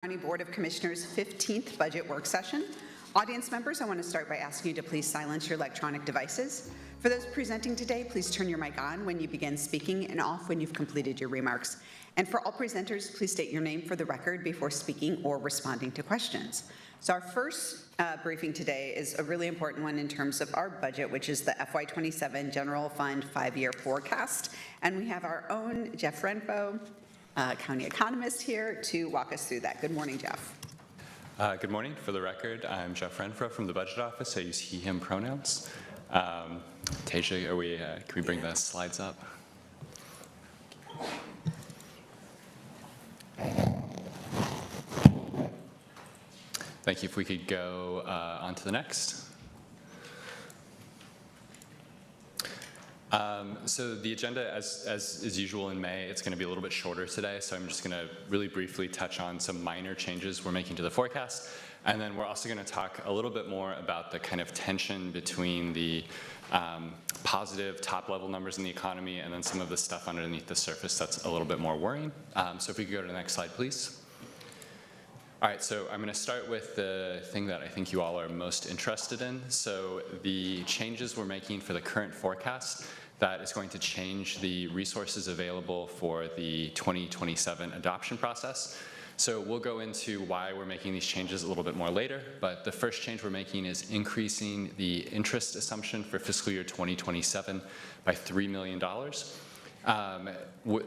County Board of Commissioners' 15th budget work session. Audience members, I want to start by asking you to please silence your electronic devices. For those presenting today, please turn your mic on when you begin speaking and off when you've completed your remarks. And for all presenters, please state your name for the record before speaking or responding to questions. So our first briefing today is a really important one in terms of our budget, which is the FY27 General Fund 5-year forecast. And we have our own Jeff Renfro, county economist, here to walk us through that. Good morning, Jeff. Good morning. For the record, I'm Jeff Renfro from the Budget Office. I use he, him pronouns. Tasia, can we bring the slides up? Thank you. If we could go on to the next. So the agenda, as is usual in May, it's going to be a little bit shorter today, so I'm just going to really briefly touch on some minor changes we're making to the forecast, and then we're also going to talk a little bit more about the kind of tension between the positive top-level numbers in the economy and then some of the stuff underneath the surface that's a little bit more worrying. So if we could go to the next slide, please. All right, so I'm going to start with the thing that I think you all are most interested in. So the changes we're making for the current forecast, that is going to change the resources available for the 2027 adoption process. So we'll go into why we're making these changes a little bit more later, but the first change we're making is increasing the interest assumption for fiscal year 2027 by $3 million.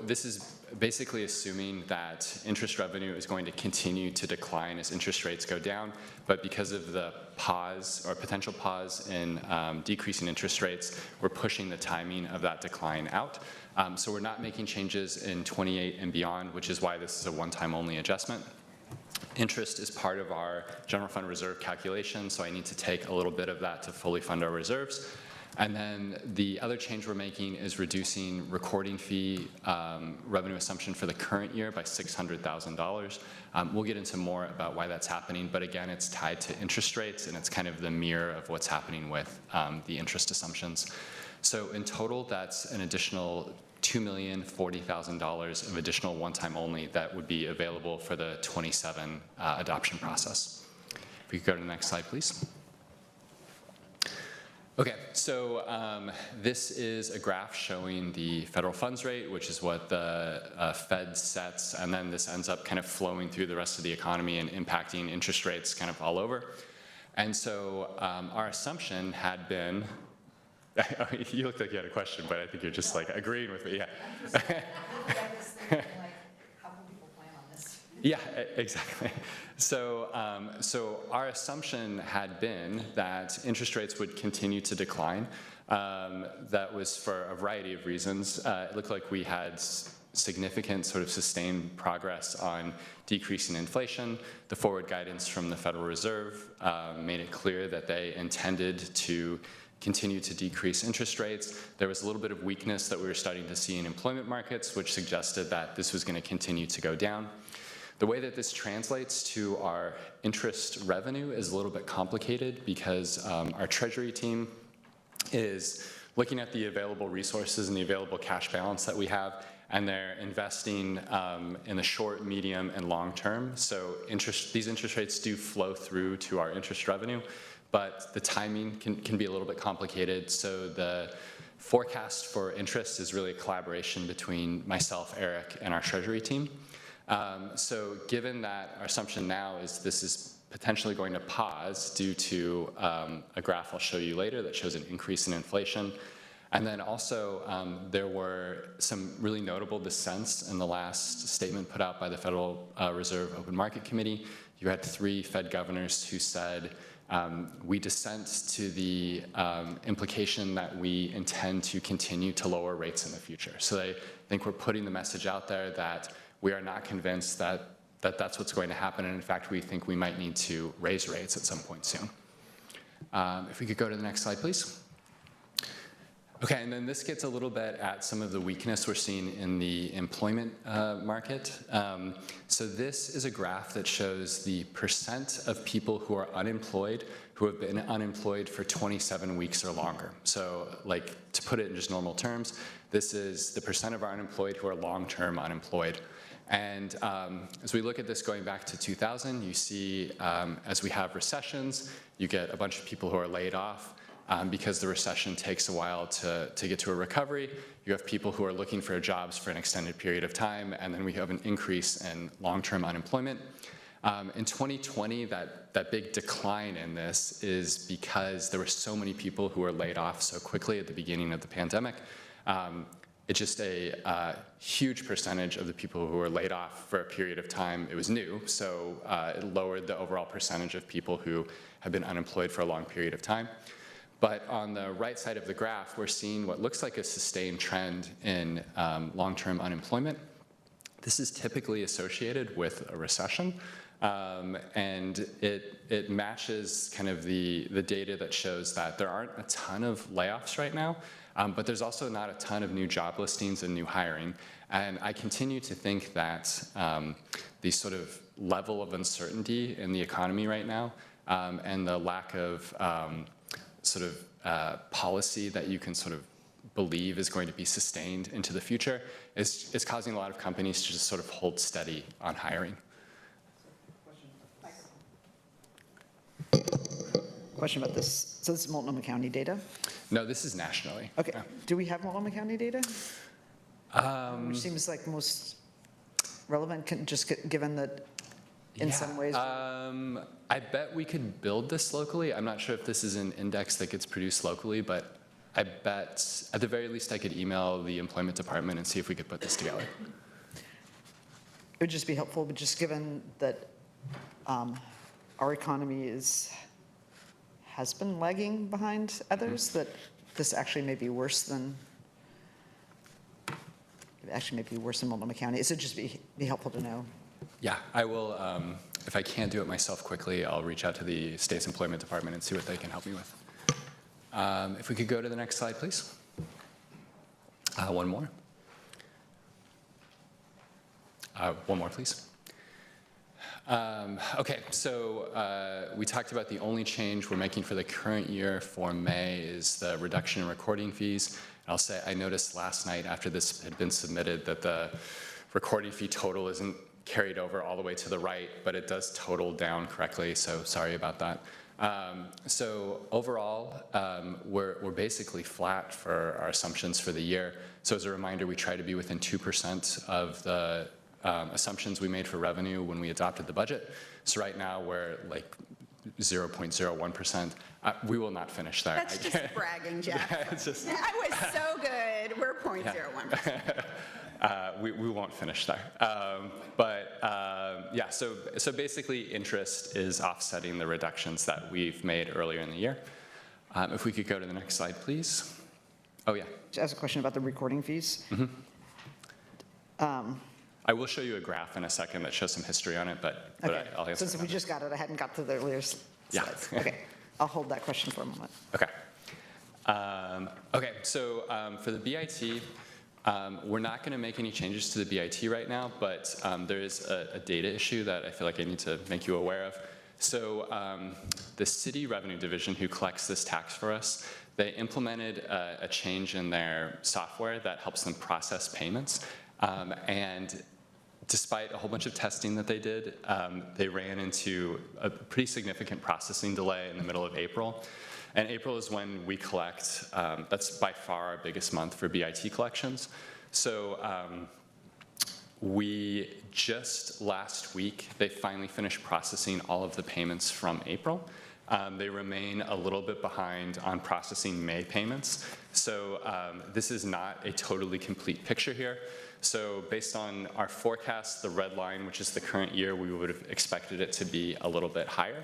This is basically assuming that interest revenue is going to continue to decline as interest rates go down, but because of the pause or potential pause in decreasing interest rates, we're pushing the timing of that decline out. So we're not making changes in 28 and beyond, which is why this is a one-time only adjustment. Interest is part of our general fund reserve calculation, so I need to take a little bit of that to fully fund our reserves. And then the other change we're making is reducing recording fee revenue assumption for the current year by $600,000. We'll get into more about why that's happening, but again, it's tied to interest rates, and it's kind of the mirror of what's happening with the interest assumptions. So in total, that's an additional $2,040,000 of additional one-time only that would be available for the 27 adoption process. If we could go to the next slide, please. Okay, so this is a graph showing the federal funds rate, which is what the Fed sets, and then this ends up kind of flowing through the rest of the economy and impacting interest rates kind of all over. And so our assumption had been, you looked like you had a question, but I think you're just like agreeing with me, yeah. Yeah, exactly. So, so our assumption had been that interest rates would continue to decline. That was for a variety of reasons. It looked like we had significant sort of sustained progress on decreasing inflation. The forward guidance from the Federal Reserve made it clear that they intended to continue to decrease interest rates. There was a little bit of weakness that we were starting to see in employment markets, which suggested that this was going to continue to go down. The way that this translates to our interest revenue is a little bit complicated because our treasury team is looking at the available resources and the available cash balance that we have, and they're investing in the short, medium, and long term. So these interest rates do flow through to our interest revenue, but the timing can be a little bit complicated. So the forecast for interest is really a collaboration between myself, Eric, and our treasury team. So given that our assumption now is this is potentially going to pause due to a graph I'll show you later that shows an increase in inflation. And then also there were some really notable dissents in the last statement put out by the Federal Reserve Open Market Committee. You had 3 Fed governors who said, we dissent to the implication that we intend to continue to lower rates in the future. So I think we're putting the message out there that we are not convinced that that's what's going to happen, and in fact, we think we might need to raise rates at some point soon. If we could go to the next slide, please. Okay, and then this gets a little bit at some of the weakness we're seeing in the employment market. So this is a graph that shows the percent of people who are unemployed who have been unemployed for 27 weeks or longer. So like, to put it in just normal terms, this is the percent of our unemployed who are long-term unemployed. And as we look at this going back to 2000, you see as we have recessions, you get a bunch of people who are laid off. Because the recession takes a while to get to a recovery, you have people who are looking for jobs for an extended period of time, and then we have an increase in long-term unemployment. In 2020, that big decline in this is because there were so many people who were laid off so quickly at the beginning of the pandemic. It's just a huge percentage of the people who were laid off for a period of time. It was new, so it lowered the overall percentage of people who have been unemployed for a long period of time. But on the right side of the graph, we're seeing what looks like a sustained trend in long-term unemployment. This is typically associated with a recession, and it matches kind of the data that shows that there aren't a ton of layoffs right now, but there's also not a ton of new job listings and new hiring. And I continue to think that the sort of level of uncertainty in the economy right now and the lack of sort of policy that you can sort of believe is going to be sustained into the future is causing a lot of companies to just sort of hold steady on hiring. Question about this. So this is Multnomah County data? No, this is nationally. Okay. Yeah. Do we have Multnomah County data? Which seems like most relevant, given that in some ways. I bet we could build this locally. I'm not sure if this is an index that gets produced locally, but I bet at the very least I could email the employment department and see if we could put this together. It would just be helpful, but just given that our economy has been lagging behind others, that this actually may be worse than Multnomah County. So it'd just be helpful to know. Yeah, I will. If I can't do it myself quickly, I'll reach out to the state's employment department and see what they can help me with. If we could go to the next slide, please. One more. One more, please. Okay, so we talked about the only change we're making for the current year for May is the reduction in recording fees. I'll say I noticed last night after this had been submitted that the recording fee total isn't carried over all the way to the right, but it does total down correctly, so sorry about that. So overall, we're basically flat for our assumptions for the year. So as a reminder, we try to be within 2% of the assumptions we made for revenue when we adopted the budget. So right now we're like 0.01%. We will not finish there. That's just bragging, Jeff. Yeah, it's just, I was so good. We're 0.01%. we won't finish there. Yeah, so basically interest is offsetting the reductions that we've made earlier in the year. If we could go to the next slide, please. Oh, yeah. Just ask a question about the recording fees. I will show you a graph in a second that shows some history on it, but Okay. I'll answer Since we just got it, I hadn't got to the earlier slides. Yeah. Okay, I'll hold that question for a moment. Okay. Okay, so for the BIT, we're not going to make any changes to the BIT right now, but there is a data issue that I feel like I need to make you aware of. So the city revenue division who collects this tax for us, they implemented a change in their software that helps them process payments. And despite a whole bunch of testing that they did, they ran into a pretty significant processing delay in the middle of April. And April is when we collect, that's by far our biggest month for BIT collections. So we just last week, they finally finished processing all of the payments from April. They remain a little bit behind on processing May payments. So this is not a totally complete picture here. So based on our forecast, the red line, which is the current year, we would have expected it to be a little bit higher.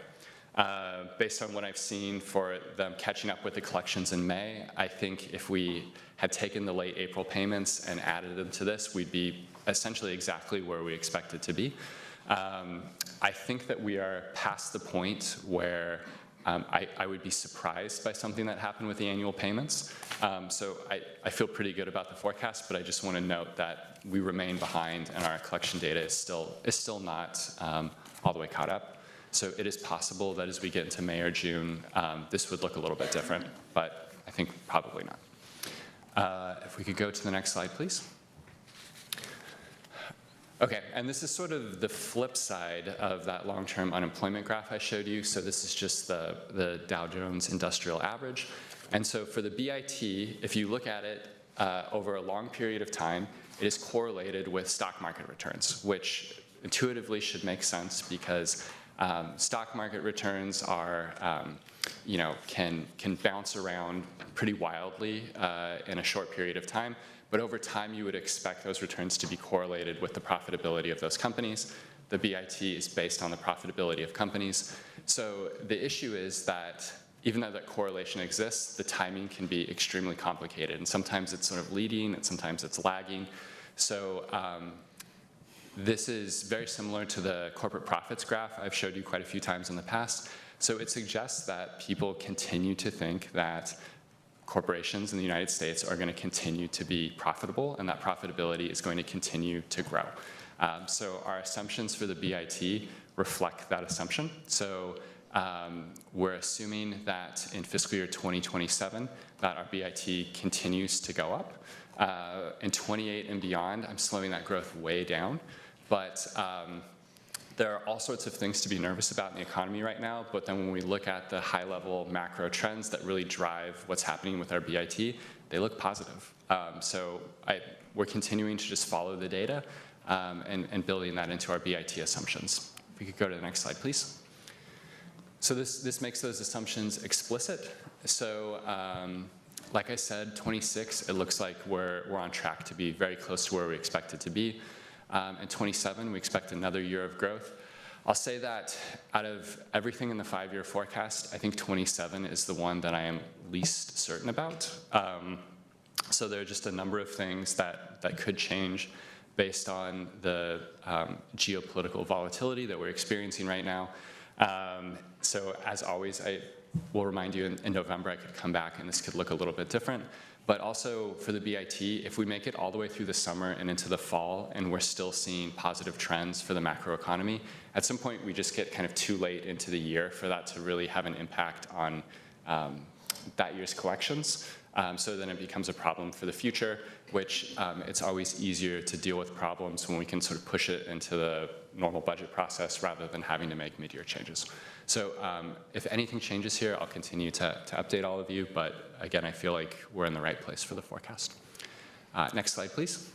Based on what I've seen for them catching up with the collections in May, I think if we had taken the late April payments and added them to this, we'd be essentially exactly where we expected to be. I think that we are past the point where I would be surprised by something that happened with the annual payments. So I feel pretty good about the forecast, but I just want to note that we remain behind and our collection data is still not all the way caught up. So it is possible that as we get into May or June, this would look a little bit different, but I think probably not. If we could go to the next slide, please. Okay, and this is sort of the flip side of that long-term unemployment graph I showed you. So this is just the Dow Jones Industrial Average. And so for the BIT, if you look at it over a long period of time, it is correlated with stock market returns, which intuitively should make sense because stock market returns are, can bounce around pretty wildly in a short period of time. But over time, you would expect those returns to be correlated with the profitability of those companies. The BIT is based on the profitability of companies. So the issue is that even though that correlation exists, the timing can be extremely complicated. And sometimes it's sort of leading, and sometimes it's lagging. So this is very similar to the corporate profits graph I've showed you quite a few times in the past. So it suggests that people continue to think that corporations in the United States are going to continue to be profitable, and that profitability is going to continue to grow. So our assumptions for the BIT reflect that assumption. So we're assuming that in fiscal year 2027, that our BIT continues to go up. In 28 and beyond, I'm slowing that growth way down. But there are all sorts of things to be nervous about in the economy right now, but then when we look at the high-level macro trends that really drive what's happening with our BIT, they look positive. So we're continuing to just follow the data and building that into our BIT assumptions. If we could go to the next slide, please. So this makes those assumptions explicit. So like I said, 26, it looks like we're on track to be very close to where we expect it to be. In 27, we expect another year of growth. I'll say that out of everything in the 5-year forecast, I think 27 is the one that I am least certain about. So there are just a number of things that could change based on the geopolitical volatility that we're experiencing right now. So as always, I will remind you in November I could come back and this could look a little bit different. But also for the BIT, if we make it all the way through the summer and into the fall and we're still seeing positive trends for the macroeconomy, at some point we just get kind of too late into the year for that to really have an impact on that year's collections. So then it becomes a problem for the future, which it's always easier to deal with problems when we can sort of push it into the normal budget process rather than having to make mid-year changes. So if anything changes here, I'll continue to update all of you, but again, I feel like we're in the right place for the forecast. Next slide, please.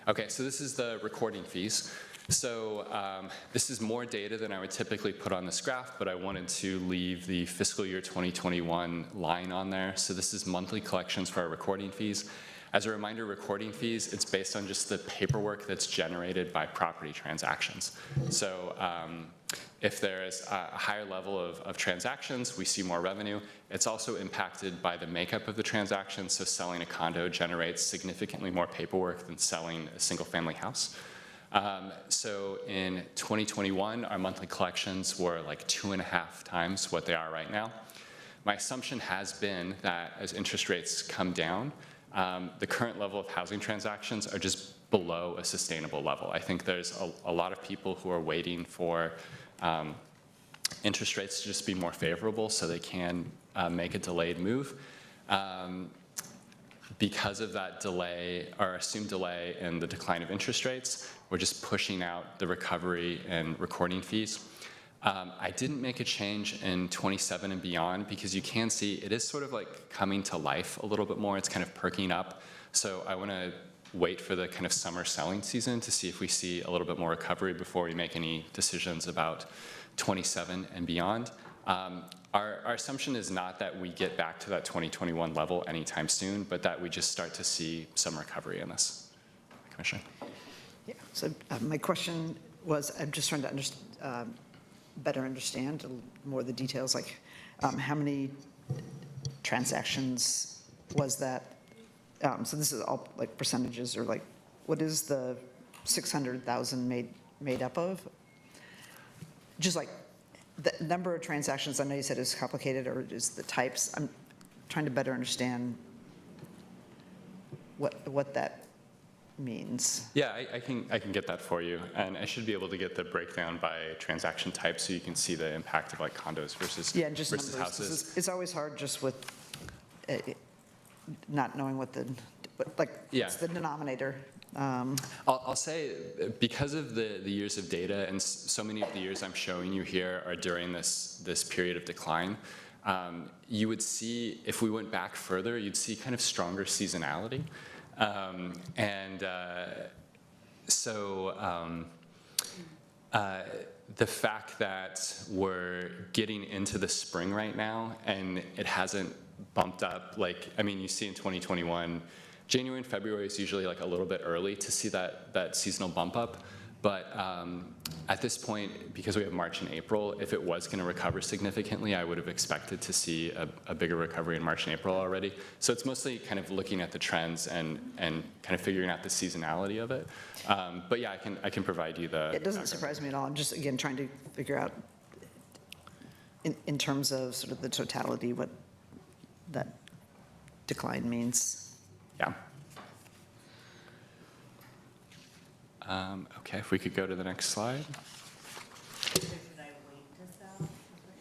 Okay, so this is the recording fees. So this is more data than I would typically put on this graph, but I wanted to leave the fiscal year 2021 line on there. So this is monthly collections for our recording fees. As a reminder, recording fees, it's based on just the paperwork that's generated by property transactions. So if there is a higher level of transactions, we see more revenue. It's also impacted by the makeup of the transaction. So selling a condo generates significantly more paperwork than selling a single-family house. So in 2021, our monthly collections were like 2.5 times what they are right now. My assumption has been that as interest rates come down, the current level of housing transactions are just below a sustainable level. I think there's a lot of people who are waiting for interest rates to just be more favorable so they can make a delayed move. Because of that delay, or assumed delay in the decline of interest rates, we're just pushing out the recovery and recording fees. I didn't make a change in 27 and beyond because you can see it is sort of like coming to life a little bit more. It's kind of perking up. So I want to wait for the kind of summer selling season to see if we see a little bit more recovery before we make any decisions about 27 and beyond. Our assumption is not that we get back to that 2021 level anytime soon, but that we just start to see some recovery in this. Commissioner? Yeah, so my question was, I'm just trying to better understand a little more of the details, like how many transactions was that? So this is all like percentages, or like what is the 600,000 made up of? Just like the number of transactions, I know you said is complicated, or is the types. I'm trying to better understand what that means. Yeah, I can get that for you, and I should be able to get the breakdown by transaction type so you can see the impact of like condos versus numbers. houses. It's always hard just with not knowing what the but like, Yeah. what's the denominator? I'll say, because of the years of data, and so many of the years I'm showing you here are during this period of decline, you would see, if we went back further, you'd see kind of stronger seasonality. The fact that we're getting into the spring right now and it hasn't bumped up, like, I mean, you see in 2021, January and February is usually like a little bit early to see that seasonal bump up. But at this point, because we have March and April, if it was going to recover significantly, I would have expected to see a bigger recovery in March and April already. So it's mostly kind of looking at the trends and kind of figuring out the seasonality of it. But yeah, I can provide you the. It doesn't surprise me at all. I'm just, again, trying to figure out in terms of sort of the totality, what that decline means. Yeah. Okay, if we could go to the next slide. Should I wait to sell, is what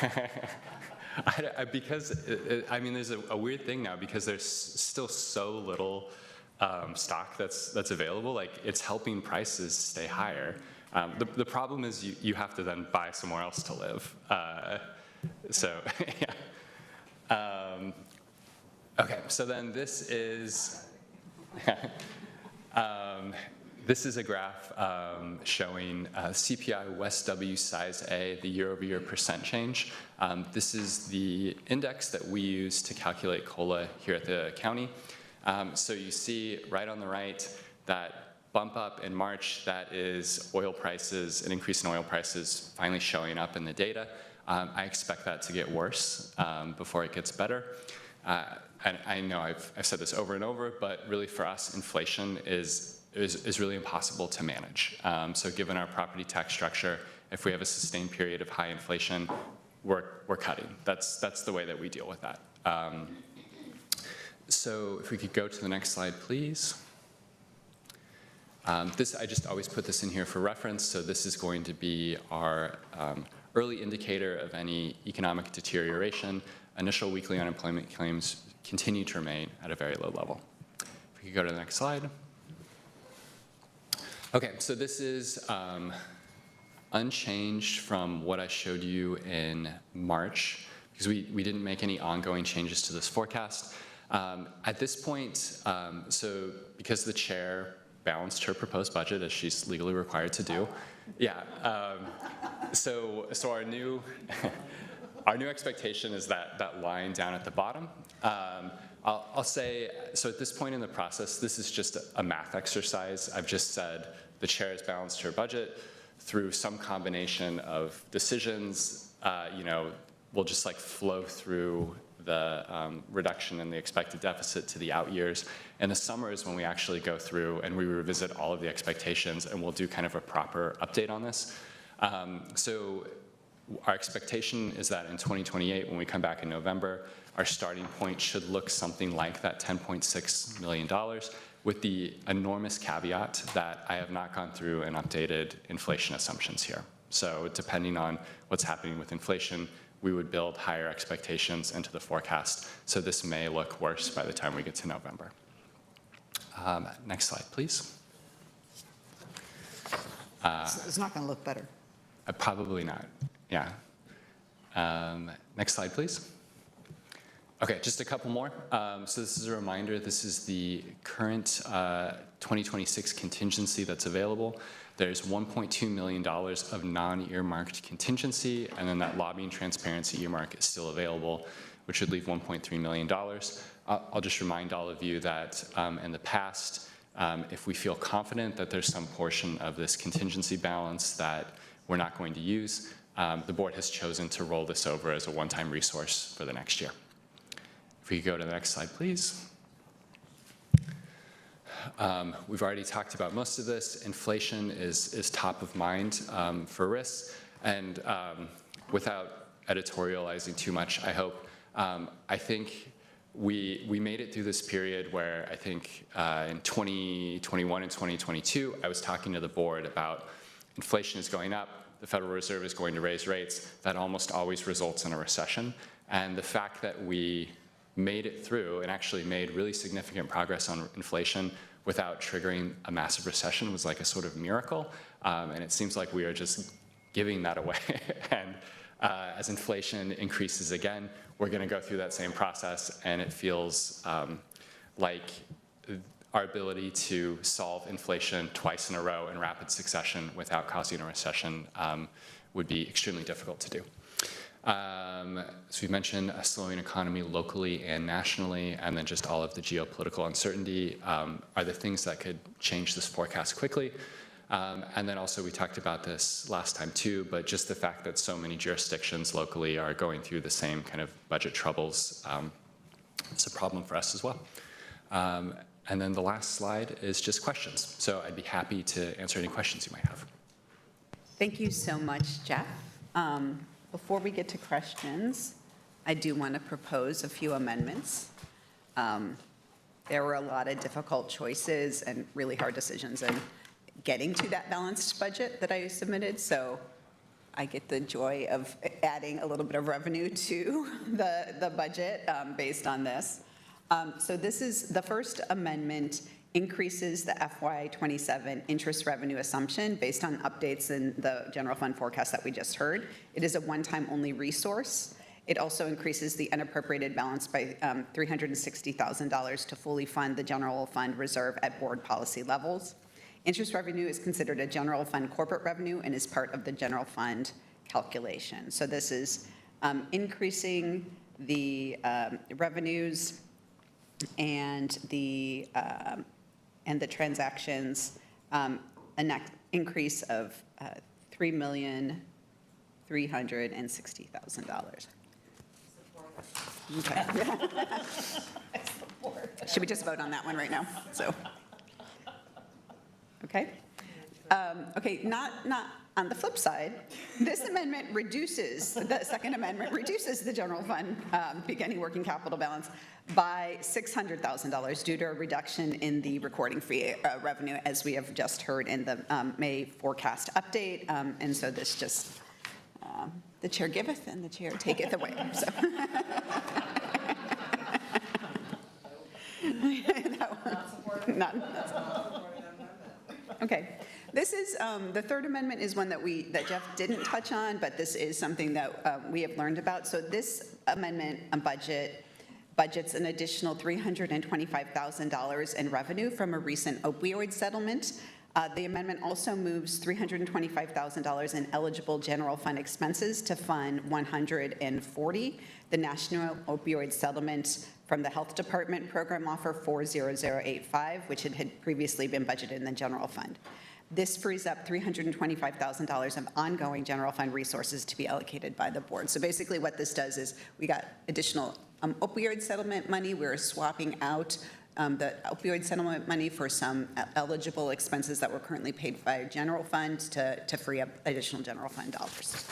you're saying? Because, I mean, there's a weird thing now because there's still so little stock that's available. Like, it's helping prices stay higher. The problem is you have to then buy somewhere else to live. So, yeah. Okay, so then this is... This is a graph showing CPI West W size A, the year-over-year percent change. This is the index that we use to calculate COLA here at the county. So you see right on the right that bump up in March, that is oil prices, an increase in oil prices finally showing up in the data. I expect that to get worse before it gets better. And I know I've said this over and over, but really for us, inflation is really impossible to manage. So given our property tax structure, if we have a sustained period of high inflation, we're cutting. That's the way that we deal with that. So if we could go to the next slide, please. I just always put this in here for reference. So this is going to be our early indicator of any economic deterioration. Initial weekly unemployment claims continue to remain at a very low level. If we could go to the next slide. Okay, so this is unchanged from what I showed you in March, because we didn't make any ongoing changes to this forecast. At this point, so because the chair balanced her proposed budget as she's legally required to do, yeah. So our new our new expectation is that line down at the bottom. I'll say, so at this point in the process, this is just a math exercise. I've just said the chair has balanced her budget through some combination of decisions. We'll just like flow through the reduction in the expected deficit to the out years. And the summer is when we actually go through and we revisit all of the expectations, and we'll do kind of a proper update on this. So our expectation is that in 2028, when we come back in November, our starting point should look something like that $10.6 million, with the enormous caveat that I have not gone through and updated inflation assumptions here. So depending on what's happening with inflation, we would build higher expectations into the forecast. So this may look worse by the time we get to November. Next slide, please. It's not going to look better. Probably not, yeah. Next slide, please. Okay, just a couple more. So this is a reminder, this is the current 2026 contingency that's available. There's $1.2 million of non-earmarked contingency, and then that lobbying transparency earmark is still available, which would leave $1.3 million. I'll just remind all of you that in the past, if we feel confident that there's some portion of this contingency balance that we're not going to use, the board has chosen to roll this over as a one-time resource for the next year. If we could go to the next slide, please. We've already talked about most of this. Inflation is top of mind for risks, and without editorializing too much, I hope, I think we made it through this period where I think in 2021 and 2022, I was talking to the board about inflation is going up, the Federal Reserve is going to raise rates. That almost always results in a recession. And the fact that we made it through and actually made really significant progress on inflation without triggering a massive recession was like a sort of miracle. And it seems like we are just giving that away. And as inflation increases again, we're going to go through that same process, and it feels like our ability to solve inflation twice in a row in rapid succession without causing a recession would be extremely difficult to do. So we mentioned a slowing economy locally and nationally, and then just all of the geopolitical uncertainty are the things that could change this forecast quickly. And then also we talked about this last time too, but just the fact that so many jurisdictions locally are going through the same kind of budget troubles, it's a problem for us as well. And then the last slide is just questions. So I'd be happy to answer any questions you might have. Thank you so much, Jeff. Before we get to questions, I do want to propose a few amendments. There were a lot of difficult choices and really hard decisions in getting to that balanced budget that I submitted, so I get the joy of adding a little bit of revenue to the budget based on this. So this is the first amendment, increases the FY27 interest revenue assumption based on updates in the general fund forecast that we just heard. It is a one-time only resource. It also increases the unappropriated balance by $360,000 to fully fund the general fund reserve at board policy levels. Interest revenue is considered a general fund corporate revenue and is part of the general fund calculation. So this is increasing the revenues and the transactions, a net increase of $3,360,000. Okay. Should we just vote on that one right now? So, okay. Okay, not on the flip side, this amendment reduces, the second amendment reduces the general fund beginning working capital balance by $600,000 due to a reduction in the recording fee revenue, as we have just heard in the May forecast update. And so this just, the chair giveth and the chair taketh away. So. Not okay. This is, the third amendment is one that Jeff didn't touch on, but this is something that we have learned about. So this amendment budgets an additional $325,000 in revenue from a recent opioid settlement. The amendment also moves $325,000 in eligible general fund expenses to fund 140, the national opioid settlement from the Health Department Program Offer 40085, which had previously been budgeted in the general fund. This frees up $325,000 of ongoing general fund resources to be allocated by the board. So basically what this does is we got additional opioid settlement money. We're swapping out the opioid settlement money for some eligible expenses that were currently paid by general fund to free up additional general fund dollars.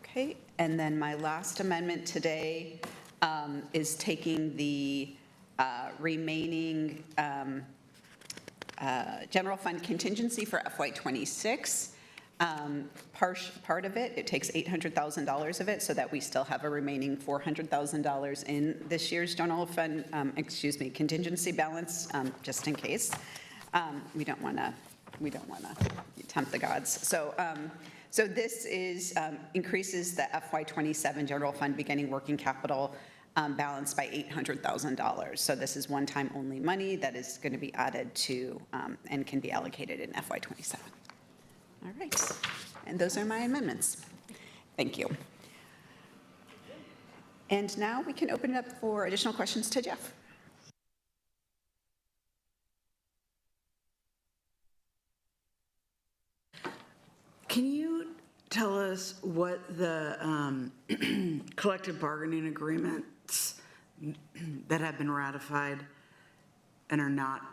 Okay, and then my last amendment today is taking the remaining general fund contingency for FY26. Part of it takes $800,000 of it so that we still have a remaining $400,000 in this year's general fund, contingency balance, just in case. We don't want to tempt the gods. So this is increases the FY27 general fund beginning working capital balance by $800,000. So this is one-time only money that is going to be added to and can be allocated in FY27. All right, and those are my amendments. Thank you. And now we can open it up for additional questions to Jeff. Can you tell us what the collective bargaining agreements that have been ratified and are not,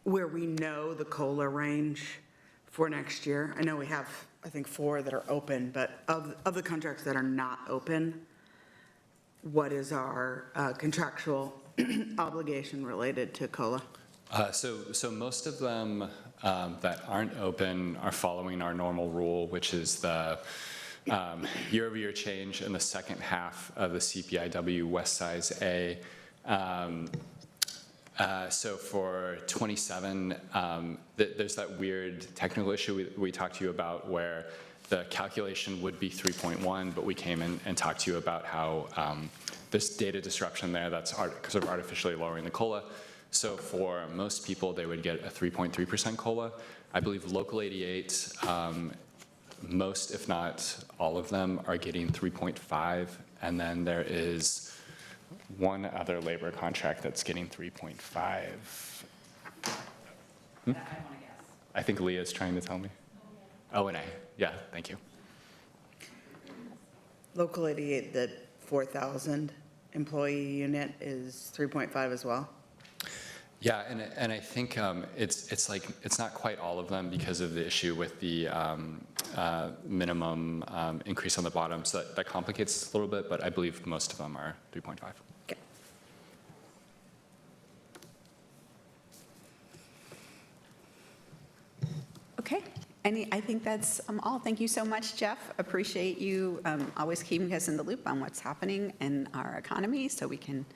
where we know the COLA range for next year? I know we have, I think, 4 that are open, but of the contracts that are not open, what is our contractual obligation related to COLA? So most of them that aren't open are following our normal rule, which is the year-over-year change in the second half of the CPIW West Size A. So for 27, there's that weird technical issue we talked to you about where the calculation would be 3.1, but we came in and talked to you about how this data disruption there that's sort of artificially lowering the COLA. So for most people, they would get a 3.3% COLA. I believe Local 88, most, if not all of them, are getting 3.5, and then there is one other labor contract that's getting 3.5. I think Leah's trying to tell me. O&A, yeah, thank you. Local 88, that 4,000 employee unit is 3.5 as well? Yeah, and I think it's not quite all of them because of the issue with the minimum increase on the bottom, so that complicates it a little bit, but I believe most of them are 3.5. Okay. Okay, I think that's all. Thank you so much, Jeff. Appreciate you always keeping us in the loop on what's happening in our economy so we can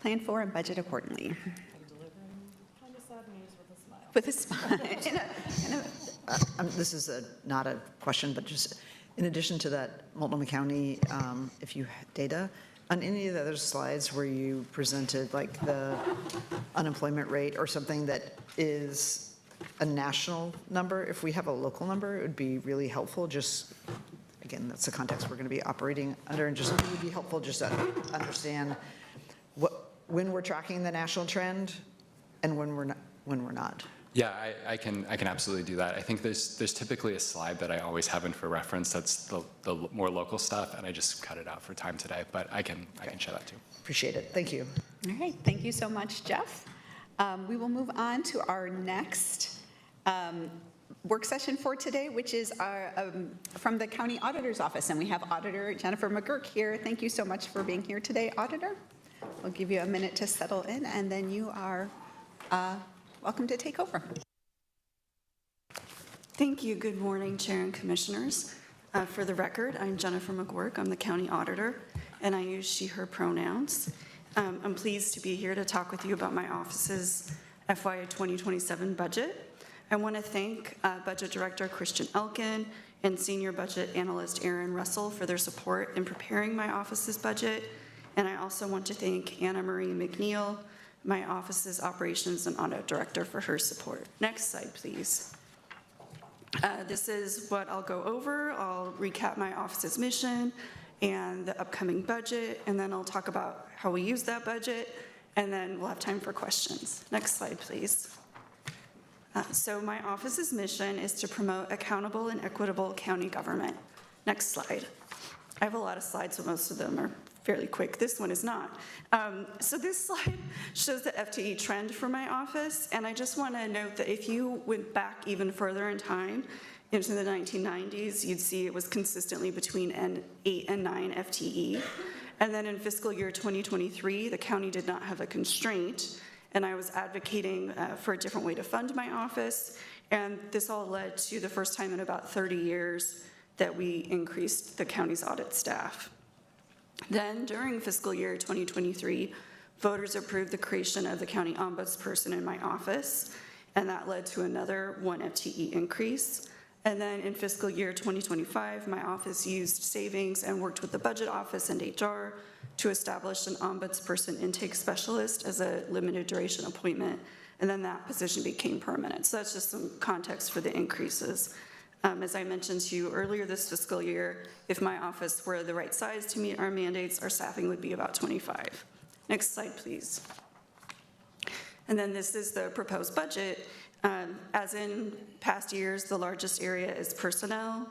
plan for and budget accordingly. Kind of sad news with a smile. With a smile. This is not a question, but just in addition to that, Multnomah County, if you had data, on any of the other slides where you presented like the unemployment rate or something that is a national number, if we have a local number, it would be really helpful. Just, again, that's the context we're going to be operating under, and just it would be helpful just to understand when we're tracking the national trend and when we're not. Yeah, I can absolutely do that. I think there's typically a slide that I always have in for reference that's the more local stuff, and I just cut it out for time today, but I can share that too. Appreciate it. Thank you. All right, thank you so much, Jeff. We will move on to our next work session for today, which is from the County Auditor's Office, and we have Auditor Jennifer McGurk here. Thank you so much for being here today, Auditor. We'll give you a minute to settle in, and then you are welcome to take over. Thank you. Good morning, Chair and Commissioners. For the record, I'm Jennifer McGurk. I'm the County Auditor, and I use she, her pronouns. I'm pleased to be here to talk with you about my office's FY 2027 budget. I want to thank Budget Director Christian Elkin and Senior Budget Analyst Aaron Russell for their support in preparing my office's budget. And I also want to thank Anna Marie McNeil, my office's Operations and Audit Director, for her support. Next slide, please. This is what I'll go over. I'll recap my office's mission and the upcoming budget, and then I'll talk about how we use that budget, and then we'll have time for questions. Next slide, please. So my office's mission is to promote accountable and equitable county government. Next slide. I have a lot of slides, but most of them are fairly quick. This one is not. So this slide shows the FTE trend for my office, and I just want to note that if you went back even further in time, into the 1990s, you'd see it was consistently between 8 and 9 FTE. And then in fiscal year 2023, the county did not have a constraint, and I was advocating for a different way to fund my office, and this all led to the first time in about 30 years that we increased the county's audit staff. Then during fiscal year 2023, voters approved the creation of the county ombudsperson in my office, and that led to another 1 FTE increase. And then in fiscal year 2025, my office used savings and worked with the budget office and HR to establish an ombudsperson intake specialist as a limited duration appointment, and then that position became permanent. So that's just some context for the increases. As I mentioned to you earlier this fiscal year, if my office were the right size to meet our mandates, our staffing would be about 25. Next slide, please. And then this is the proposed budget. As in past years, the largest area is personnel.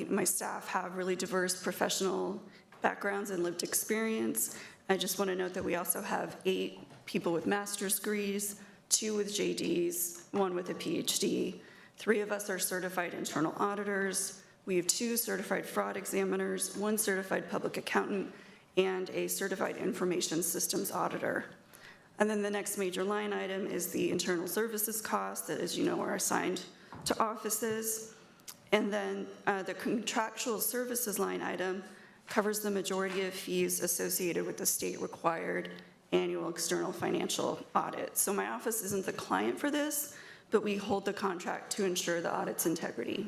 My staff have really diverse professional backgrounds and lived experience. I just want to note that we also have 8 people with master's degrees, 2 with JDs, 1 with a PhD. 3 of us are certified internal auditors. We have 2 certified fraud examiners, 1 certified public accountant, and a certified information systems auditor. And then the next major line item is the internal services costs that, as you know, are assigned to offices. And then the contractual services line item covers the majority of fees associated with the state-required annual external financial audit. So my office isn't the client for this, but we hold the contract to ensure the audit's integrity.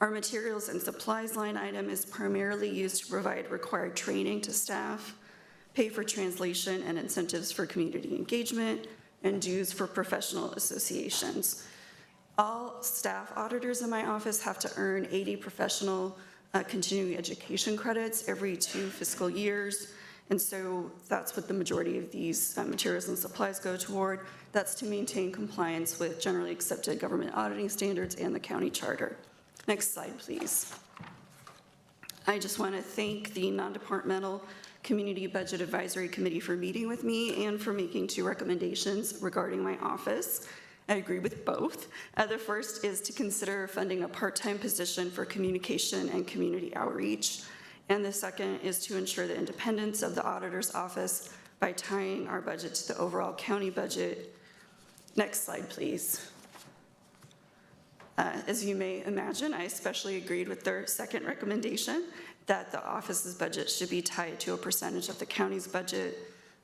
Our materials and supplies line item is primarily used to provide required training to staff, pay for translation and incentives for community engagement, and dues for professional associations. All staff auditors in my office have to earn 80 professional continuing education credits every 2 fiscal years. And so that's what the majority of these materials and supplies go toward. That's to maintain compliance with generally accepted government auditing standards and the county charter. Next slide, please. I just want to thank the non-departmental Community Budget Advisory Committee for meeting with me and for making 2 recommendations regarding my office. I agree with both. The first is to consider funding a part-time position for communication and community outreach. And the second is to ensure the independence of the auditor's office by tying our budget to the overall county budget. Next slide, please. As you may imagine, I especially agreed with their second recommendation that the office's budget should be tied to a percentage of the county's budget.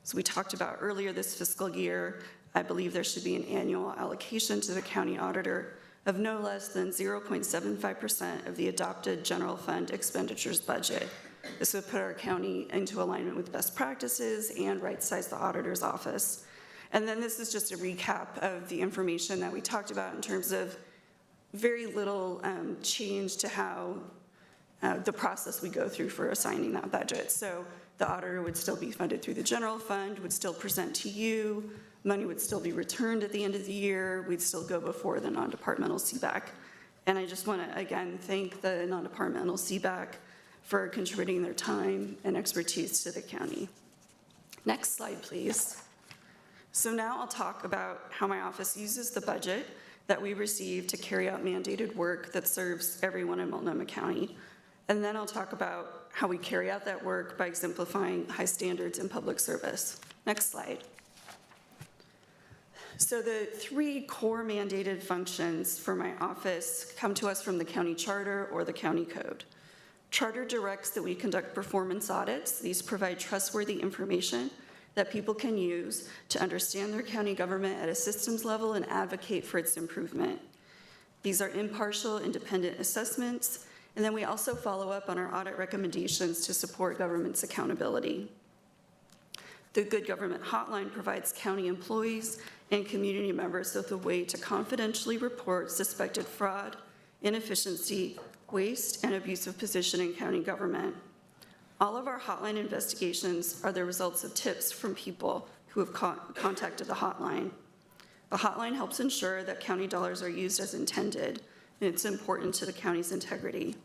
So we talked about earlier this fiscal year, I believe there should be an annual allocation to the county auditor of no less than 0.75% of the adopted general fund expenditures budget. This would put our county into alignment with best practices and right-size the auditor's office. And then this is just a recap of the information that we talked about in terms of very little change to how the process we go through for assigning that budget. So the auditor would still be funded through the general fund, would still present to you, money would still be returned at the end of the year, we'd still go before the non-departmental CBAC. And I just want to, again, thank the non-departmental CBAC for contributing their time and expertise to the county. Next slide, please. So now I'll talk about how my office uses the budget that we receive to carry out mandated work that serves everyone in Multnomah County. And then I'll talk about how we carry out that work by exemplifying high standards in public service. Next slide. So the 3 core mandated functions for my office come to us from the county charter or the county code. Charter directs that we conduct performance audits. These provide trustworthy information that people can use to understand their county government at a systems level and advocate for its improvement. These are impartial, independent assessments, and then we also follow up on our audit recommendations to support government's accountability. The Good Government Hotline provides county employees and community members with a way to confidentially report suspected fraud, inefficiency, waste, and abuse of position in county government. All of our hotline investigations are the results of tips from people who have contacted the hotline. The hotline helps ensure that county dollars are used as intended, and it's important to the county's integrity.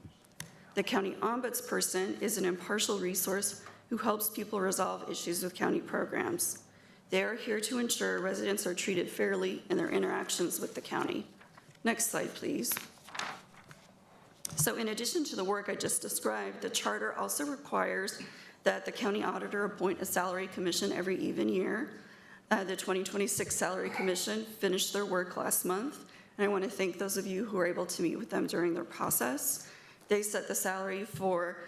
The county ombudsperson is an impartial resource who helps people resolve issues with county programs. They are here to ensure residents are treated fairly in their interactions with the county. Next slide, please. So in addition to the work I just described, the charter also requires that the county auditor appoint a salary commission every even year. The 2026 Salary Commission finished their work last month, and I want to thank those of you who were able to meet with them during their process. They set the salary for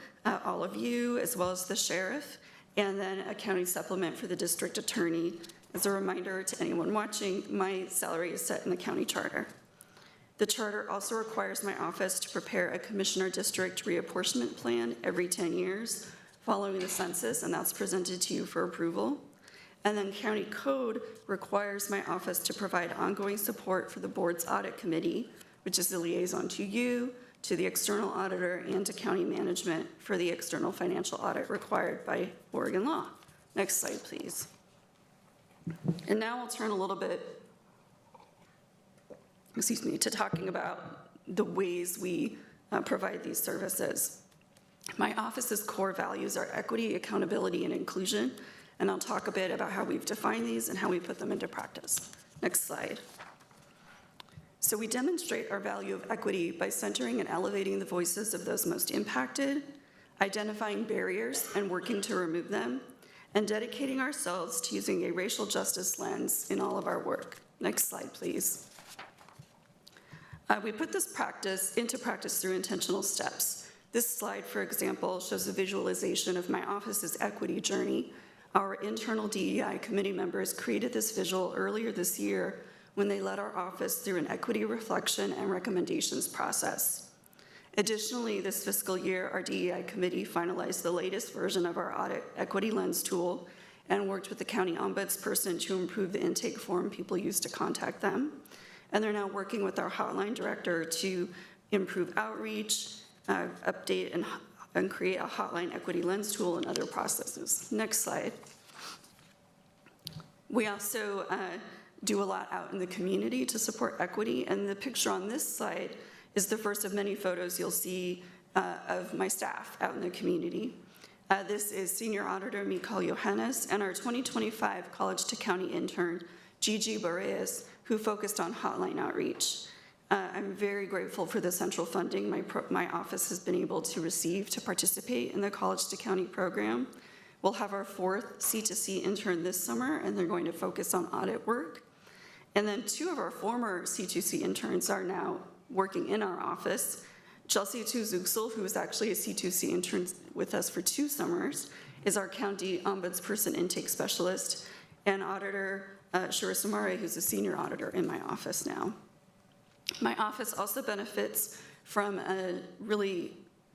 all of you, as well as the sheriff, and then a county supplement for the district attorney. As a reminder to anyone watching, my salary is set in the county charter. The charter also requires my office to prepare a commissioner district reapportionment plan every 10 years following the census, and that's presented to you for approval. And then county code requires my office to provide ongoing support for the board's audit committee, which is the liaison to you, to the external auditor, and to county management for the external financial audit required by Oregon law. Next slide, please. And now I'll turn a little bit to talking about the ways we provide these services. My office's core values are equity, accountability, and inclusion, and I'll talk a bit about how we've defined these and how we put them into practice. Next slide. So we demonstrate our value of equity by centering and elevating the voices of those most impacted, identifying barriers and working to remove them, and dedicating ourselves to using a racial justice lens in all of our work. Next slide, please. We put this practice into practice through intentional steps. This slide, for example, shows a visualization of my office's equity journey. Our internal DEI committee members created this visual earlier this year when they led our office through an equity reflection and recommendations process. Additionally, this fiscal year, our DEI committee finalized the latest version of our audit equity lens tool and worked with the county ombudsperson to improve the intake form people use to contact them. And they're now working with our hotline director to improve outreach, update and create a hotline equity lens tool and other processes. Next slide. We also do a lot out in the community to support equity, and the picture on this slide is the first of many photos you'll see of my staff out in the community. This is Senior Auditor Mikal Johannes and our 2025 College to County intern, Gigi Boreas, who focused on hotline outreach. I'm very grateful for the central funding my office has been able to receive to participate in the College to County program. We'll have our 4th C2C intern this summer, and they're going to focus on audit work. And then 2 of our former C2C interns are now working in our office. Chelsea Tuzuxel, who was actually a C2C intern with us for 2 summers, is our county ombudsperson intake specialist, and Auditor Shira Samare, who's a senior auditor in my office now. My office also benefits from a really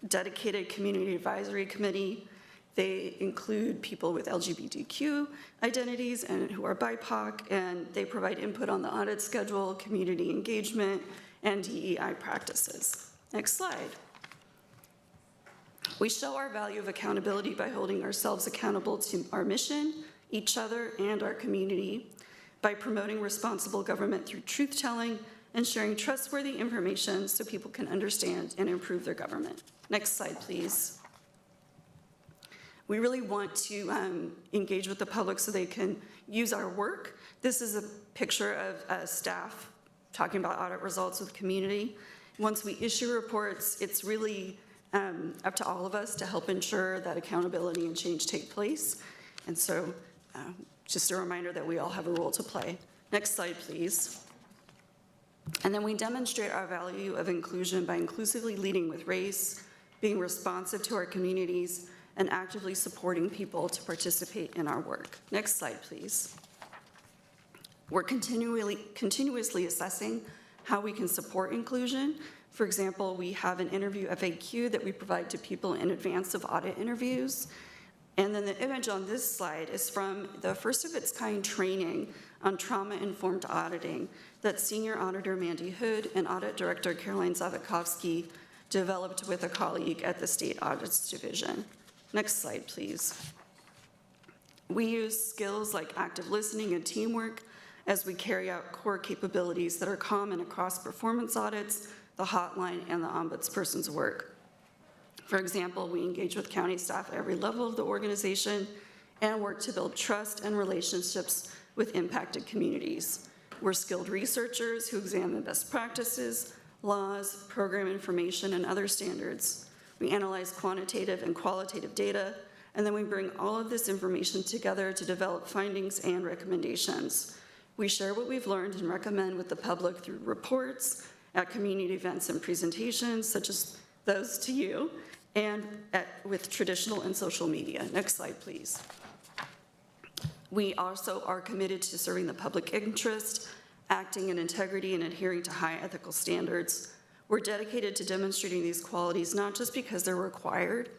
dedicated community advisory committee. They include people with LGBTQ identities and who are BIPOC, and they provide input on the audit schedule, community engagement, and DEI practices. Next slide. We show our value of accountability by holding ourselves accountable to our mission, each other, and our community, by promoting responsible government through truth-telling and sharing trustworthy information so people can understand and improve their government. Next slide, please. We really want to engage with the public so they can use our work. This is a picture of staff talking about audit results with community. Once we issue reports, it's really up to all of us to help ensure that accountability and change take place. And so just a reminder that we all have a role to play. Next slide, please. And then we demonstrate our value of inclusion by inclusively leading with race, being responsive to our communities, and actively supporting people to participate in our work. Next slide, please. We're continuously assessing how we can support inclusion. For example, we have an interview FAQ that we provide to people in advance of audit interviews. And then the image on this slide is from the first of its kind training on trauma-informed auditing that Senior Auditor Mandy Hood and Audit Director Caroline Zavikovsky developed with a colleague at the State Audits Division. Next slide, please. We use skills like active listening and teamwork as we carry out core capabilities that are common across performance audits, the hotline, and the ombudsperson's work. For example, we engage with county staff at every level of the organization and work to build trust and relationships with impacted communities. We're skilled researchers who examine best practices, laws, program information, and other standards. We analyze quantitative and qualitative data, and then we bring all of this information together to develop findings and recommendations. We share what we've learned and recommend with the public through reports, at community events and presentations, such as those to you, and with traditional and social media. Next slide, please. We also are committed to serving the public interest, acting in integrity, and adhering to high ethical standards. We're dedicated to demonstrating these qualities not just because they're required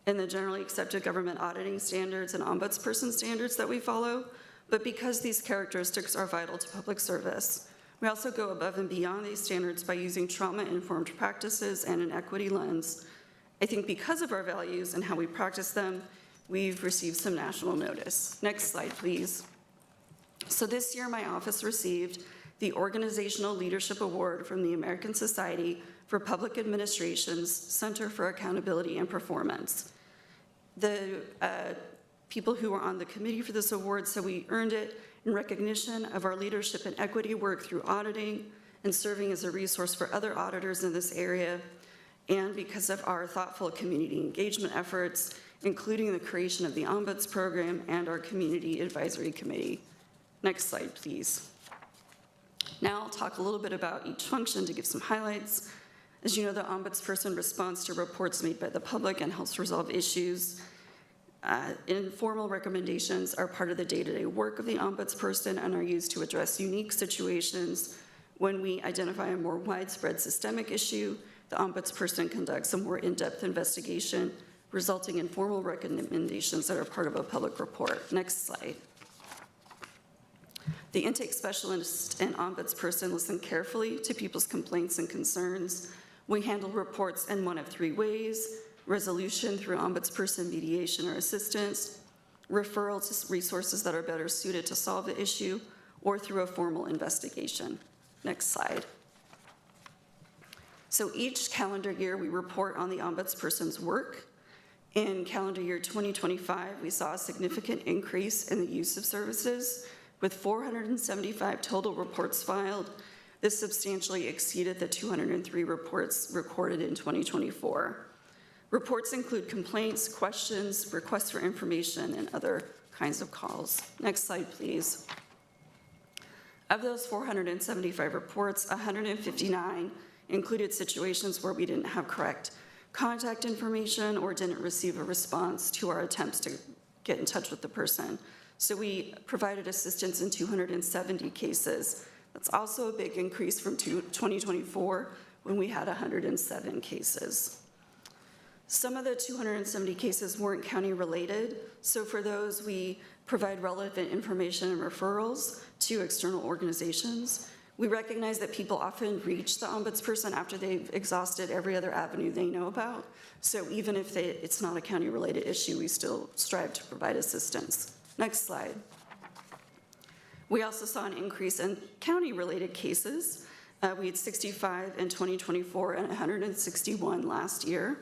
in the generally accepted government auditing standards and ombudsperson standards that we follow, but because these characteristics are vital to public service. We also go above and beyond these standards by using trauma-informed practices and an equity lens. I think because of our values and how we practice them, we've received some national notice. Next slide, please. So this year, my office received the Organizational Leadership Award from the American Society for Public Administration's Center for Accountability and Performance. The people who were on the committee for this award said we earned it in recognition of our leadership and equity work through auditing and serving as a resource for other auditors in this area, and because of our thoughtful community engagement efforts, including the creation of the Ombuds Program and our Community Advisory Committee. Next slide, please. Now I'll talk a little bit about each function to give some highlights. As you know, the ombudsperson responds to reports made by the public and helps resolve issues. Informal recommendations are part of the day-to-day work of the ombudsperson and are used to address unique situations. When we identify a more widespread systemic issue, the ombudsperson conducts a more in-depth investigation, resulting in formal recommendations that are part of a public report. Next slide. The intake specialist and ombudsperson listen carefully to people's complaints and concerns. We handle reports in one of three ways: resolution through ombudsperson mediation or assistance, referral to resources that are better suited to solve the issue, or through a formal investigation. Next slide. So each calendar year, we report on the ombudsperson's work. In calendar year 2025, we saw a significant increase in the use of services, with 475 total reports filed. This substantially exceeded the 203 reports recorded in 2024. Reports include complaints, questions, requests for information, and other kinds of calls. Next slide, please. Of those 475 reports, 159 included situations where we didn't have correct contact information or didn't receive a response to our attempts to get in touch with the person. So we provided assistance in 270 cases. That's also a big increase from 2024, when we had 107 cases. Some of the 270 cases weren't county related, so for those we provide relevant information and referrals to external organizations. We recognize that people often reach the ombudsperson after they've exhausted every other avenue they know about, so even if it's not a county related issue, we still strive to provide assistance. Next slide. We also saw an increase in county related cases. We had 65 in 2024 and 161 last year.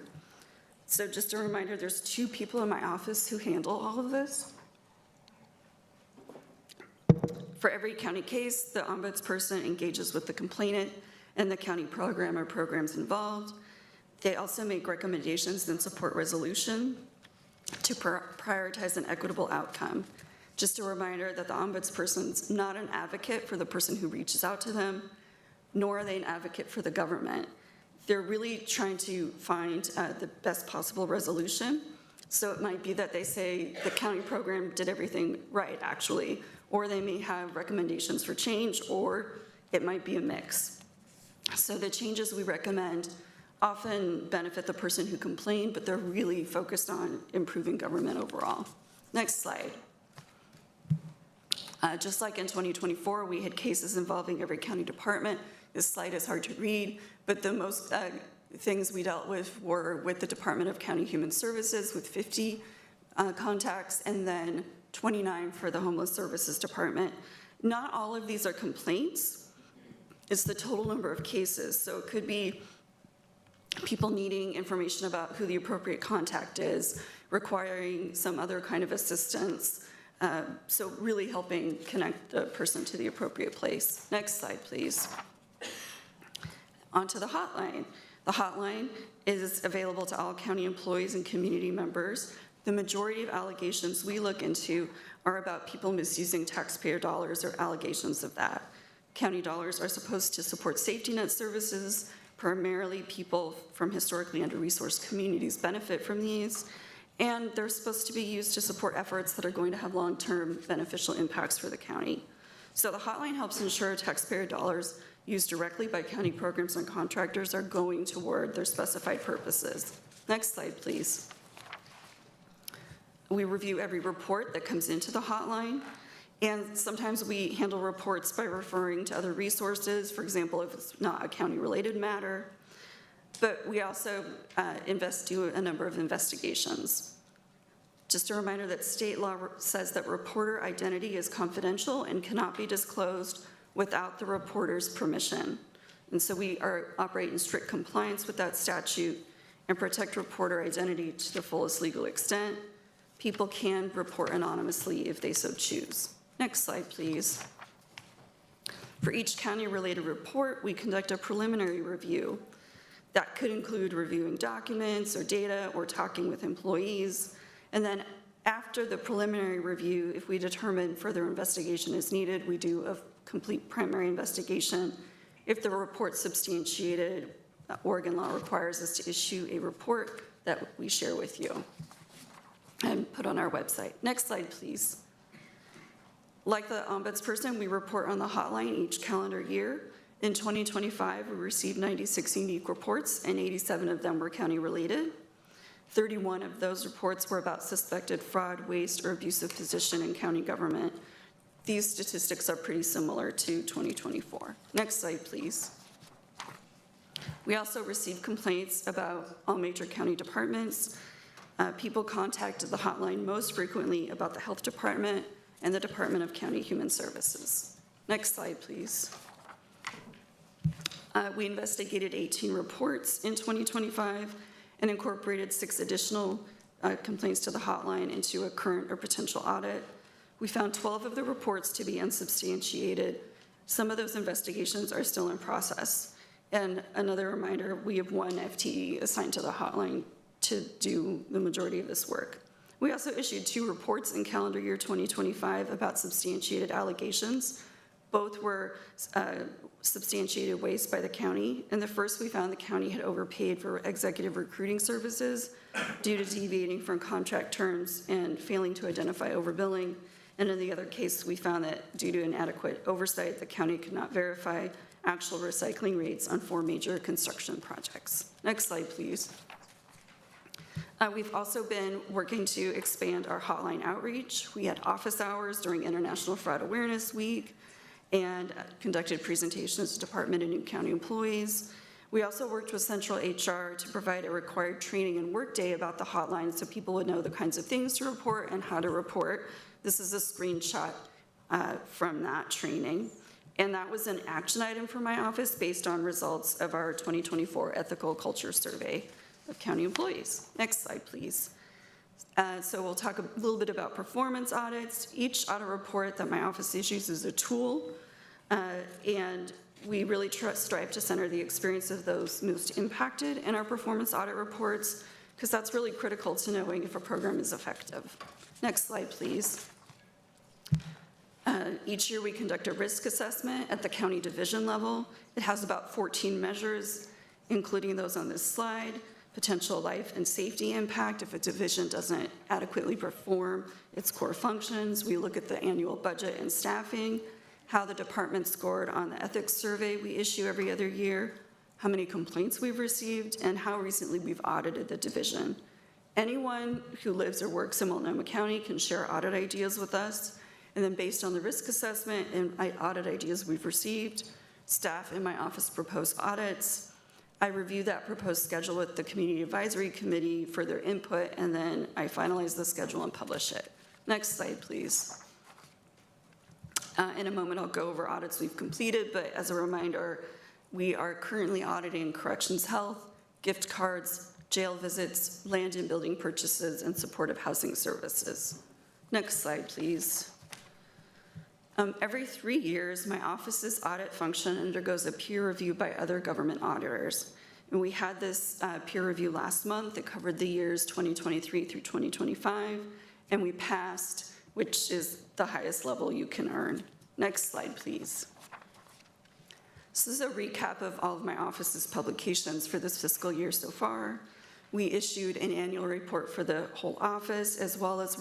So just a reminder, there's 2 people in my office who handle all of this. For every county case, the ombudsperson engages with the complainant and the county program or programs involved. They also make recommendations and support resolution to prioritize an equitable outcome. Just a reminder that the ombudsperson's not an advocate for the person who reaches out to them, nor are they an advocate for the government. They're really trying to find the best possible resolution. So it might be that they say the county program did everything right, actually, or they may have recommendations for change, or it might be a mix. So the changes we recommend often benefit the person who complained, but they're really focused on improving government overall. Next slide. Just like in 2024, we had cases involving every county department. This slide is hard to read, but the most things we dealt with were with the Department of County Human Services with 50 contacts, and then 29 for the Homeless Services Department. Not all of these are complaints. It's the total number of cases. So it could be people needing information about who the appropriate contact is, requiring some other kind of assistance. So really helping connect the person to the appropriate place. Next slide, please. Onto the hotline. The hotline is available to all county employees and community members. The majority of allegations we look into are about people misusing taxpayer dollars or allegations of that. County dollars are supposed to support safety net services. Primarily, people from historically under-resourced communities benefit from these, and they're supposed to be used to support efforts that are going to have long-term beneficial impacts for the county. So the hotline helps ensure taxpayer dollars used directly by county programs and contractors are going toward their specified purposes. Next slide, please. We review every report that comes into the hotline, and sometimes we handle reports by referring to other resources, for example, if it's not a county-related matter. But we also do a number of investigations. Just a reminder that state law says that reporter identity is confidential and cannot be disclosed without the reporter's permission. And so we operate in strict compliance with that statute and protect reporter identity to the fullest legal extent. People can report anonymously if they so choose. Next slide, please. For each county-related report, we conduct a preliminary review. That could include reviewing documents or data or talking with employees. And then after the preliminary review, if we determine further investigation is needed, we do a complete primary investigation. If the report's substantiated, Oregon law requires us to issue a report that we share with you and put on our website. Next slide, please. Like the ombudsperson, we report on the hotline each calendar year. In 2025, we received 96 unique reports, and 87 of them were county-related. 31 of those reports were about suspected fraud, waste, or abusive position in county government. These statistics are pretty similar to 2024. Next slide, please. We also received complaints about all major county departments. People contacted the hotline most frequently about the health department and the Department of County Human Services. Next slide, please. We investigated 18 reports in 2025 and incorporated 6 additional complaints to the hotline into a current or potential audit. We found 12 of the reports to be unsubstantiated. Some of those investigations are still in process. And another reminder, we have 1 FTE assigned to the hotline to do the majority of this work. We also issued 2 reports in calendar year 2025 about substantiated allegations. Both were substantiated waste by the county. In the first, we found the county had overpaid for executive recruiting services due to deviating from contract terms and failing to identify overbilling. And in the other case, we found that due to inadequate oversight, the county could not verify actual recycling rates on 4 major construction projects. Next slide, please. We've also been working to expand our hotline outreach. We had office hours during International Fraud Awareness Week and conducted presentations to department and new county employees. We also worked with Central HR to provide a required training and work day about the hotline so people would know the kinds of things to report and how to report. This is a screenshot from that training. And that was an action item for my office based on results of our 2024 Ethical Culture Survey of county employees. Next slide, please. So we'll talk a little bit about performance audits. Each audit report that my office issues is a tool, and we really strive to center the experience of those most impacted in our performance audit reports, because that's really critical to knowing if a program is effective. Next slide, please. Each year we conduct a risk assessment at the county division level. It has about 14 measures, including those on this slide. Potential life and safety impact if a division doesn't adequately perform its core functions. We look at the annual budget and staffing, how the department scored on the ethics survey we issue every other year, how many complaints we've received, and how recently we've audited the division. Anyone who lives or works in Multnomah County can share audit ideas with us, and then based on the risk assessment and audit ideas we've received, staff in my office propose audits. I review that proposed schedule with the Community Advisory Committee for their input, and then I finalize the schedule and publish it. Next slide, please. In a moment, I'll go over audits we've completed, but as a reminder, we are currently auditing corrections health, gift cards, jail visits, land and building purchases, and supportive housing services. Next slide, please. Every 3 years, my office's audit function undergoes a peer review by other government auditors. And we had this peer review last month. It covered the years 2023 through 2025, and we passed, which is the highest level you can earn. Next slide, please. This is a recap of all of my office's publications for this fiscal year so far. We issued an annual report for the whole office, as well as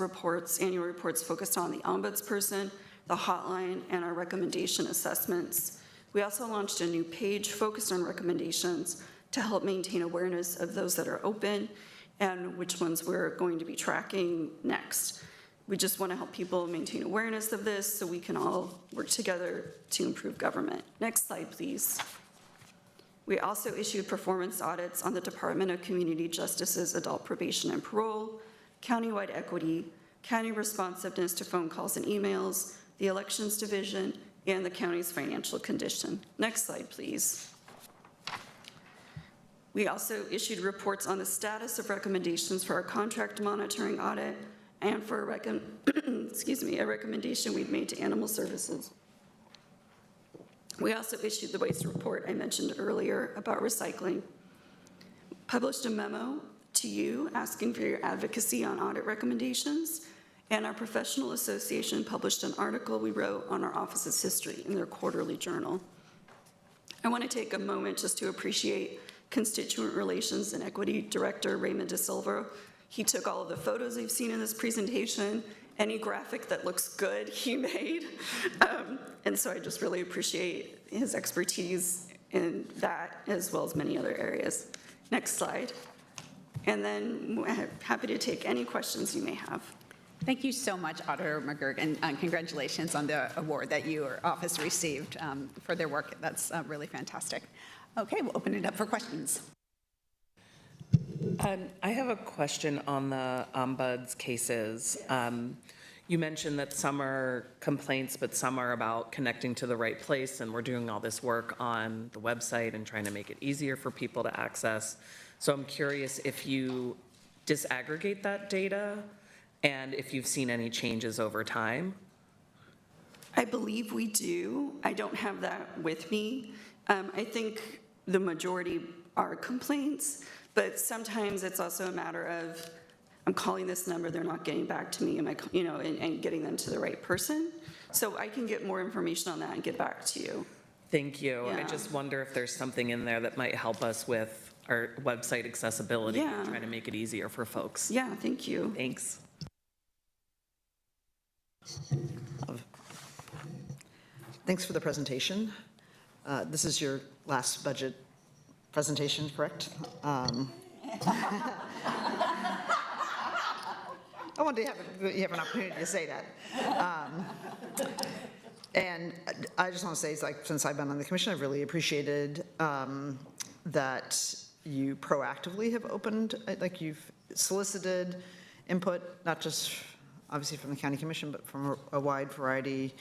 annual reports focused on the ombudsperson, the hotline, and our recommendation assessments. We also launched a new page focused on recommendations to help maintain awareness of those that are open and which ones we're going to be tracking next. We just want to help people maintain awareness of this so we can all work together to improve government. Next slide, please. We also issued performance audits on the Department of Community Justice's adult probation and parole, countywide equity, county responsiveness to phone calls and emails, the elections division, and the county's financial condition. Next slide, please. We also issued reports on the status of recommendations for our contract monitoring audit and for a recommendation we'd made to animal services. We also issued the waste report I mentioned earlier about recycling. Published a memo to you asking for your advocacy on audit recommendations, And our professional association published an article we wrote on our office's history in their quarterly journal. I want to take a moment just to appreciate Constituent Relations and Equity Director Raymond De Silva. He took all of the photos you've seen in this presentation, any graphic that looks good he made. And so I just really appreciate his expertise in that as well as many other areas. Next slide. And then I'm happy to take any questions you may have. Thank you so much, Auditor McGurk, and congratulations on the award that your office received for their work. That's really fantastic. Okay, we'll open it up for questions. I have a question on the ombuds cases. You mentioned that some are complaints, but some are about connecting to the right place, and we're doing all this work on the website and trying to make it easier for people to access. So I'm curious if you disaggregate that data and if you've seen any changes over time. I believe we do. I don't have that with me. I think the majority are complaints, but sometimes it's also a matter of, I'm calling this number, they're not getting back to me, and getting them to the right person. So I can get more information on that and get back to you. Thank you. I Yeah. just wonder if there's something in there that might help us with our website accessibility, Yeah. trying to make it easier for folks. Yeah, thank you. Thanks. Thanks for the presentation. This is your last budget presentation, correct? I wanted to have an opportunity to say that. And I just want to say, it's like, since I've been on the commission, I've really appreciated that you proactively have opened, like you've solicited input, not just obviously from the county commission, but from a wide variety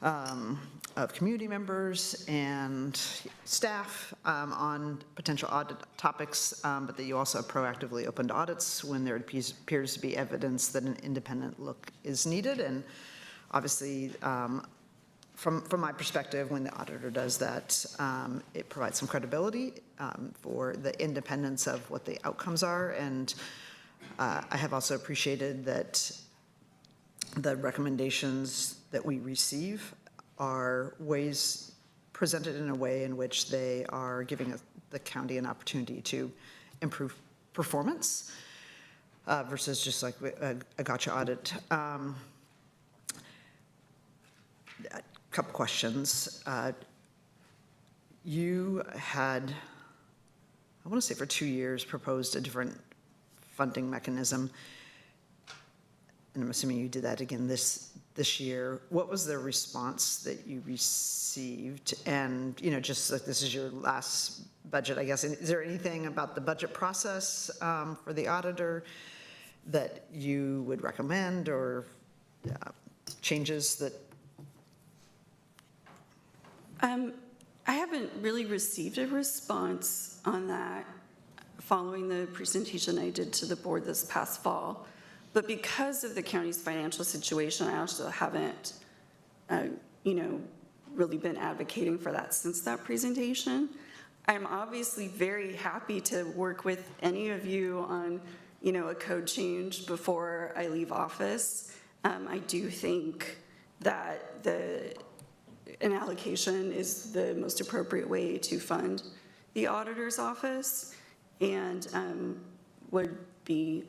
of community members and staff on potential audit topics, but that you also have proactively opened audits when there appears to be evidence that an independent look is needed. And obviously, from my perspective, when the auditor does that, it provides some credibility for the independence of what the outcomes are. And I have also appreciated that the recommendations that we receive are ways presented in a way in which they are giving the county an opportunity to improve performance versus just like a gotcha audit. A couple questions. You had, I want to say for 2 years, proposed a different funding mechanism. And I'm assuming you did that again this year. What was the response that you received? And, just like this is your last budget, I guess, is there anything about the budget process for the auditor that you would recommend or changes that? I haven't really received a response on that following the presentation I did to the board this past fall. But because of the county's financial situation, I also haven't, really been advocating for that since that presentation. I'm obviously very happy to work with any of you on, a code change before I leave office. I do think that an allocation is the most appropriate way to fund the auditor's office, and would be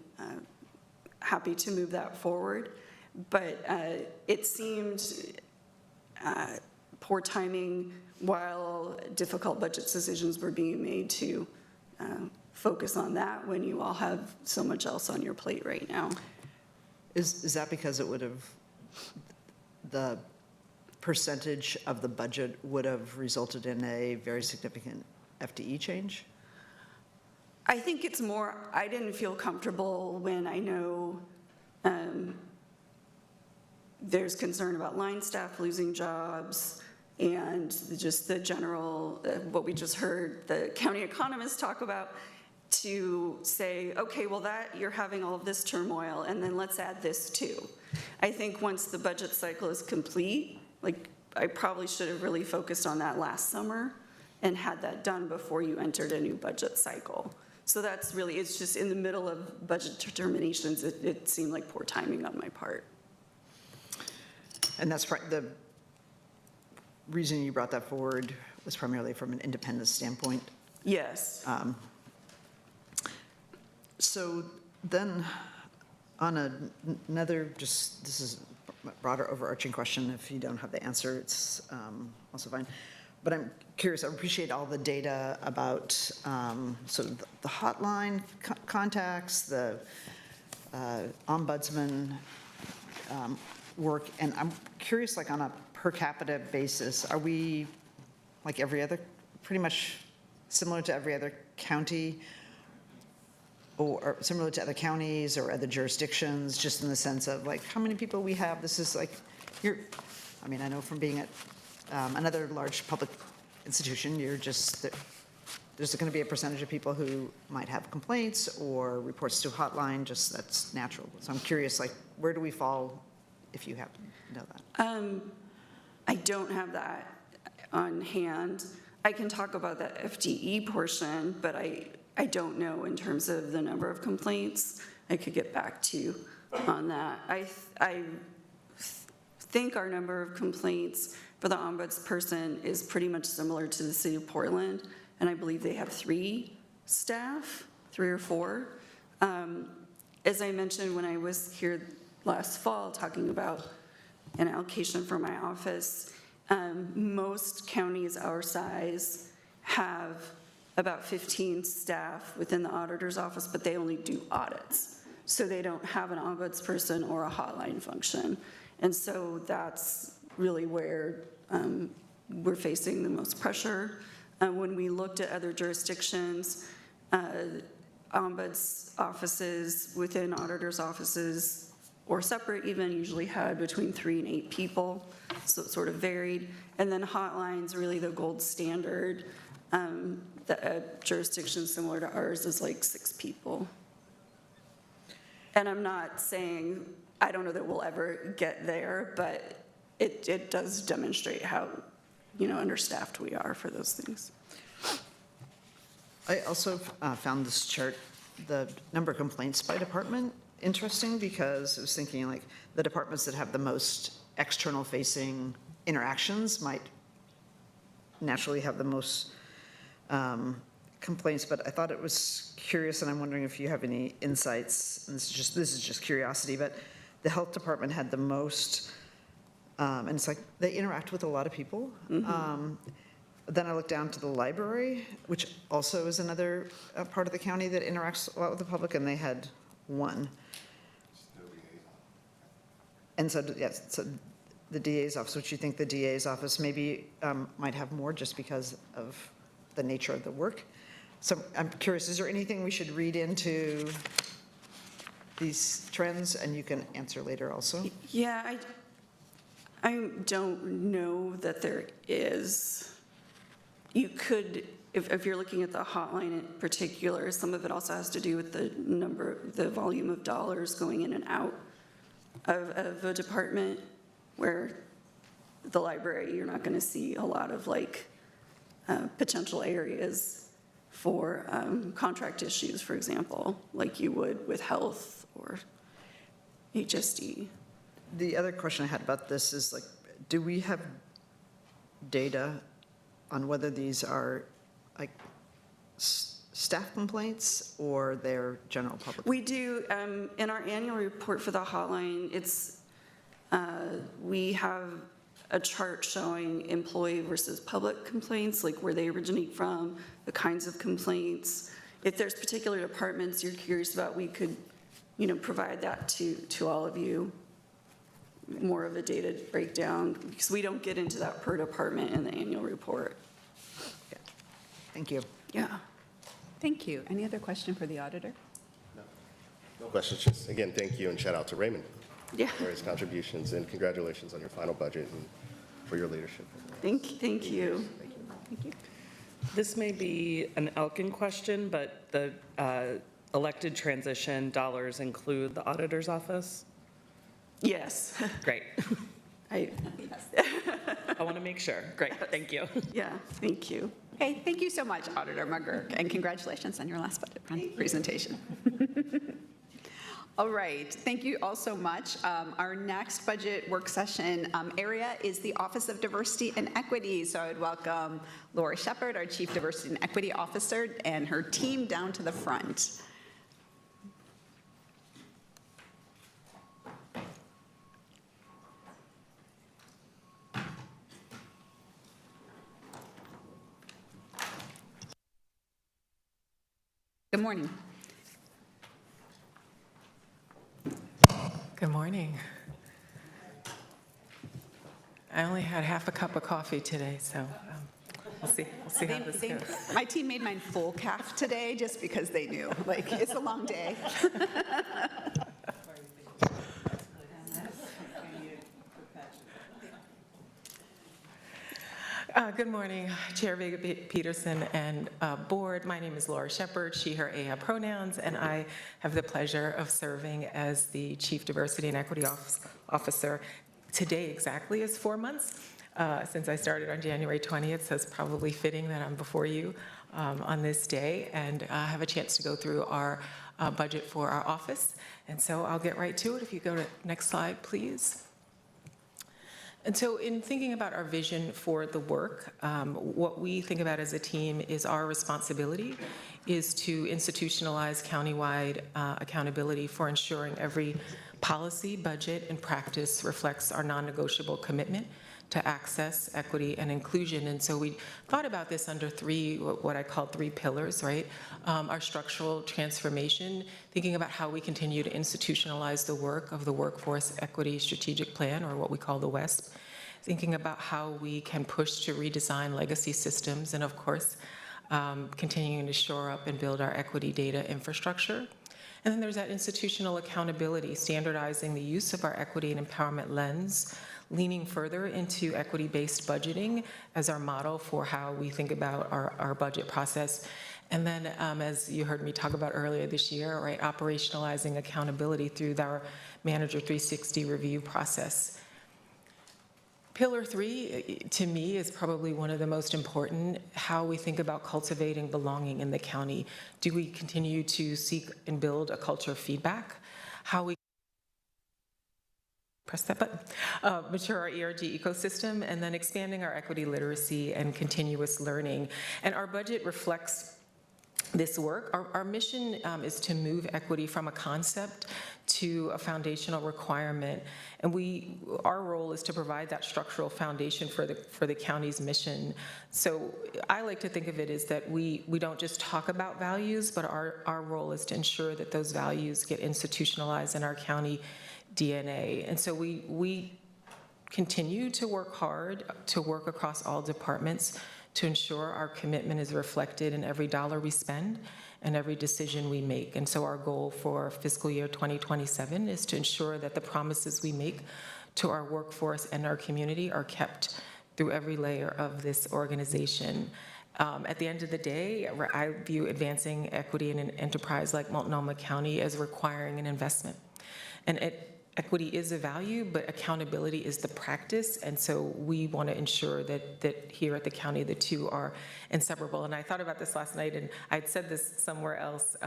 happy to move that forward. But it seemed poor timing while difficult budget decisions were being made to focus on that when you all have so much else on your plate right now. Is that because it would have, the percentage of the budget would have resulted in a very significant FTE change? I think it's more, I didn't feel comfortable when I know there's concern about line staff losing jobs and just the general, what we just heard the county economists talk about, to say, okay, well you're having all of this turmoil and then let's add this too. I think once the budget cycle is complete, I probably should have really focused on that last summer and had that done before you entered a new budget cycle. So that's really, it's just in the middle of budget determinations, it seemed like poor timing on my part. And that's the reason you brought that forward was primarily from an independence standpoint. Yes. So then, on another, just, this is a broader overarching question. If you don't have the answer, it's also fine. But I'm curious, I appreciate all the data about sort of the hotline contacts, the ombudsman work, and I'm curious, like on a per capita basis, are we like every other, pretty much similar to every other county, or similar to other counties or other jurisdictions, just in the sense of like how many people we have? This is like, I mean, I know from being at another large public institution, there's going to be a percentage of people who might have complaints or reports to hotline, just that's natural. So I'm curious, like, where do we fall, if you happen to know that? I don't have that on hand. I can talk about the FTE portion, but I don't know in terms of the number of complaints. I could get back to you on that. I think our number of complaints for the ombudsperson is pretty much similar to the city of Portland, and I believe they have 3 staff, 3 or 4. As I mentioned when I was here last fall talking about an allocation for my office, most counties our size have about 15 staff within the auditor's office, but they only do audits. So they don't have an ombudsperson or a hotline function. And so that's really where we're facing the most pressure. When we looked at other jurisdictions, ombuds offices within auditors' offices or separate even usually had between 3 and 8 people, so it sort of varied. And then hotlines, really the gold standard. The jurisdiction similar to ours is like 6 people. And I'm not saying, I don't know that we'll ever get there, but it does demonstrate how, understaffed we are for those things. I also found this chart, the number of complaints by department, interesting, because I was thinking like the departments that have the most external facing interactions might naturally have the most complaints, but I thought it was curious, and I'm wondering if you have any insights, and this is just curiosity, but the health department had the most, and it's like they interact with a lot of people. Then I looked down to the library, which also is another part of the county that interacts a lot with the public, and they had 1. And so, yes, so the DA's office, which you think the DA's office maybe might have more just because of the nature of the work. So I'm curious, is there anything we should read into these trends? And you can answer later also. Yeah, I don't know that there is. You could, if you're looking at the hotline in particular, some of it also has to do with the volume of dollars going in and out of a department, where the library, you're not going to see a lot of potential areas for contract issues, for example, like you would with health or HSD. The other question I had about this is like, do we have data on whether these are like staff complaints or they're general public? We do, in our annual report for the hotline, we have a chart showing employee versus public complaints, like where they originate from, the kinds of complaints. If there's particular departments you're curious about, we could, provide that to all of you, more of a data breakdown, because we don't get into that per department in the annual report. Yeah. Thank you. Yeah. Thank you. Any other question for the auditor? No questions, just again, thank you and shout out to Raymond Yeah. for his contributions, and congratulations on your final budget and for your leadership. Thank you. Thank you. This may be an Elkin question, but the elected transition dollars include the auditor's office? Yes. Great. I I want to make sure. Great, thank you. Yeah, thank you. Okay, thank you so much, Auditor McGurk, and congratulations on your last budget presentation. All right, thank you all so much. Our next budget work session area is the Office of Diversity and Equity. So I would welcome Laura Shepard, our Chief Diversity and Equity Officer, and her team down to the front. Good morning. Good morning. I only had half a cup of coffee today, so we'll see how this goes. My team made mine full calf today just because they knew, like, it's a long day. Good morning, Chair Vega Peterson and Board. My name is Laura Shepard, she, her, aya pronouns, and I have the pleasure of serving as the Chief Diversity and Equity Officer. Today exactly is 4 months since I started on January 20th, so it's probably fitting that I'm before you on this day and have a chance to go through our budget for our office. And so I'll get right to it. If you go to next slide, please. And so in thinking about our vision for the work, what we think about as a team is our responsibility is to institutionalize countywide accountability for ensuring every policy, budget, and practice reflects our non-negotiable commitment to access, equity, and inclusion. And so we thought about this under three, what I call 3 pillars, right? Our structural transformation, thinking about how we continue to institutionalize the work of the Workforce Equity Strategic Plan, or what we call the WESP, thinking about how we can push to redesign legacy systems, and of course, continuing to shore up and build our equity data infrastructure. And then there's that institutional accountability, standardizing the use of our equity and empowerment lens, leaning further into equity-based budgeting as our model for how we think about our budget process. And then, as you heard me talk about earlier this year, right, operationalizing accountability through our Manager 360 review process. Pillar 3, to me, is probably one of the most important, how we think about cultivating belonging in the county. Do we continue to seek and build a culture of feedback? How we press that button, mature our ERG ecosystem, and then expanding our equity literacy and continuous learning. And our budget reflects this work. Our mission is to move equity from a concept to a foundational requirement, and our role is to provide that structural foundation for the county's mission. So I like to think of it as that we don't just talk about values, but our role is to ensure that those values get institutionalized in our county DNA. And so we continue to work hard to work across all departments to ensure our commitment is reflected in every dollar we spend and every decision we make. And so our goal for fiscal year 2027 is to ensure that the promises we make to our workforce and our community are kept through every layer of this organization. At the end of the day, I view advancing equity in an enterprise like Multnomah County as requiring an investment. And equity is a value, but accountability is the practice, and so we want to ensure that here at the county, the two are inseparable. And I thought about this last night, and I'd said this somewhere else,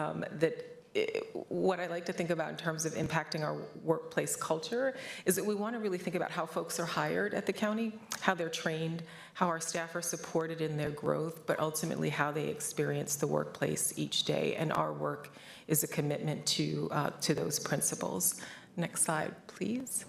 what I like to think about in terms of impacting our workplace culture is that we want to really think about how folks are hired at the county, how they're trained, how our staff are supported in their growth, but ultimately how they experience the workplace each day. And our work is a commitment to those principles. Next slide, please.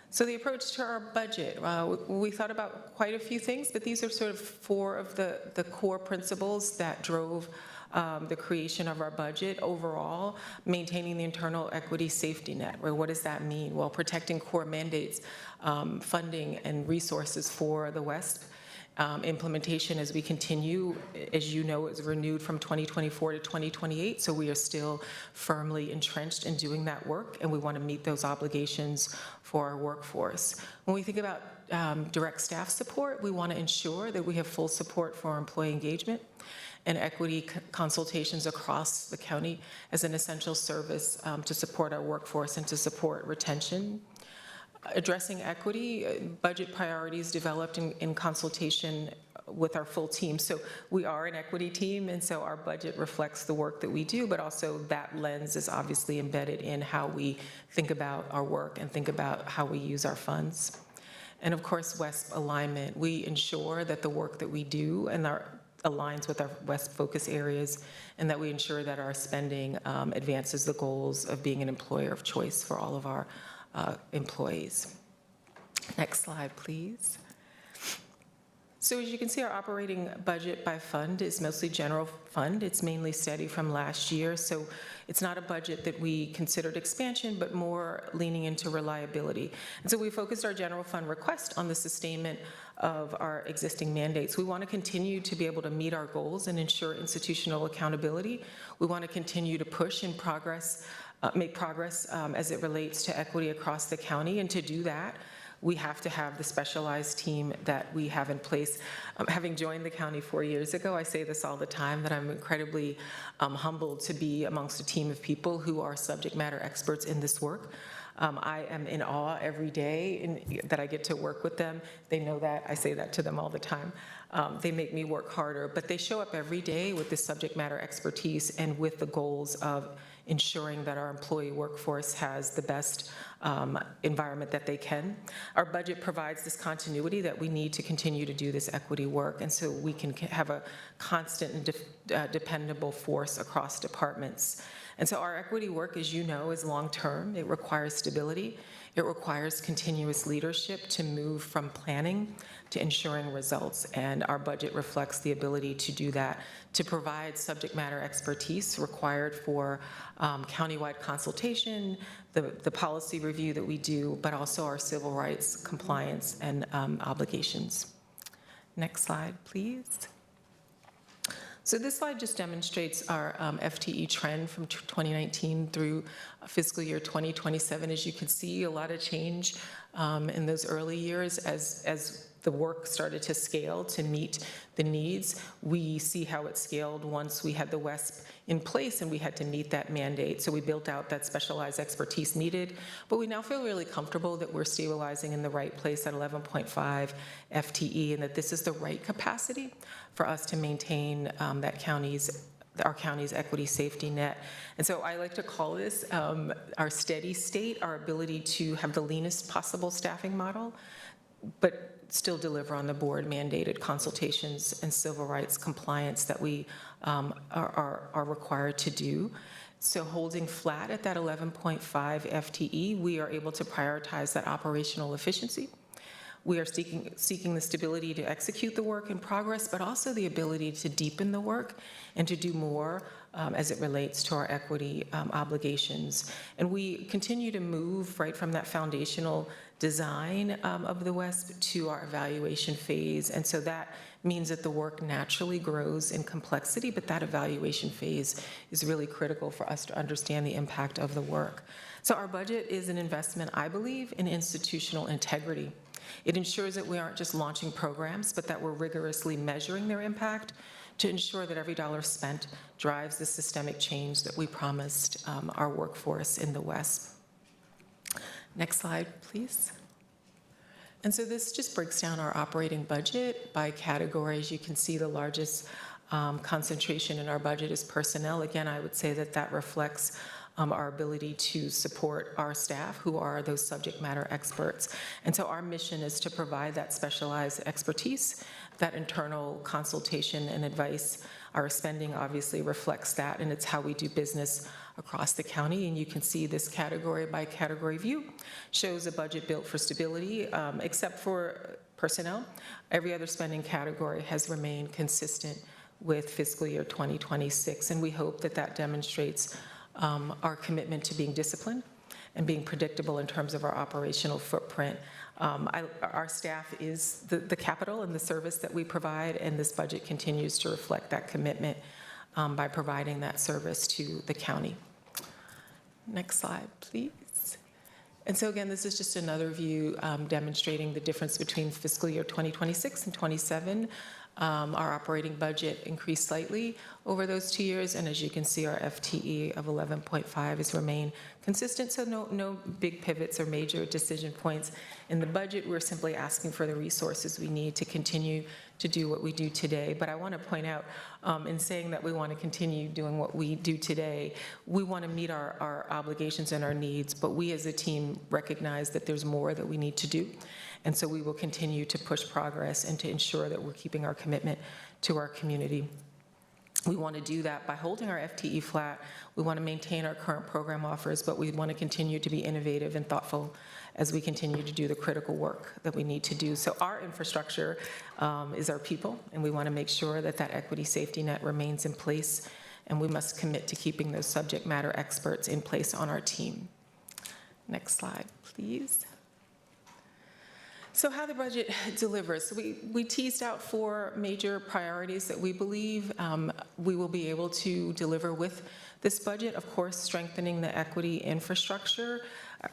So the approach to our budget, we thought about quite a few things, but these are sort of 4 of the core principles that drove the creation of our budget. Overall, maintaining the internal equity safety net. Right? What does that mean? Well, protecting core mandates, funding and resources for the WESP. Implementation as we continue, as you know, is renewed from 2024 to 2028, so we are still firmly entrenched in doing that work, and we want to meet those obligations for our workforce. When we think about direct staff support, we want to ensure that we have full support for employee engagement and equity consultations across the county as an essential service to support our workforce and to support retention. Addressing equity, budget priorities developed in consultation with our full team. So we are an equity team, and so our budget reflects the work that we do, but also that lens is obviously embedded in how we think about our work and think about how we use our funds. And of course, WESP alignment. We ensure that the work that we do and aligns with our WESP focus areas, and that we ensure that our spending advances the goals of being an employer of choice for all of our employees. Next slide, please. So as you can see, our operating budget by fund is mostly general fund. It's mainly steady from last year. So it's not a budget that we considered expansion, but more leaning into reliability. And so we focused our general fund request on the sustainment of our existing mandates. We want to continue to be able to meet our goals and ensure institutional accountability. We want to continue to push and make progress as it relates to equity across the county. And to do that, we have to have the specialized team that we have in place. Having joined the county 4 years ago, I say this all the time, that I'm incredibly humbled to be amongst a team of people who are subject matter experts in this work. I am in awe every day that I get to work with them. They know that. I say that to them all the time. They make me work harder, but they show up every day with this subject matter expertise and with the goals of ensuring that our employee workforce has the best environment that they can. Our budget provides this continuity that we need to continue to do this equity work, and so we can have a constant and dependable force across departments. And so our equity work, as you know, is long-term. It requires stability. It requires continuous leadership to move from planning to ensuring results, and our budget reflects the ability to do that, to provide subject matter expertise required for countywide consultation, the policy review that we do, but also our civil rights compliance and obligations. Next slide, please. So this slide just demonstrates our FTE trend from 2019 through fiscal year 2027. As you can see, a lot of change in those early years as the work started to scale to meet the needs. We see how it scaled once we had the WESP in place and we had to meet that mandate. So we built out that specialized expertise needed, but we now feel really comfortable that we're stabilizing in the right place at 11.5 FTE and that this is the right capacity for us to maintain our county's equity safety net. And so I like to call this our steady state, our ability to have the leanest possible staffing model, but still deliver on the board mandated consultations and civil rights compliance that we are required to do. So holding flat at that 11.5 FTE, we are able to prioritize that operational efficiency. We are seeking the stability to execute the work in progress, but also the ability to deepen the work and to do more as it relates to our equity obligations. And we continue to move right from that foundational design of the WESP to our evaluation phase. And so that means that the work naturally grows in complexity, but that evaluation phase is really critical for us to understand the impact of the work. So our budget is an investment, I believe, in institutional integrity. It ensures that we aren't just launching programs, but that we're rigorously measuring their impact to ensure that every dollar spent drives the systemic change that we promised our workforce in the WESP. Next slide, please. And so this just breaks down our operating budget by category. As you can see, the largest concentration in our budget is personnel. Again, I would say that that reflects our ability to support our staff, who are those subject matter experts. And so our mission is to provide that specialized expertise, that internal consultation and advice. Our spending obviously reflects that, and it's how we do business across the county. And you can see this category by category view shows a budget built for stability, except for personnel. Every other spending category has remained consistent with fiscal year 2026, and we hope that that demonstrates our commitment to being disciplined and being predictable in terms of our operational footprint. Our staff is the capital and the service that we provide, and this budget continues to reflect that commitment by providing that service to the county. Next slide, please. And so again, this is just another view demonstrating the difference between fiscal year 2026 and 27. Our operating budget increased slightly over those 2 years, and as you can see, our FTE of 11.5 has remained consistent, so no big pivots or major decision points in the budget. We're simply asking for the resources we need to continue to do what we do today. But I want to point out, in saying that we want to continue doing what we do today, we want to meet our obligations and our needs, but we as a team recognize that there's more that we need to do. And so we will continue to push progress and to ensure that we're keeping our commitment to our community. We want to do that by holding our FTE flat. We want to maintain our current program offers, but we want to continue to be innovative and thoughtful as we continue to do the critical work that we need to do. So our infrastructure is our people, and we want to make sure that that equity safety net remains in place, and we must commit to keeping those subject matter experts in place on our team. Next slide, please. So how the budget delivers. So we teased out 4 major priorities that we believe we will be able to deliver with this budget. Of course, strengthening the equity infrastructure.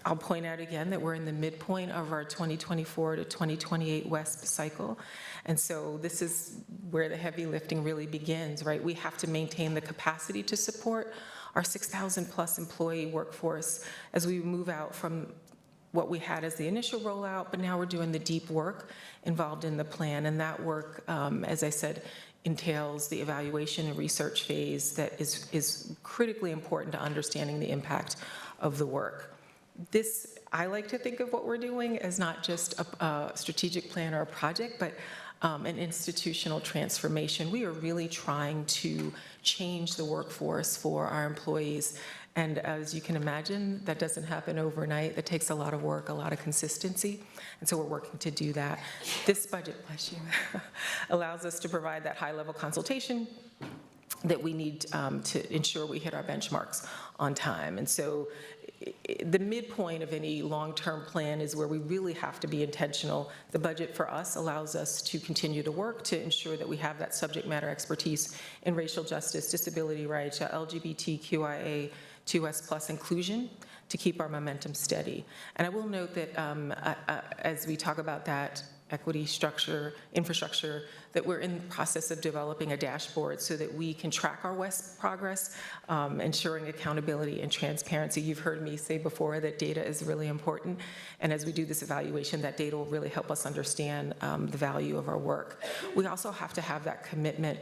I'll point out again that we're in the midpoint of our 2024 to 2028 WESP cycle. And so this is where the heavy lifting really begins, right? We have to maintain the capacity to support our 6,000 plus employee workforce as we move out from what we had as the initial rollout, but now we're doing the deep work involved in the plan. And that work, as I said, entails the evaluation and research phase that is critically important to understanding the impact of the work. This, I like to think of what we're doing as not just a strategic plan or a project, but an institutional transformation. We are really trying to change the workforce for our employees. And as you can imagine, that doesn't happen overnight. That takes a lot of work, a lot of consistency. And so we're working to do that. This budget, bless you, allows us to provide that high-level consultation that we need to ensure we hit our benchmarks on time. And so the midpoint of any long-term plan is where we really have to be intentional. The budget for us allows us to continue to work to ensure that we have that subject matter expertise in racial justice, disability rights, LGBTQIA, 2S plus inclusion to keep our momentum steady. And I will note that as we talk about that equity structure, infrastructure, that we're in the process of developing a dashboard so that we can track our WESP progress, ensuring accountability and transparency. You've heard me say before that data is really important, and as we do this evaluation, that data will really help us understand the value of our work. We also have to have that commitment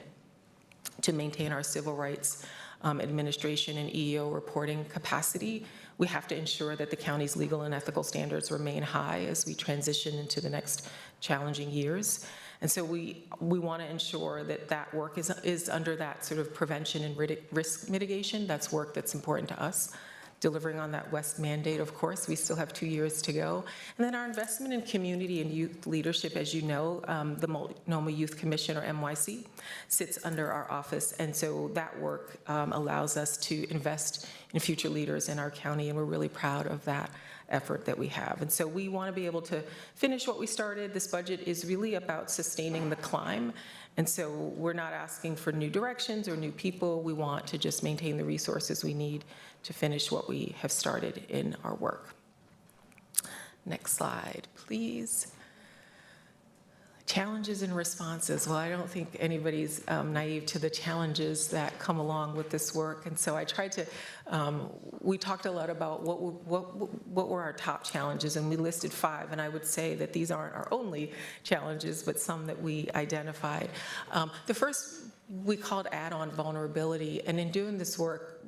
to maintain our civil rights administration and EEO reporting capacity. We have to ensure that the county's legal and ethical standards remain high as we transition into the next challenging years. And so we want to ensure that that work is under that sort of prevention and risk mitigation. That's work that's important to us. Delivering on that WESP mandate, of course, we still have 2 years to go. And then our investment in community and youth leadership, as you know, the Multnomah Youth Commission, or MYC, sits under our office. And so that work allows us to invest in future leaders in our county, and we're really proud of that effort that we have. And so we want to be able to finish what we started. This budget is really about sustaining the climb. And so we're not asking for new directions or new people. We want to just maintain the resources we need to finish what we have started in our work. Next slide, please. Challenges and responses. Well, I don't think anybody's naive to the challenges that come along with this work. And so I tried to, we talked a lot about what were our top challenges, and we listed 5. And I would say that these aren't our only challenges, but some that we identified. The first we called add-on vulnerability. And in doing this work,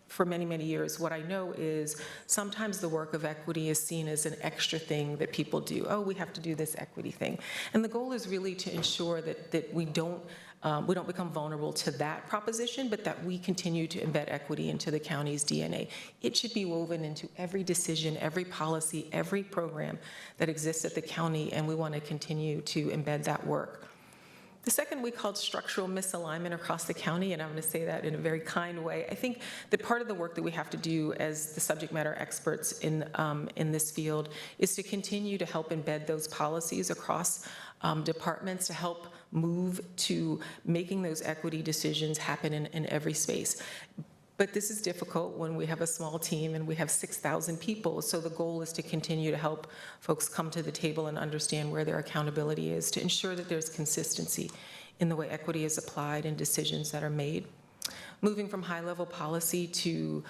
for many, many years, what I know is sometimes the work of equity is seen as an extra thing that people do. Oh, we have to do this equity thing. And the goal is really to ensure that we don't become vulnerable to that proposition, but that we continue to embed equity into the county's DNA. It should be woven into every decision, every policy, every program that exists at the county, and we want to continue to embed that work. The second we called structural misalignment across the county, and I'm going to say that in a very kind way. I think that part of the work that we have to do as the subject matter experts in this field is to continue to help embed those policies across departments to help move to making those equity decisions happen in every space. But this is difficult when we have a small team and we have 6,000 people. So the goal is to continue to help folks come to the table and understand where their accountability is, to ensure that there's consistency in the way equity is applied in decisions that are made. Moving from high-level policy to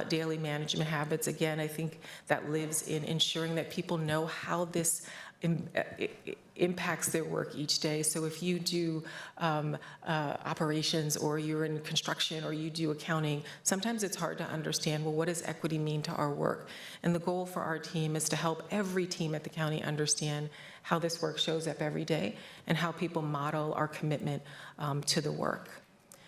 daily management habits, again, I think that lives in ensuring that people know how this impacts their work each day. So if you do operations, or you're in construction, or you do accounting, sometimes it's hard to understand, well, what does equity mean to our work? And the goal for our team is to help every team at the county understand how this work shows up every day and how people model our commitment to the work.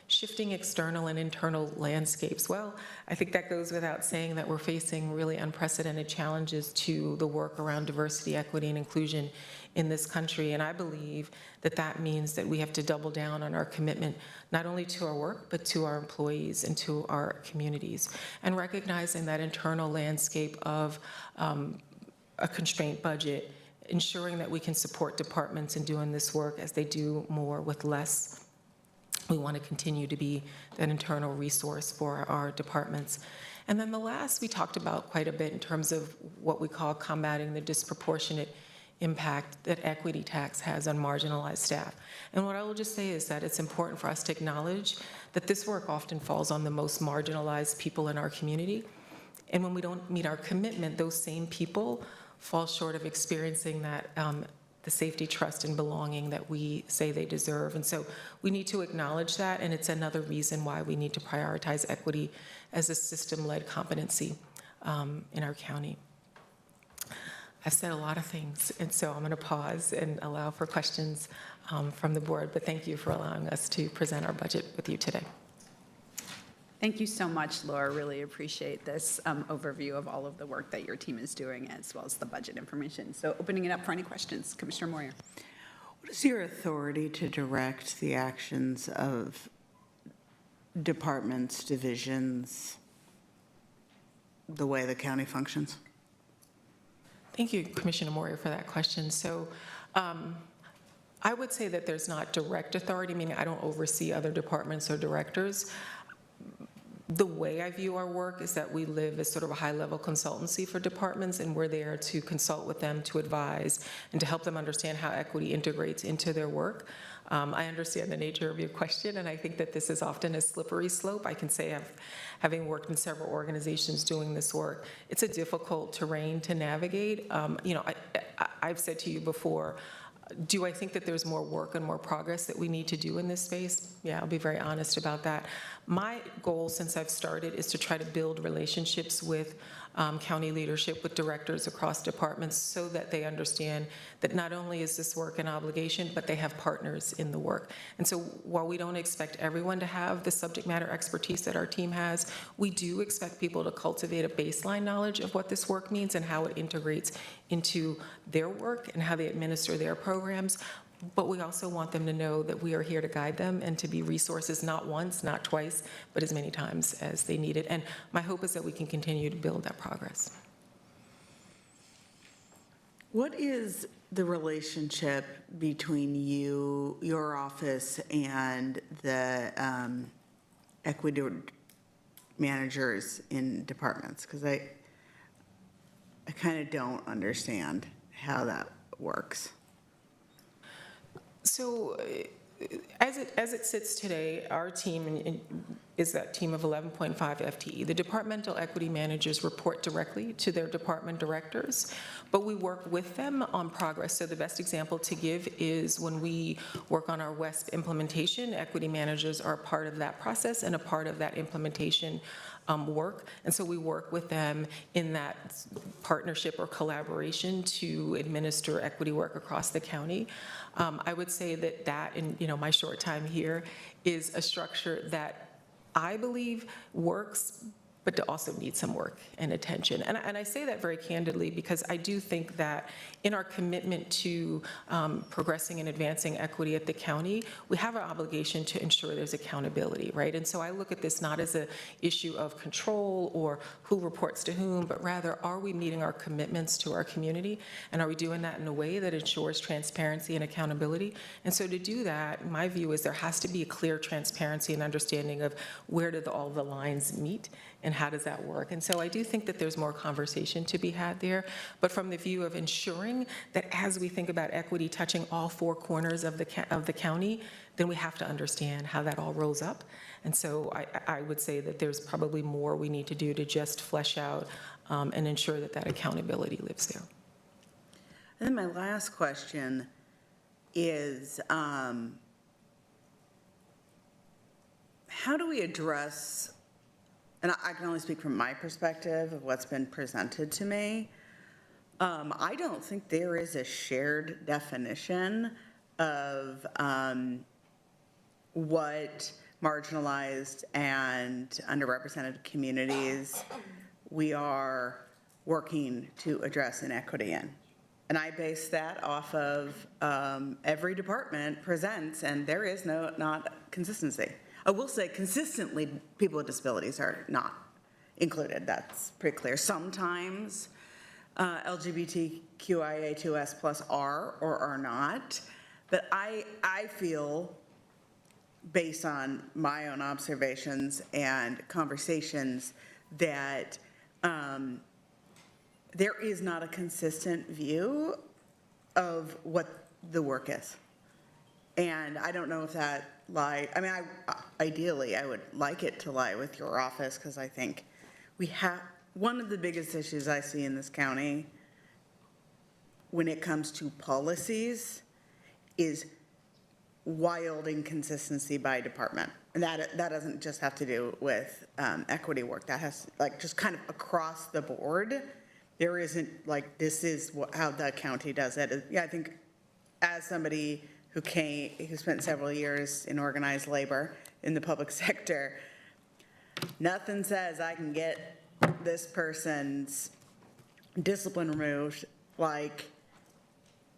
Shifting external and internal landscapes. Well, I think that goes without saying that we're facing really unprecedented challenges to the work around diversity, equity, and inclusion in this country. And I believe that that means that we have to double down on our commitment, not only to our work, but to our employees and to our communities. And recognizing that internal landscape of a constrained budget, ensuring that we can support departments in doing this work as they do more with less. We want to continue to be that internal resource for our departments. And then the last we talked about quite a bit in terms of what we call combating the disproportionate impact that equity tax has on marginalized staff. And what I will just say is that it's important for us to acknowledge that this work often falls on the most marginalized people in our community. And when we don't meet our commitment, those same people fall short of experiencing that the safety, trust, and belonging that we say they deserve. And so we need to acknowledge that, and it's another reason why we need to prioritize equity as a system-led competency in our county. I've said a lot of things, and so I'm going to pause and allow for questions from the board, but thank you for allowing us to present our budget with you today. Thank you so much, Laura. Really appreciate this overview of all of the work that your team is doing, as well as the budget information. So opening it up for any questions, Commissioner Moyer. What is your authority to direct the actions of departments, divisions, the way the county functions? Thank you, Commissioner Moyer, for that question. So I would say that there's not direct authority, meaning I don't oversee other departments or directors. The way I view our work is that we live as sort of a high-level consultancy for departments, and we're there to consult with them, to advise, and to help them understand how equity integrates into their work. I understand the nature of your question, and I think that this is often a slippery slope. I can say, having worked in several organizations doing this work, it's a difficult terrain to navigate. I've said to you before, do I think that there's more work and more progress that we need to do in this space? Yeah, I'll be very honest about that. My goal since I've started is to try to build relationships with county leadership, with directors across departments, so that they understand that not only is this work an obligation, but they have partners in the work. And so while we don't expect everyone to have the subject matter expertise that our team has, we do expect people to cultivate a baseline knowledge of what this work means and how it integrates into their work and how they administer their programs. But we also want them to know that we are here to guide them and to be resources, not once, not twice, but as many times as they need it. And my hope is that we can continue to build that progress. What is the relationship between you, your office, and the equity managers in departments? Because I kind of don't understand how that works. So as it sits today, our team is that team of 11.5 FTE. The departmental equity managers report directly to their department directors, but we work with them on progress. So the best example to give is when we work on our WESP implementation, equity managers are a part of that process and a part of that implementation work. And so we work with them in that partnership or collaboration to administer equity work across the county. I would say that in my short time here is a structure that I believe works, but to also need some work and attention. And I say that very candidly because I do think that in our commitment to progressing and advancing equity at the county, we have an obligation to ensure there's accountability, right? And so I look at this not as an issue of control or who reports to whom, but rather, are we meeting our commitments to our community? And are we doing that in a way that ensures transparency and accountability? And so to do that, my view is there has to be a clear transparency and understanding of where do all the lines meet and how does that work? And so I do think that there's more conversation to be had there, but from the view of ensuring that as we think about equity touching all four corners of the county, then we have to understand how that all rolls up. And so I would say that there's probably more we need to do to just flesh out and ensure that that accountability lives there. And then my last question is, how do we address, and I can only speak from my perspective of what's been presented to me, I don't think there is a shared definition of what marginalized and underrepresented communities we are working to address inequity in. And I base that off of every department presents, and there is not consistency. I will say consistently, people with disabilities are not included. That's pretty clear. Sometimes LGBTQIA2S+ are or are not. But I feel, based on my own observations and conversations, that there is not a consistent view of what the work is. And I don't know if that ideally, I would like it to lie with your office, because I think we have, one of the biggest issues I see in this county when it comes to policies is wild inconsistency by department. And that doesn't just have to do with equity work. That has, just kind of across the board, there isn't, this is how the county does it. Yeah, I think as somebody who spent several years in organized labor in the public sector, nothing says I can get this person's discipline removed like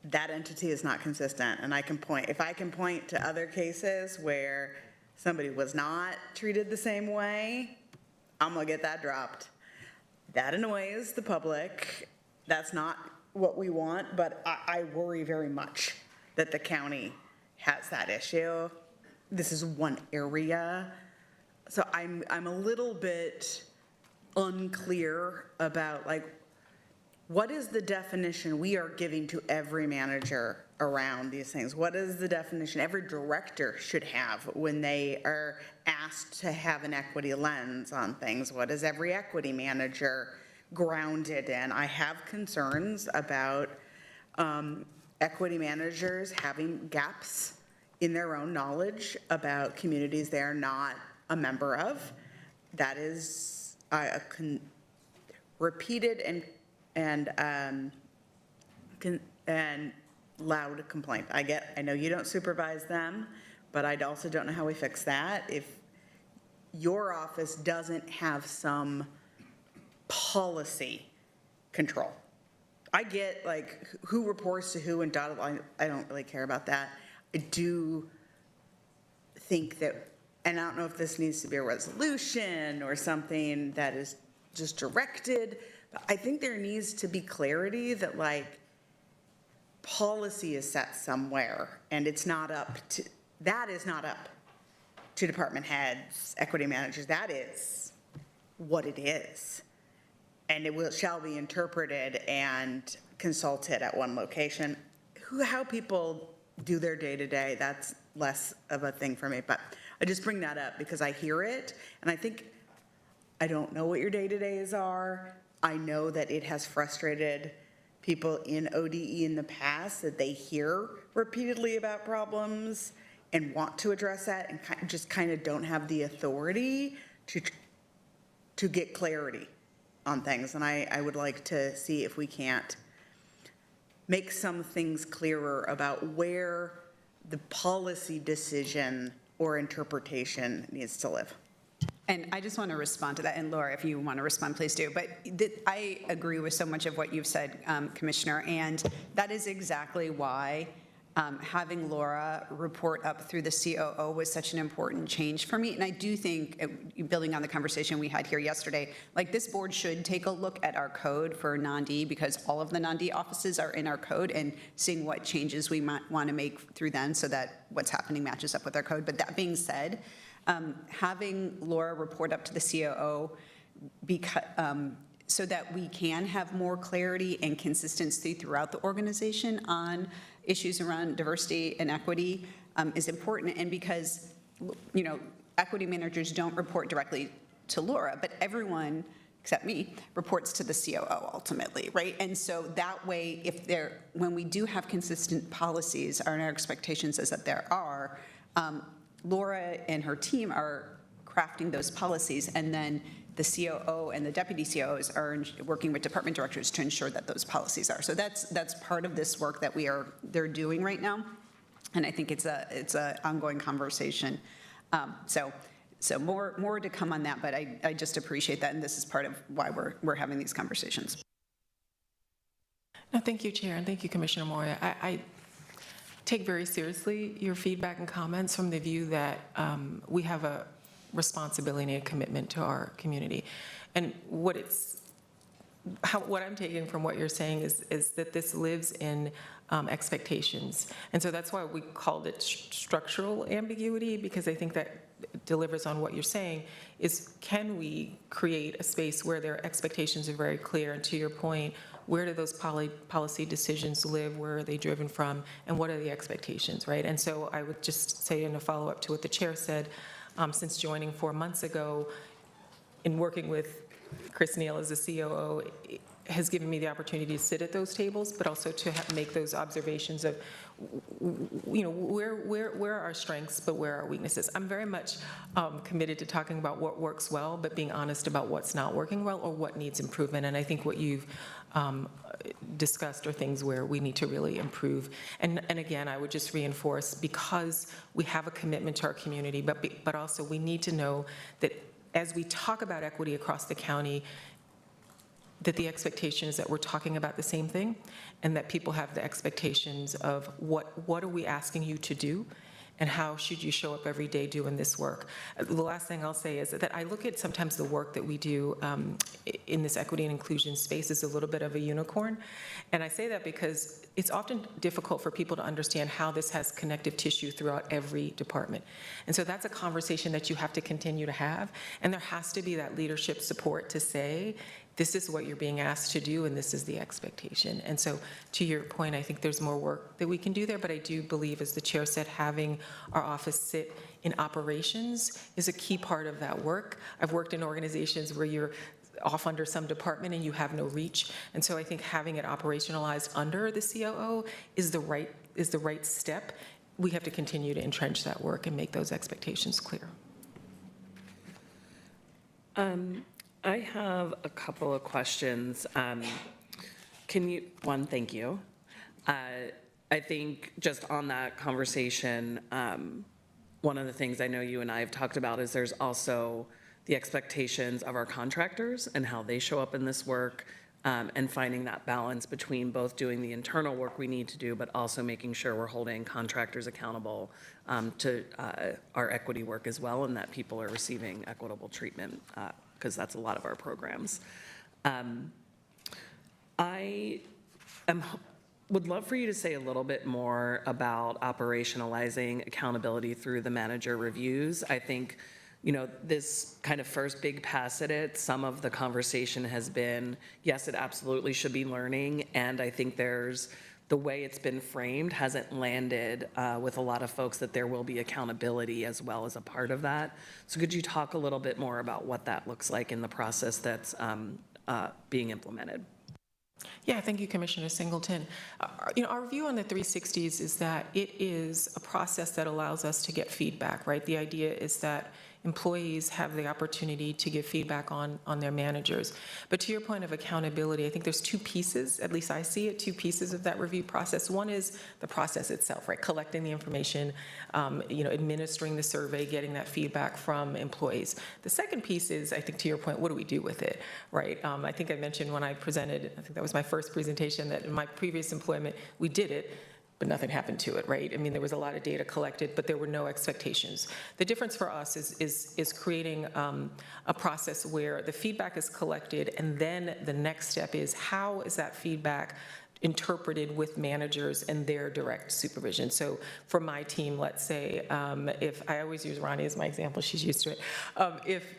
that entity is not consistent. And if I can point to other cases where somebody was not treated the same way, I'm gonna get that dropped. That annoys the public. That's not what we want, but I worry very much that the county has that issue. This is one area. So I'm a little bit unclear about what is the definition we are giving to every manager around these things? What is the definition every director should have when they are asked to have an equity lens on things? What is every equity manager grounded in? I have concerns about equity managers having gaps in their own knowledge about communities they're not a member of. That is a repeated and loud complaint. I know you don't supervise them, but I also don't know how we fix that. If your office doesn't have some policy control. I get who reports to who and dotted line. I don't really care about that. I do think that, and I don't know if this needs to be a resolution or something that is just directed, but I think there needs to be clarity that policy is set somewhere, and that is not up to department heads, equity managers. That is what it is. And it shall be interpreted and consulted at one location. How people do their day-to-day, that's less of a thing for me. But I just bring that up because I hear it, and I don't know what your day-to-days are. I know that it has frustrated people in ODE in the past that they hear repeatedly about problems and want to address that and just kind of don't have the authority to get clarity on things. And I would like to see if we can't make some things clearer about where the policy decision or interpretation needs to live. And I just want to respond to that. And Laura, if you want to respond, please do. But I agree with so much of what you've said, Commissioner. And that is exactly why having Laura report up through the COO was such an important change for me. And I do think, building on the conversation we had here yesterday, this board should take a look at our code for non-D, because all of the non-D offices are in our code, and seeing what changes we might want to make through them so that what's happening matches up with our code. But that being said, having Laura report up to the COO so that we can have more clarity and consistency throughout the organization on issues around diversity and equity is important. And because, equity managers don't report directly to Laura, but everyone, except me, reports to the COO ultimately, right? And so that way, when we do have consistent policies, our expectations is that there are, Laura and her team are crafting those policies, and then the COO and the deputy COOs are working with department directors to ensure that those policies are. So that's part of this work that they're doing right now, and I think it's a ongoing conversation. So more to come on that, but I just appreciate that, and this is part of why we're having these conversations. No, thank you, Chair, and thank you, Commissioner Moria. I take very seriously your feedback and comments from the view that we have a responsibility and a commitment to our community. And what I'm taking from what you're saying is that this lives in expectations. And so that's why we called it structural ambiguity, because I think that delivers on what you're saying, is can we create a space where their expectations are very clear? And to your point, where do those policy decisions live? Where are they driven from? And what are the expectations, right? And so I would just say, in a follow-up to what the chair said, since joining 4 months ago, in working with Chris Neal as the COO, has given me the opportunity to sit at those tables, but also to make those observations of, where are our strengths, but where are our weaknesses. I'm very much committed to talking about what works well, but being honest about what's not working well or what needs improvement. And I think what you've discussed are things where we need to really improve. And again, I would just reinforce, because we have a commitment to our community, but also we need to know that as we talk about equity across the county, that the expectation is that we're talking about the same thing, and that people have the expectations of what are we asking you to do, and how should you show up every day doing this work. The last thing I'll say is that I look at sometimes the work that we do in this equity and inclusion space as a little bit of a unicorn. And I say that because it's often difficult for people to understand how this has connective tissue throughout every department. And so that's a conversation that you have to continue to have. And there has to be that leadership support to say, this is what you're being asked to do, and this is the expectation. And so to your point, I think there's more work that we can do there, but I do believe, as the chair said, having our office sit in operations is a key part of that work. I've worked in organizations where you're off under some department and you have no reach. And so I think having it operationalized under the COO is the right step. We have to continue to entrench that work and make those expectations clear. I have a couple of questions. Thank you. I think just on that conversation, one of the things I know you and I have talked about is there's also the expectations of our contractors and how they show up in this work, and finding that balance between both doing the internal work we need to do, but also making sure we're holding contractors accountable to our equity work as well, and that people are receiving equitable treatment, because that's a lot of our programs. I would love for you to say a little bit more about operationalizing accountability through the manager reviews. I think, this kind of first big pass at it, some of the conversation has been, yes, it absolutely should be learning, and I think the way it's been framed hasn't landed with a lot of folks that there will be accountability as well as a part of that. So could you talk a little bit more about what that looks like in the process that's being implemented? Yeah, thank you, Commissioner Singleton. Our view on the 360s is that it is a process that allows us to get feedback, right? The idea is that employees have the opportunity to give feedback on their managers. But to your point of accountability, I think there's two pieces, at least I see it, two pieces of that review process. One is the process itself, right? Collecting the information, administering the survey, getting that feedback from employees. The second piece is, I think to your point, what do we do with it, right? I think I mentioned when I presented, I think that was my first presentation, that in my previous employment, we did it, but nothing happened to it, right? I mean, there was a lot of data collected, but there were no expectations. The difference for us is creating a process where the feedback is collected, and then the next step is, how is that feedback interpreted with managers and their direct supervision. So for my team, let's say, if I always use Ronnie as my example, she's used to it.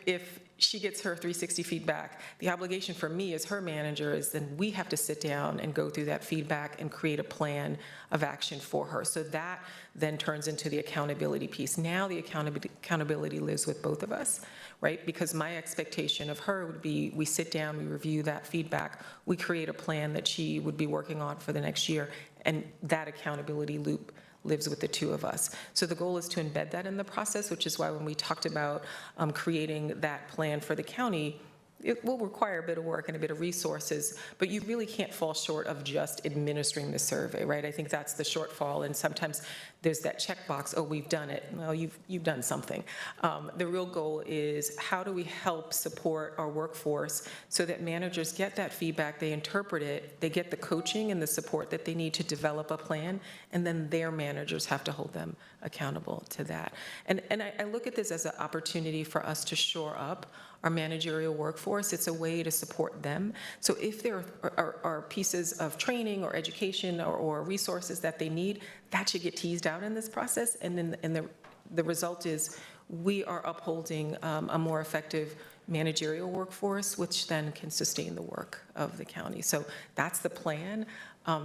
If she gets her 360 feedback. The obligation for me as her manager is then we have to sit down and go through that feedback and create a plan of action for her. So that then turns into the accountability piece. Now the accountability lives with both of us, right? Because my expectation of her would be we sit down, we review that feedback, we create a plan that she would be working on for the next year, and that accountability loop lives with the two of us. So the goal is to embed that in the process, which is why when we talked about creating that plan for the county, it will require a bit of work and a bit of resources, but you really can't fall short of just administering the survey, right? I think that's the shortfall, and sometimes there's that checkbox, oh, we've done it. Well, you've done something. The real goal is how do we help support our workforce so that managers get that feedback, they interpret it, they get the coaching and the support that they need to develop a plan, and then their managers have to hold them accountable to that. And I look at this as an opportunity for us to shore up our managerial workforce. It's a way to support them. So if there are pieces of training or education or resources that they need, that should get teased out in this process. And then the result is we are upholding a more effective managerial workforce, which then can sustain the work of the county. So that's the plan.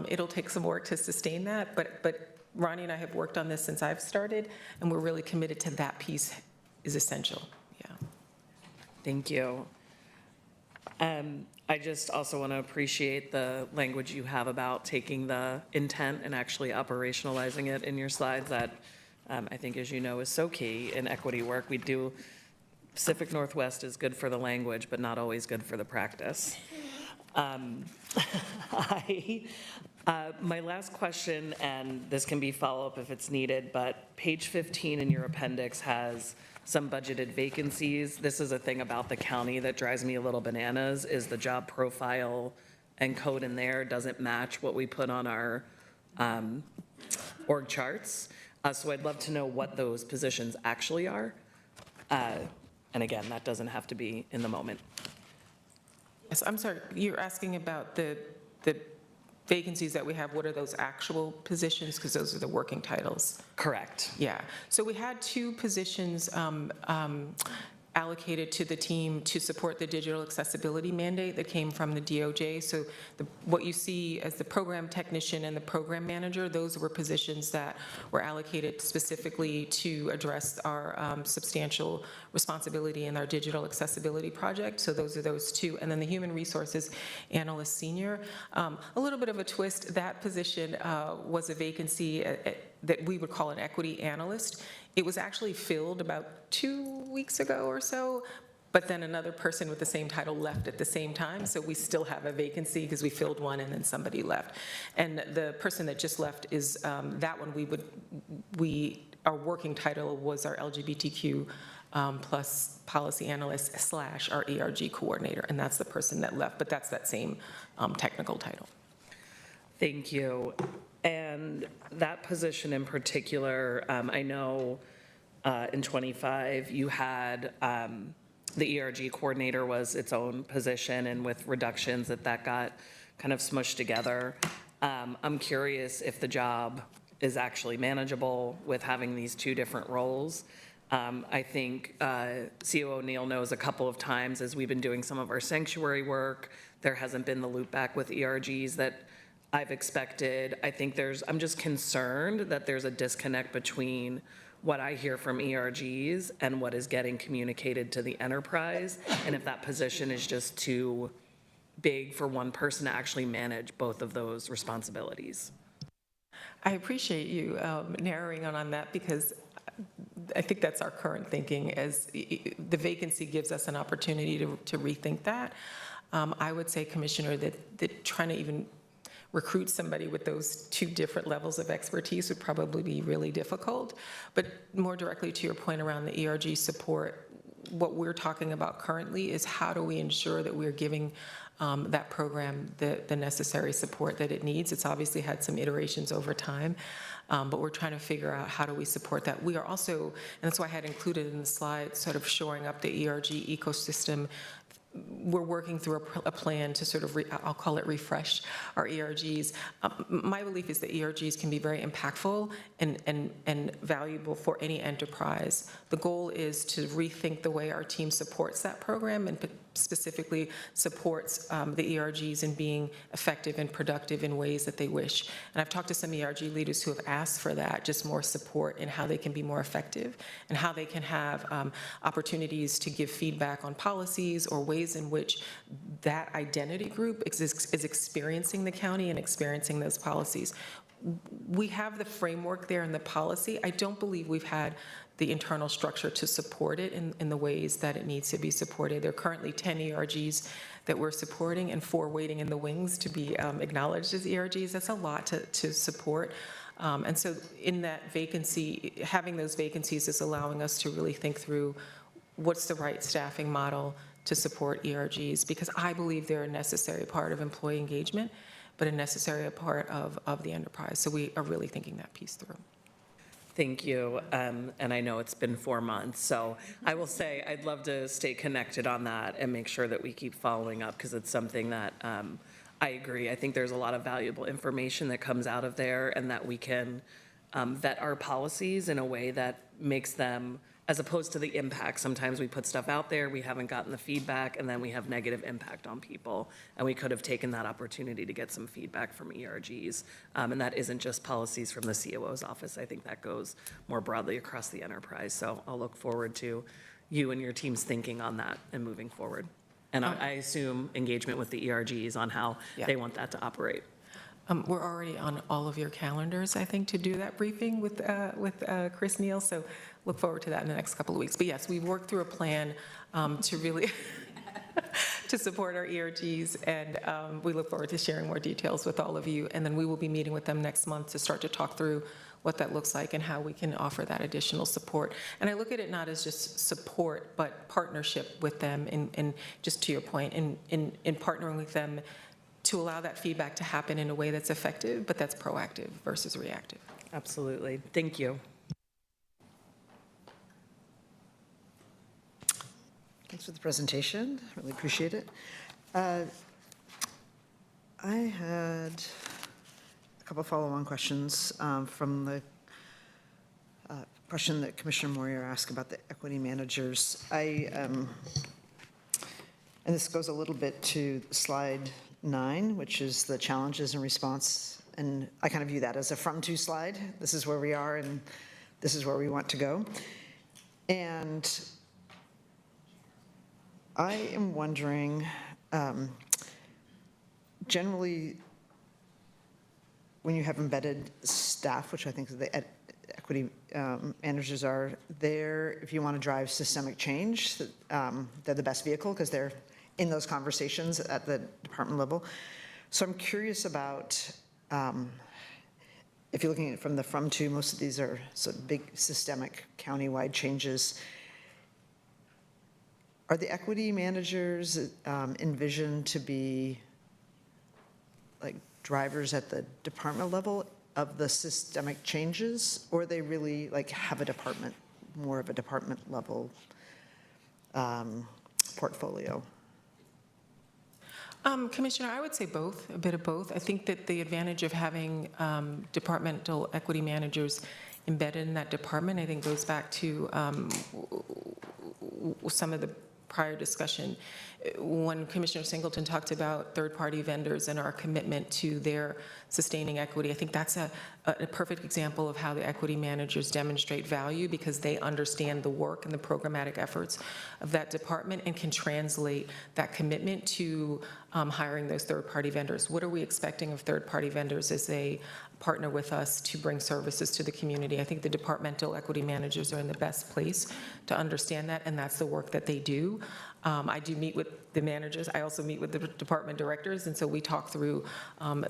It'll take some work to sustain that, but Ronnie and I have worked on this since I've started, and we're really committed to that piece is essential. Yeah. Thank you. I just also want to appreciate the language you have about taking the intent and actually operationalizing it in your slides. That I think, as you know, is so key in equity work. We do, Pacific Northwest is good for the language, but not always good for the practice. My last question, and this can be follow-up if it's needed, but page 15 in your appendix has some budgeted vacancies. This is a thing about the county that drives me a little bananas, is the job profile and code in there doesn't match what we put on our org charts. So I'd love to know what those positions actually are. And again, that doesn't have to be in the moment. Yes, I'm sorry, you're asking about the vacancies that we have, what are those actual positions? Because those are the working titles. Correct. Yeah, so we had two positions allocated to the team to support the digital accessibility mandate that came from the DOJ. So what you see as the program technician and the program manager, those were positions that were allocated specifically to address our substantial responsibility in our digital accessibility project. So those are those two. And then the human resources analyst senior. A little bit of a twist, that position was a vacancy that we would call an equity analyst. It was actually filled about 2 weeks ago or so, but then another person with the same title left at the same time, so we still have a vacancy because we filled one and then somebody left. And the person that just left is that one our working title was our LGBTQ plus policy analyst / our ERG coordinator, and that's the person that left, but that's that same technical title. Thank you. And that position in particular, I know in '25 you had the ERG coordinator was its own position, and with reductions that got kind of smushed together. I'm curious if the job is actually manageable with having these two different roles. I think COO O'Neill knows a couple of times as we've been doing some of our sanctuary work, there hasn't been the loop back with ERGs that I've expected. I think I'm just concerned that there's a disconnect between what I hear from ERGs and what is getting communicated to the enterprise, and if that position is just too big for one person to actually manage both of those responsibilities. I appreciate you narrowing on that, because I think that's our current thinking, as the vacancy gives us an opportunity to rethink that. I would say, Commissioner, that trying to even recruit somebody with those two different levels of expertise would probably be really difficult. But more directly to your point around the ERG support, what we're talking about currently is how do we ensure that we're giving that program the necessary support that it needs. It's obviously had some iterations over time, but we're trying to figure out how do we support that. We are also, and that's why I had included in the slide, sort of shoring up the ERG ecosystem we're working through a plan to sort of, I'll call it refresh our ERGs. My belief is that ERGs can be very impactful and valuable for any enterprise. The goal is to rethink the way our team supports that program and specifically supports the ERGs in being effective and productive in ways that they wish. And I've talked to some ERG leaders who have asked for that, just more support in how they can be more effective and how they can have opportunities to give feedback on policies or ways in which that identity group is experiencing the county and experiencing those policies. We have the framework there in the policy. I don't believe we've had the internal structure to support it in the ways that it needs to be supported. There are currently 10 ERGs that we're supporting and 4 waiting in the wings to be acknowledged as ERGs. That's a lot to support. And so in that vacancy, having those vacancies is allowing us to really think through what's the right staffing model to support ERGs, because I believe they're a necessary part of employee engagement, but a necessary part of the enterprise. So we are really thinking that piece through. Thank you. And I know it's been 4 months, so I will say I'd love to stay connected on that and make sure that we keep following up, because it's something that I agree. I think there's a lot of valuable information that comes out of there, and that we can vet our policies in a way that makes them, as opposed to the impact. Sometimes we put stuff out there, we haven't gotten the feedback, and then we have negative impact on people. And we could have taken that opportunity to get some feedback from ERGs. And that isn't just policies from the COO's office. I think that goes more broadly across the enterprise. So I'll look forward to you and your team's thinking on that and moving forward. And I assume engagement with the ERGs on how they want that to operate. We're already on all of your calendars, I think, to do that briefing with Chris Neal, so look forward to that in the next couple of weeks. But yes, we've worked through a plan to really to support our ERGs, and we look forward to sharing more details with all of you. And then we will be meeting with them next month to start to talk through what that looks like and how we can offer that additional support. And I look at it not as just support, but partnership with them, and just to your point, in partnering with them to allow that feedback to happen in a way that's effective, but that's proactive versus reactive. Absolutely. Thank you. Thanks for the presentation. Really appreciate it. I had a couple follow-on questions from the question that Commissioner Moyer asked about the equity managers. And this goes a little bit to slide 9, which is the challenges and response. And I kind of view that as a from-to slide. This is where we are, and this is where we want to go. And I am wondering, generally, when you have embedded staff, which I think the equity managers are there, if you want to drive systemic change, they're the best vehicle because they're in those conversations at the department level. So I'm curious about, if you're looking at it from the from-to, most of these are sort of big systemic countywide changes. Are the equity managers envisioned to be like drivers at the department level of the systemic changes, or they really like have a department, more of a department level portfolio? Commissioner, I would say both, a bit of both. I think that the advantage of having departmental equity managers embedded in that department, I think goes back to some of the prior discussion. When Commissioner Singleton talked about third-party vendors and our commitment to their sustaining equity, I think that's a perfect example of how the equity managers demonstrate value, because they understand the work and the programmatic efforts of that department and can translate that commitment to hiring those third-party vendors. What are we expecting of third-party vendors as they partner with us to bring services to the community? I think the departmental equity managers are in the best place to understand that, and that's the work that they do. I do meet with the managers. I also meet with the department directors, and so we talk through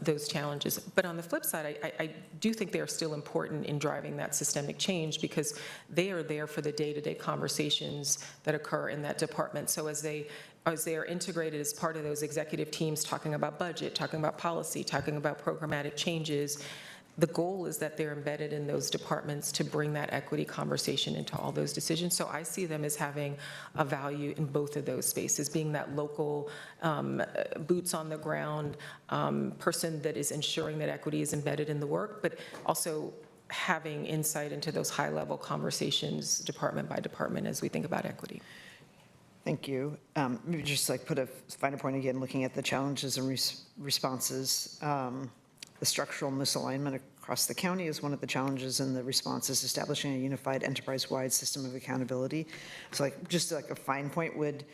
those challenges. But on the flip side, I do think they are still important in driving that systemic change, because they are there for the day-to-day conversations that occur in that department. So as they are integrated as part of those executive teams talking about budget, talking about policy, talking about programmatic changes, the goal is that they're embedded in those departments to bring that equity conversation into all those decisions. So I see them as having a value in both of those spaces, being that local boots on the ground person that is ensuring that equity is embedded in the work, but also having insight into those high-level conversations department by department as we think about equity. Thank you. Maybe just like put a finer point again, looking at the challenges and responses. The structural misalignment across the county is one of the challenges, and the response is establishing a unified enterprise-wide system of accountability. So like, just like a fine point would,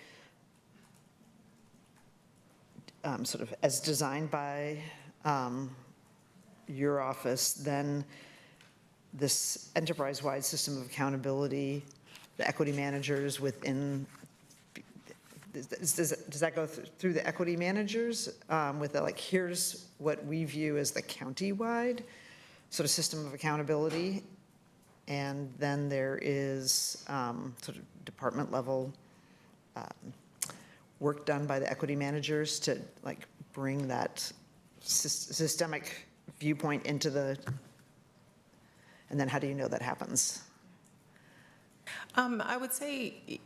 sort of as designed by your office, then this enterprise-wide system of accountability, the equity managers within, does that go through the equity managers with the, like, here's what we view as the county-wide sort of system of accountability, and then there is sort of department level work done by the equity managers to like bring that systemic viewpoint into the, and then how do you know that happens? I would say,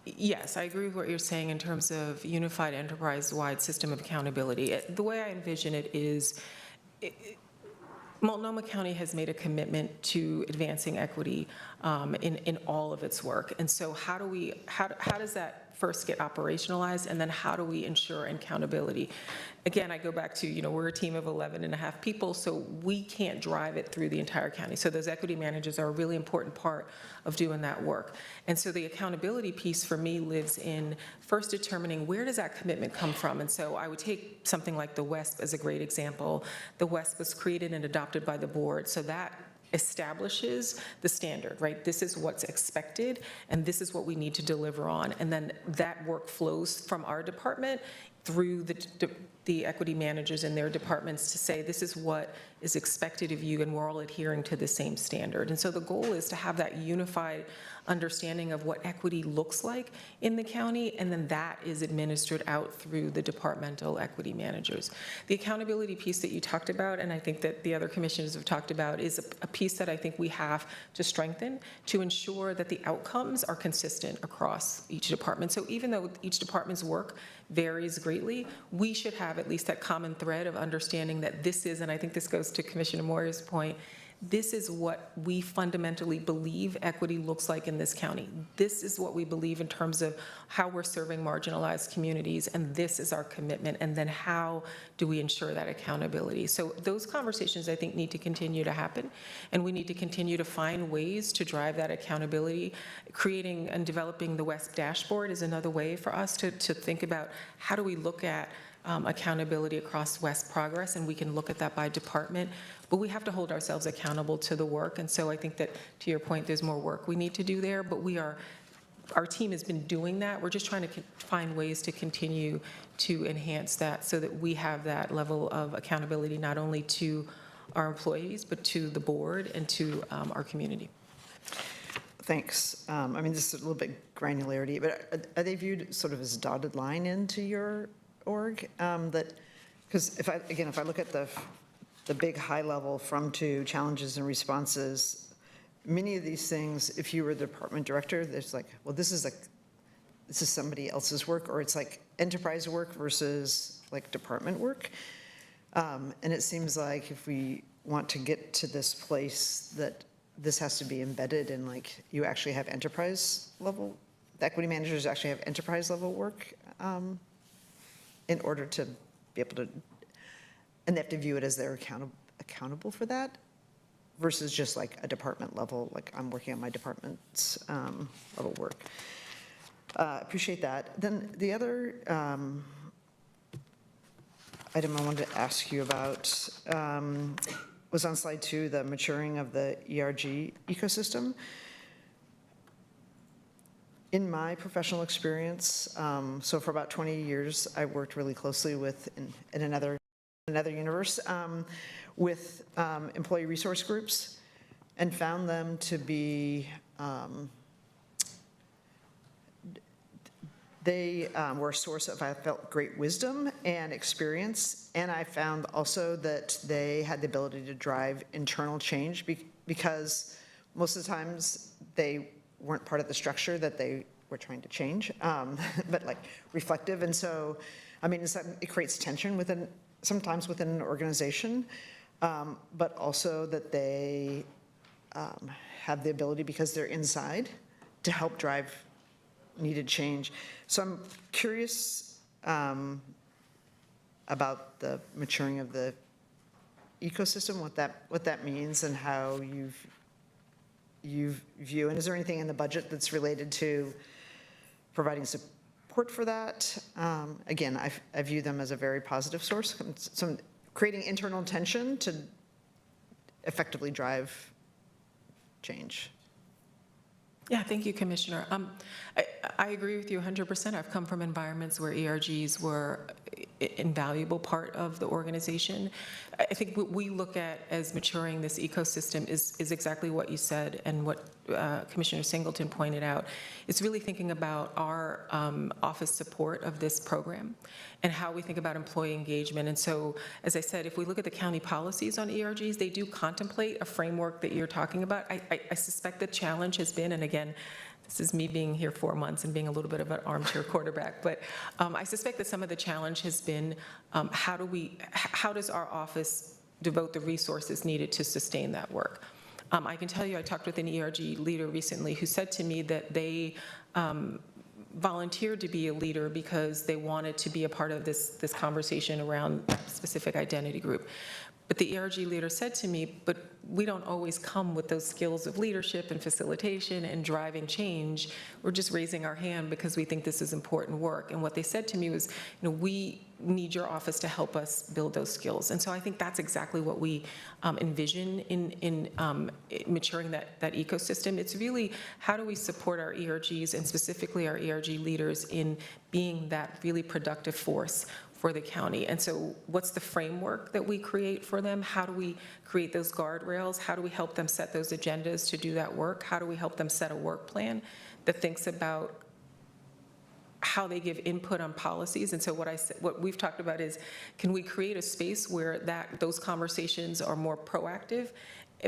yes, I agree with what you're saying in terms of unified enterprise-wide system of accountability. The way I envision it is, Multnomah County has made a commitment to advancing equity in all of its work. And so how does that first get operationalized, and then how do we ensure accountability? Again, I go back to, we're a team of 11 and a half people, so we can't drive it through the entire county. So those equity managers are a really important part of doing that work. And so the accountability piece for me lives in first determining where does that commitment come from. And so I would take something like the WESP as a great example. The WESP was created and adopted by the board, so that establishes the standard, right? This is what's expected, and this is what we need to deliver on. And then that work flows from our department through the equity managers in their departments to say, this is what is expected of you, and we're all adhering to the same standard. And so the goal is to have that unified understanding of what equity looks like in the county, and then that is administered out through the departmental equity managers. The accountability piece that you talked about, and I think that the other commissioners have talked about, is a piece that I think we have to strengthen to ensure that the outcomes are consistent across each department. So even though each department's work varies greatly, we should have at least that common thread of understanding that this is, and I think this goes to Commissioner Moyer's point, this is what we fundamentally believe equity looks like in this county. This is what we believe in terms of how we're serving marginalized communities, and this is our commitment, and then how do we ensure that accountability? So those conversations, I think, need to continue to happen, and we need to continue to find ways to drive that accountability. Creating and developing the WESP dashboard is another way for us to think about how do we look at accountability across WESP progress, and we can look at that by department. But we have to hold ourselves accountable to the work, and so I think that, to your point, there's more work we need to do there, but our team has been doing that. We're just trying to find ways to continue to enhance that so that we have that level of accountability not only to our employees, but to the board and to our community. Thanks. I mean, this is a little bit granularity, but are they viewed sort of as a dotted line into your org? Because if I look at the big high level from to challenges and responses, many of these things, if you were the department director, there's like, well, this is somebody else's work, or it's like enterprise work versus like department work. And it seems like if we want to get to this place that this has to be embedded in, like, you actually have enterprise level, the equity managers actually have enterprise level work in order to be able to, and they have to view it as they're accountable for that, versus just like a department level, like I'm working on my department's level work. Appreciate that. Then the other item I wanted to ask you about was on slide 2, the maturing of the ERG ecosystem. In my professional experience, so for about 20 years, I worked really closely with, in another universe, with employee resource groups, and found them to be, They were a source of, I felt, great wisdom and experience, and I found also that they had the ability to drive internal change because most of the times they weren't part of the structure that they were trying to change, but like reflective. And so, I mean, it creates tension sometimes within an organization, but also that they have the ability, because they're inside, to help drive needed change. So I'm curious about the maturing of the ecosystem, what that means, and how you view, and is there anything in the budget that's related to providing support for that? Again, I view them as a very positive source, some creating internal tension to effectively drive change. Yeah, thank you, Commissioner. I agree with you 100%. I've come from environments where ERGs were an invaluable part of the organization. I think what we look at as maturing this ecosystem is exactly what you said and what Commissioner Singleton pointed out. It's really thinking about our office support of this program and how we think about employee engagement. And so, as I said, if we look at the county policies on ERGs, they do contemplate a framework that you're talking about. I suspect the challenge has been, and again, this is me being here 4 months and being a little bit of an armchair quarterback, but I suspect that some of the challenge has been how does our office devote the resources needed to sustain that work? I can tell you, I talked with an ERG leader recently who said to me that they volunteered to be a leader because they wanted to be a part of this conversation around a specific identity group. But the ERG leader said to me, but we don't always come with those skills of leadership and facilitation and driving change. We're just raising our hand because we think this is important work. And what they said to me was, we need your office to help us build those skills. And so I think that's exactly what we envision in maturing that ecosystem. It's really how do we support our ERGs and specifically our ERG leaders in being that really productive force for the county. And so what's the framework that we create for them? How do we create those guardrails? How do we help them set those agendas to do that work? How do we help them set a work plan that thinks about how they give input on policies? And so what we've talked about is, can we create a space where those conversations are more proactive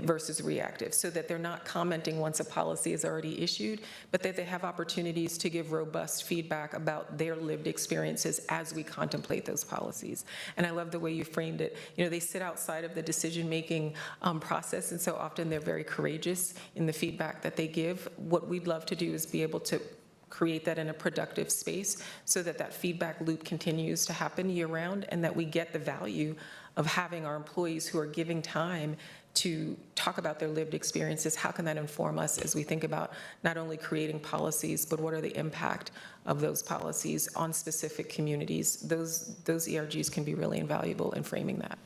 versus reactive, so that they're not commenting once a policy is already issued, but that they have opportunities to give robust feedback about their lived experiences as we contemplate those policies. And I love the way you framed it. They sit outside of the decision-making process, and so often they're very courageous in the feedback that they give. What we'd love to do is be able to create that in a productive space so that that feedback loop continues to happen year-round, and that we get the value of having our employees who are giving time to talk about their lived experiences. How can that inform us as we think about not only creating policies, but what are the impact of those policies on specific communities? Those ERGs can be really invaluable in framing that.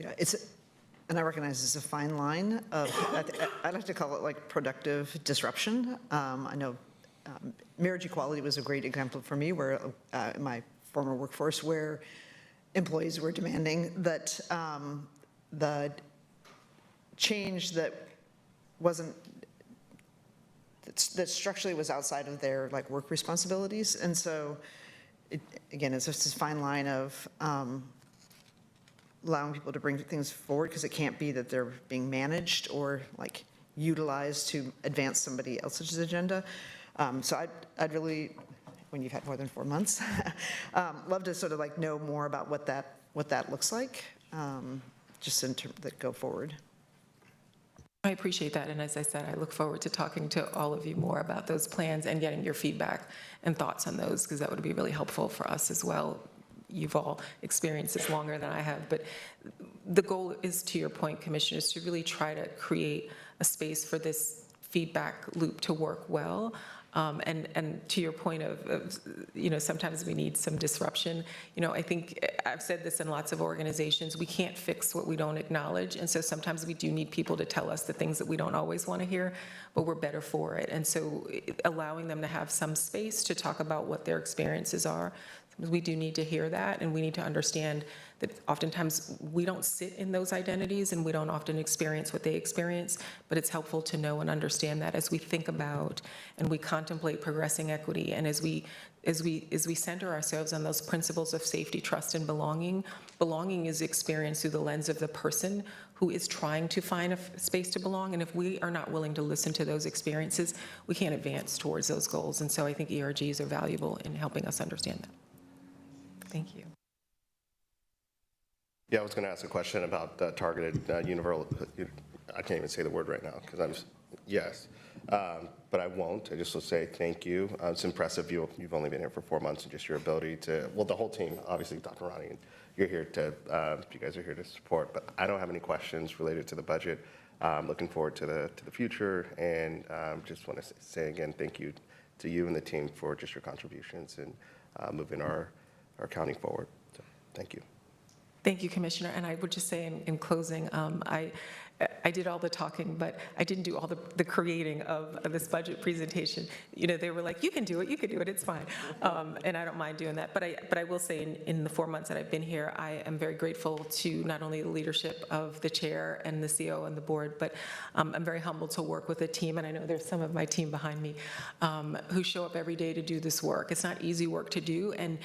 Yeah, and I recognize it's a fine line of, I like to call it like productive disruption. I know marriage equality was a great example for me, where in my former workforce, where employees were demanding that the change that structurally was outside of their work responsibilities. And so, again, it's just this fine line of allowing people to bring things forward, because it can't be that they're being managed or utilized to advance somebody else's agenda. So I'd really, when you've had more than 4 months, love to sort of know more about what that looks like, just in terms that go forward. I appreciate that, and as I said, I look forward to talking to all of you more about those plans and getting your feedback and thoughts on those, because that would be really helpful for us as well. You've all experienced this longer than I have, but the goal is, to your point, Commissioners, to really try to create a space for this feedback loop to work well. And to your point of sometimes we need some disruption. I think I've said this in lots of organizations, we can't fix what we don't acknowledge. And so sometimes we do need people to tell us the things that we don't always want to hear, but we're better for it. And so allowing them to have some space to talk about what their experiences are, we do need to hear that, and we need to understand that oftentimes we don't sit in those identities and we don't often experience what they experience, but it's helpful to know and understand that as we think about and we contemplate progressing equity, and as we center ourselves on those principles of safety, trust, and belonging. Belonging is experienced through the lens of the person who is trying to find a space to belong, and if we are not willing to listen to those experiences, we can't advance towards those goals. And so I think ERGs are valuable in helping us understand that. Thank you. Yeah, I was going to ask a question about targeted universal, I can't even say the word right now because yes, but I won't. I just will say thank you. It's impressive. You've only been here for 4 months, and just your ability to, well, the whole team, obviously, Dr. Ronnie, and you're here to, you guys are here to support, but I don't have any questions related to the budget. Looking forward to the future, and just want to say again, thank you to you and the team for just your contributions and moving our county forward. So, thank you. Thank you, Commissioner. And I would just say in closing, I did all the talking, but I didn't do all the creating of this budget presentation. You know, they were like, you can do it, it's fine. And I don't mind doing that. But I will say in the 4 months that I've been here, I am very grateful to not only the leadership of the chair and the CO and the board, but I'm very humbled to work with a team, and I know there's some of my team behind me, who show up every day to do this work. It's not easy work to do, and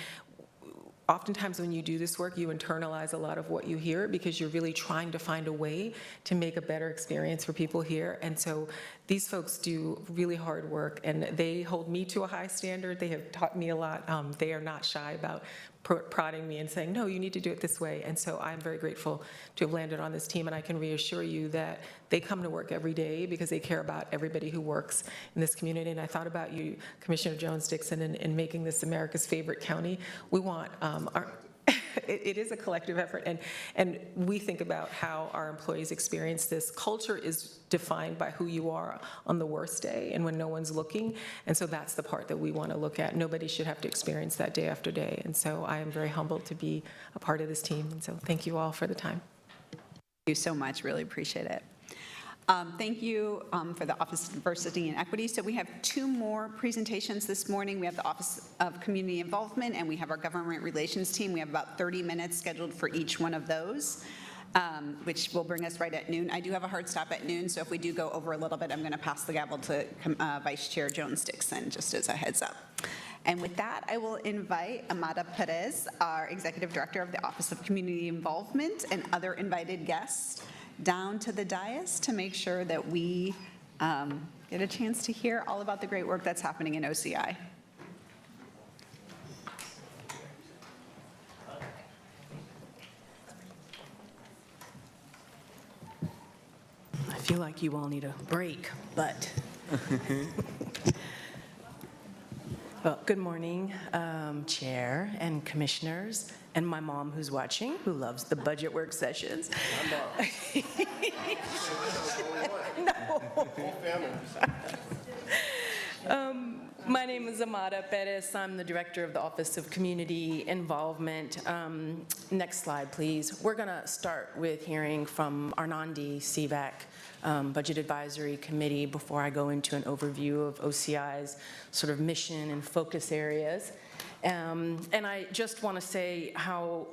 oftentimes when you do this work, you internalize a lot of what you hear because you're really trying to find a way to make a better experience for people here. And so these folks do really hard work, and they hold me to a high standard. They have taught me a lot. They are not shy about prodding me and saying, no, you need to do it this way. And so I'm very grateful to have landed on this team, and I can reassure you that they come to work every day because they care about everybody who works in this community. And I thought about you, Commissioner Jones-Dixon, in making this America's favorite county. We want it is a collective effort, and we think about how our employees experience this. Culture is defined by who you are on the worst day and when no one's looking, and so that's the part that we want to look at. Nobody should have to experience that day after day, and so I am very humbled to be a part of this team, and so thank you all for the time. Thank you so much. Really appreciate it. Thank you for the Office of Diversity and Equity. So we have 2 more presentations this morning. We have the Office of Community Involvement, and we have our Government Relations team. We have about 30 minutes scheduled for each one of those, which will bring us right at noon. I do have a hard stop at noon, so if we do go over a little bit, I'm going to pass the gavel to Vice Chair Jones-Dixon, just as a heads up. And with that, I will invite Amada Perez, our Executive Director of the Office of Community Involvement, and other invited guests down to the dais to make sure that we get a chance to hear all about the great work that's happening in OCI. I feel like you all need a break, but. Well, good morning, Chair and Commissioners, and my mom who's watching, who loves the budget work sessions. My name is Amada Perez. I'm the Director of the Office of Community Involvement. Next slide, please. We're going to start with hearing from Arnandi CVAC Budget Advisory Committee before I go into an overview of OCI's sort of mission and focus areas. And I just want to say how,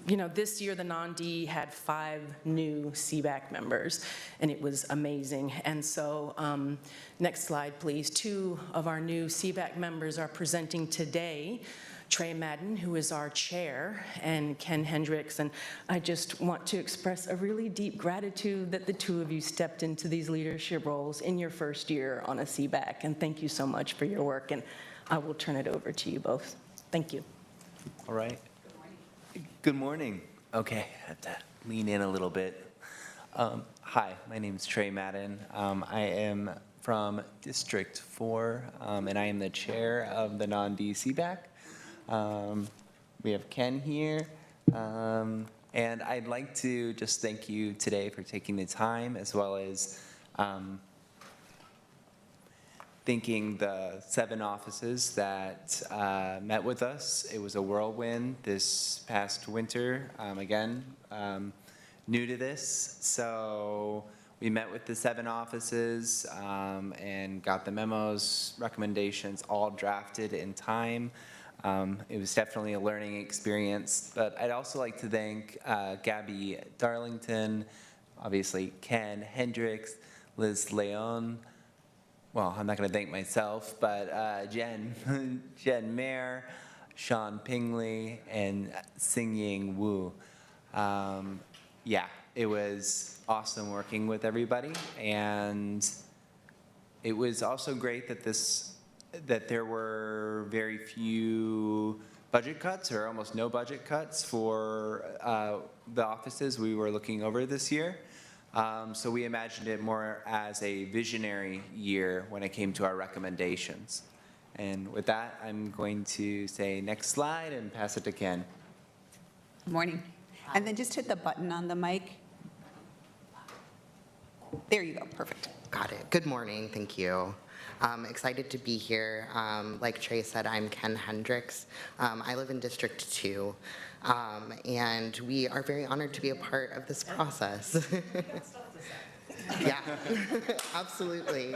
you know, this year the non-D had 5 new CVAC members, and it was amazing. And so, next slide, please. 2 of our new CVAC members are presenting today. Trey Madden, who is our chair, and Ken Hendricks. And I just want to express a really deep gratitude that the 2 of you stepped into these leadership roles in your first year on a CVAC. And thank you so much for your work. And I will turn it over to you both. Thank you. All right. Good morning. Okay, I have to lean in a little bit. Hi, my name is Trey Madden. I am from District 4, and I am the chair of the non-D CVAC. We have Ken here, and I'd like to just thank you today for taking the time, as well as thanking the 7 offices that met with us. It was a whirlwind this past winter. Again, new to this, so we met with the 7 offices and got the memos, recommendations all drafted in time. It was definitely a learning experience, but I'd also like to thank Gabby Darlington, obviously Ken Hendricks, Liz Leon. Well, I'm not going to thank myself, but Jen Mayer, Sean Pingley, and Xingying Wu. Yeah, it was awesome working with everybody, and it was also great that there were very few budget cuts or almost no budget cuts for the offices we were looking over this year. So we imagined it more as a visionary year when it came to our recommendations. And with that, I'm going to say next slide and pass it to Ken. Good morning. And then just hit the button on the mic. There you go, perfect. Got it. Good morning, thank you. Excited to be here. Like Trey said, I'm Ken Hendricks. I live in District 2, and we are very honored to be a part of this process. Yeah, absolutely.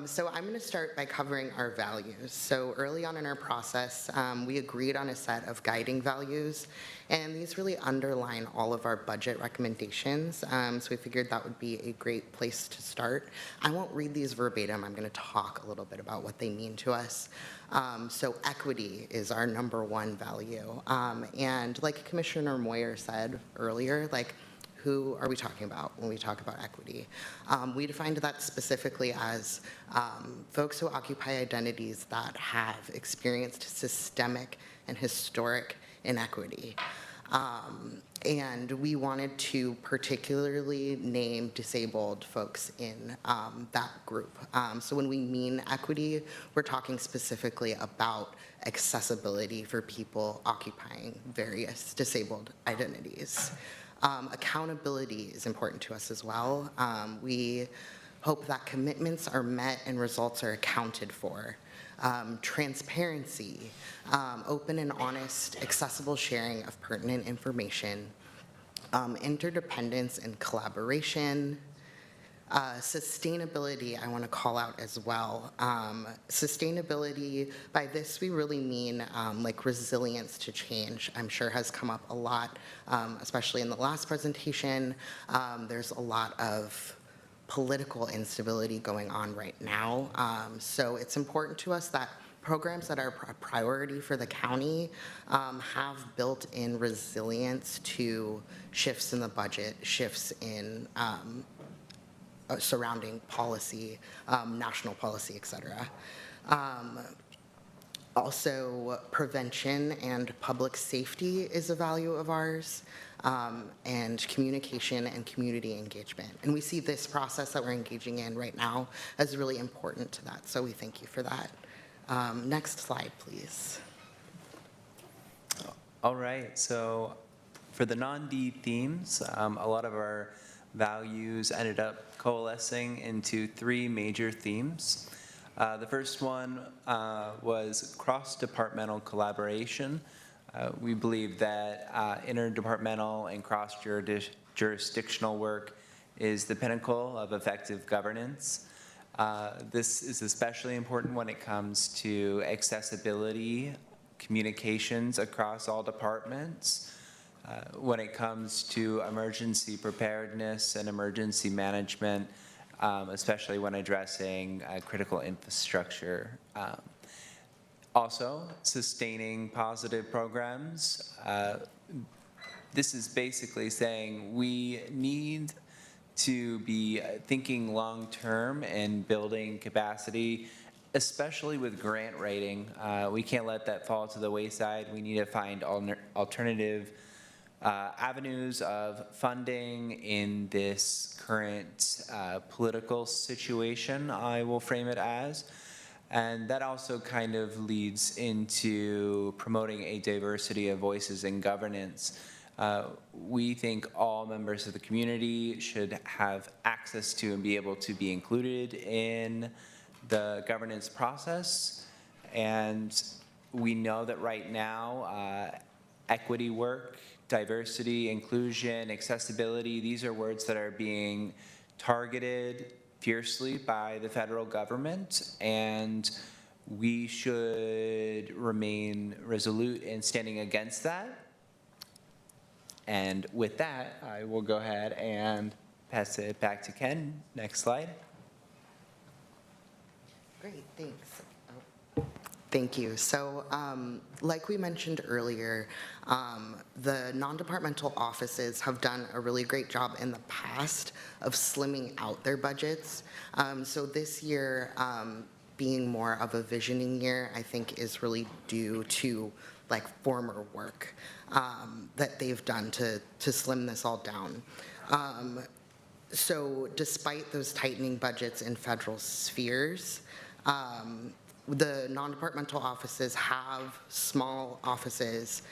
So I'm going to start by covering our values. So early on in our process, we agreed on a set of guiding values, and these really underline all of our budget recommendations. So we figured that would be a great place to start. I won't read these verbatim. I'm going to talk a little bit about what they mean to us. So equity is our #1 value. And like Commissioner Moyer said earlier, who are we talking about when we talk about equity? We defined that specifically as folks who occupy identities that have experienced systemic and historic inequity. And we wanted to particularly name disabled folks in that group. So when we mean equity, we're talking specifically about accessibility for people occupying various disabled identities. Accountability is important to us as well. We hope that commitments are met and results are accounted for. Transparency, open and honest, accessible sharing of pertinent information, interdependence and collaboration. Sustainability, I want to call out as well. Sustainability, by this we really mean resilience to change. I'm sure has come up a lot, especially in the last presentation. There's a lot of political instability going on right now. So it's important to us that programs that are a priority for the county have built-in resilience to shifts in the budget, shifts in surrounding policy, national policy, et cetera. Also, prevention and public safety is a value of ours, and communication and community engagement. And we see this process that we're engaging in right now as really important to that, so we thank you for that. Next slide, please. All right, so for the non-D themes, a lot of our values ended up coalescing into 3 major themes. The first one was cross-departmental collaboration. We believe that interdepartmental and cross-jurisdictional work is the pinnacle of effective governance. This is especially important when it comes to accessibility, communications across all departments, when it comes to emergency preparedness and emergency management, especially when addressing critical infrastructure. Also, sustaining positive programs. This is basically saying we need to be thinking long-term and building capacity, especially with grant writing. We can't let that fall to the wayside. We need to find alternative avenues of funding in this current political situation, I will frame it as. And that also kind of leads into promoting a diversity of voices in governance. We think all members of the community should have access to and be able to be included in the governance process. And we know that right now, equity work, diversity, inclusion, accessibility, these are words that are being targeted fiercely by the federal government, and we should remain resolute in standing against that. And with that, I will go ahead and pass it back to Ken. Next slide. Great, thanks. Thank you. So like we mentioned earlier, the non-departmental offices have done a really great job in the past of slimming out their budgets. So this year, being more of a visioning year, I think is really due to like former work that they've done to slim this all down. So despite those tightening budgets in federal spheres, the non-departmental offices have small offices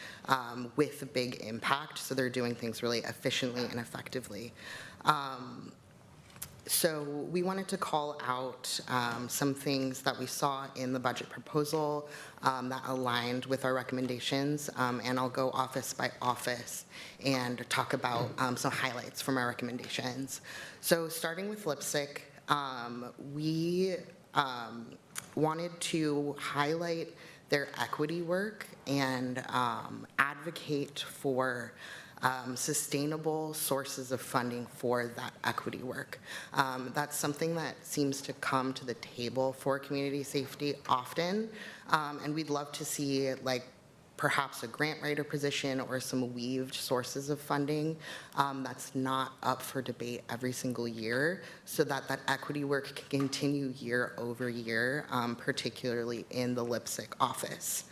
with a big impact, so they're doing things really efficiently and effectively. So we wanted to call out some things that we saw in the budget proposal that aligned with our recommendations, and I'll go office by office and talk about some highlights from our recommendations. So starting with LPSC, we wanted to highlight their equity work and advocate for sustainable sources of funding for that equity work. That's something that seems to come to the table for community safety often, and we'd love to see like perhaps a grant writer position or some weaved sources of funding that's not up for debate every single year, so that that equity work can continue year over year, particularly in the LPSC office.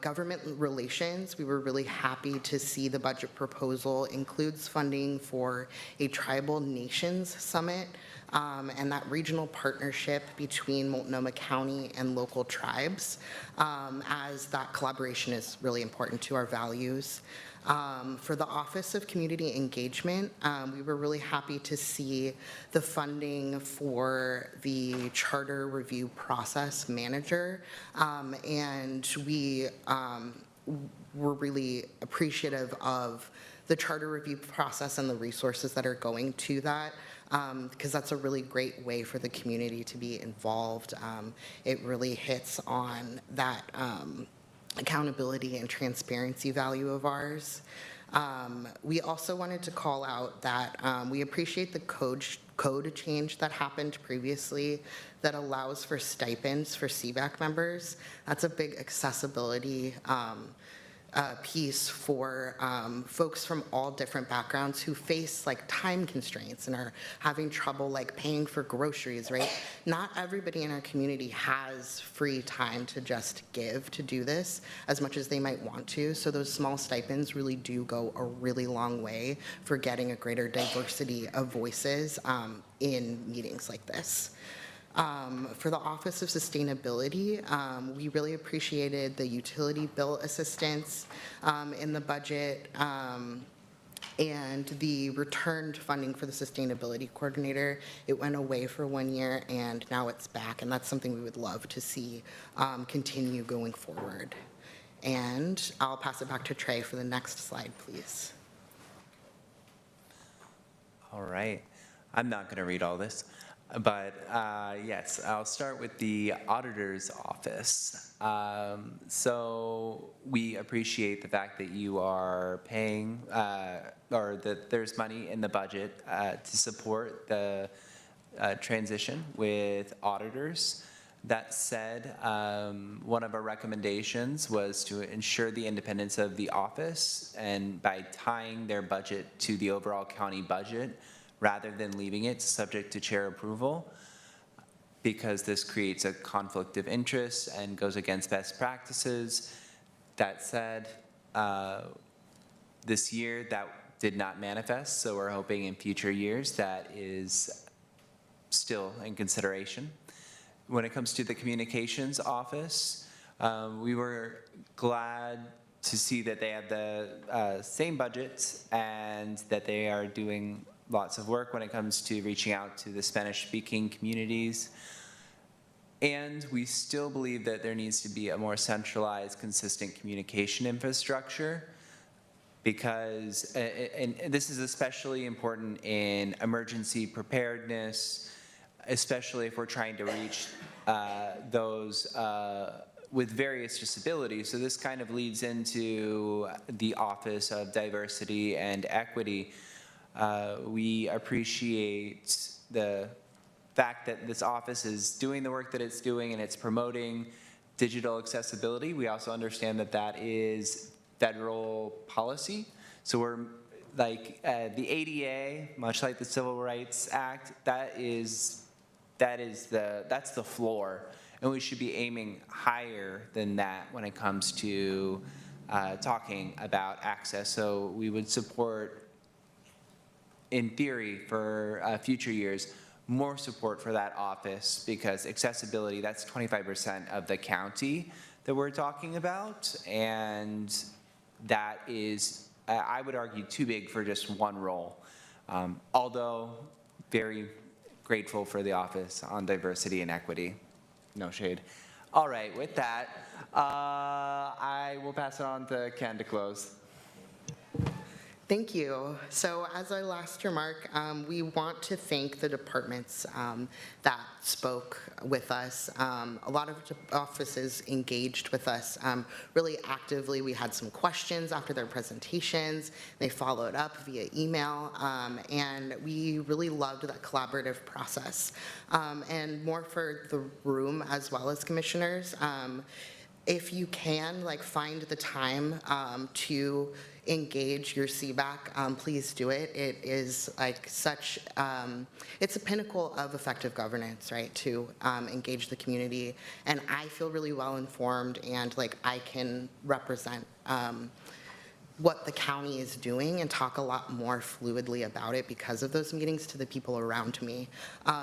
Government relations, we were really happy to see the budget proposal includes funding for a tribal nations summit, and that regional partnership between Multnomah County and local tribes, as that collaboration is really important to our values. For the Office of Community Engagement, we were really happy to see the funding for the Charter Review Process Manager, and we were really appreciative of the charter review process and the resources that are going to that, because that's a really great way for the community to be involved. It really hits on that accountability and transparency value of ours. We also wanted to call out that we appreciate the code change that happened previously that allows for stipends for CVAC members. That's a big accessibility piece for folks from all different backgrounds who face like time constraints and are having trouble like paying for groceries, right? Not everybody in our community has free time to just give to do this as much as they might want to. So those small stipends really do go a really long way for getting a greater diversity of voices in meetings like this. For the Office of Sustainability, we really appreciated the utility bill assistance in the budget and the returned funding for the sustainability coordinator. It went away for 1 year and now it's back, and that's something we would love to see continue going forward. And I'll pass it back to Trey for the next slide, please. All right. I'm not going to read all this. But yes, I'll start with the auditor's office. So we appreciate the fact that you are paying, or that there's money in the budget to support the transition with auditors. That said, one of our recommendations was to ensure the independence of the office, and by tying their budget to the overall county budget, rather than leaving it subject to chair approval, because this creates a conflict of interest and goes against best practices. That said, this year that did not manifest, so we're hoping in future years that is still in consideration. When it comes to the communications office, we were glad to see that they have the same budget and that they are doing lots of work when it comes to reaching out to the Spanish-speaking communities. And we still believe that there needs to be a more centralized, consistent communication infrastructure, because, and this is especially important in emergency preparedness, especially if we're trying to reach those with various disabilities. So this kind of leads into the Office of Diversity and Equity. We appreciate the fact that this office is doing the work that it's doing and it's promoting digital accessibility. We also understand that that is federal policy. So we're like the ADA, much like the Civil Rights Act, that's the floor, and we should be aiming higher than that when it comes to talking about access. So we would support, in theory, for future years, more support for that office, because accessibility, that's 25% of the county that we're talking about, and that is, I would argue, too big for just one role. Although very grateful for the Office on Diversity and Equity. No shade. All right, with that, I will pass it on to Ken to close. Thank you. So as our last remark, we want to thank the departments that spoke with us. A lot of offices engaged with us really actively. We had some questions after their presentations. They followed up via email, and we really loved that collaborative process. And more for the room as well as commissioners, if you can, find the time to engage your CBAC, please do it. It is such, it's a pinnacle of effective governance, right, to engage the community. And I feel really well informed, and I can represent what the county is doing and talk a lot more fluidly about it because of those meetings to the people around me.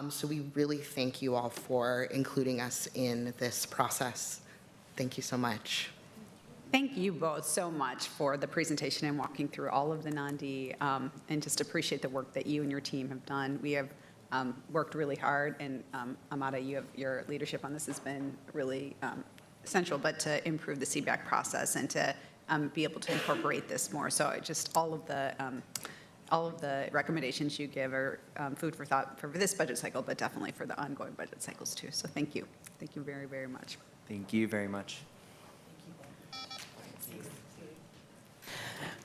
So we really thank you all for including us in this process. Thank you so much. Thank you both so much for the presentation and walking through all of the NANDI, and just appreciate the work that you and your team have done. We have worked really hard, and Amada, your leadership on this has been really essential, but to improve the CBAC process and to be able to incorporate this more. So just all of the recommendations you give are food for thought for this budget cycle, but definitely for the ongoing budget cycles too. So thank you. Thank you very, very much. Thank you very much.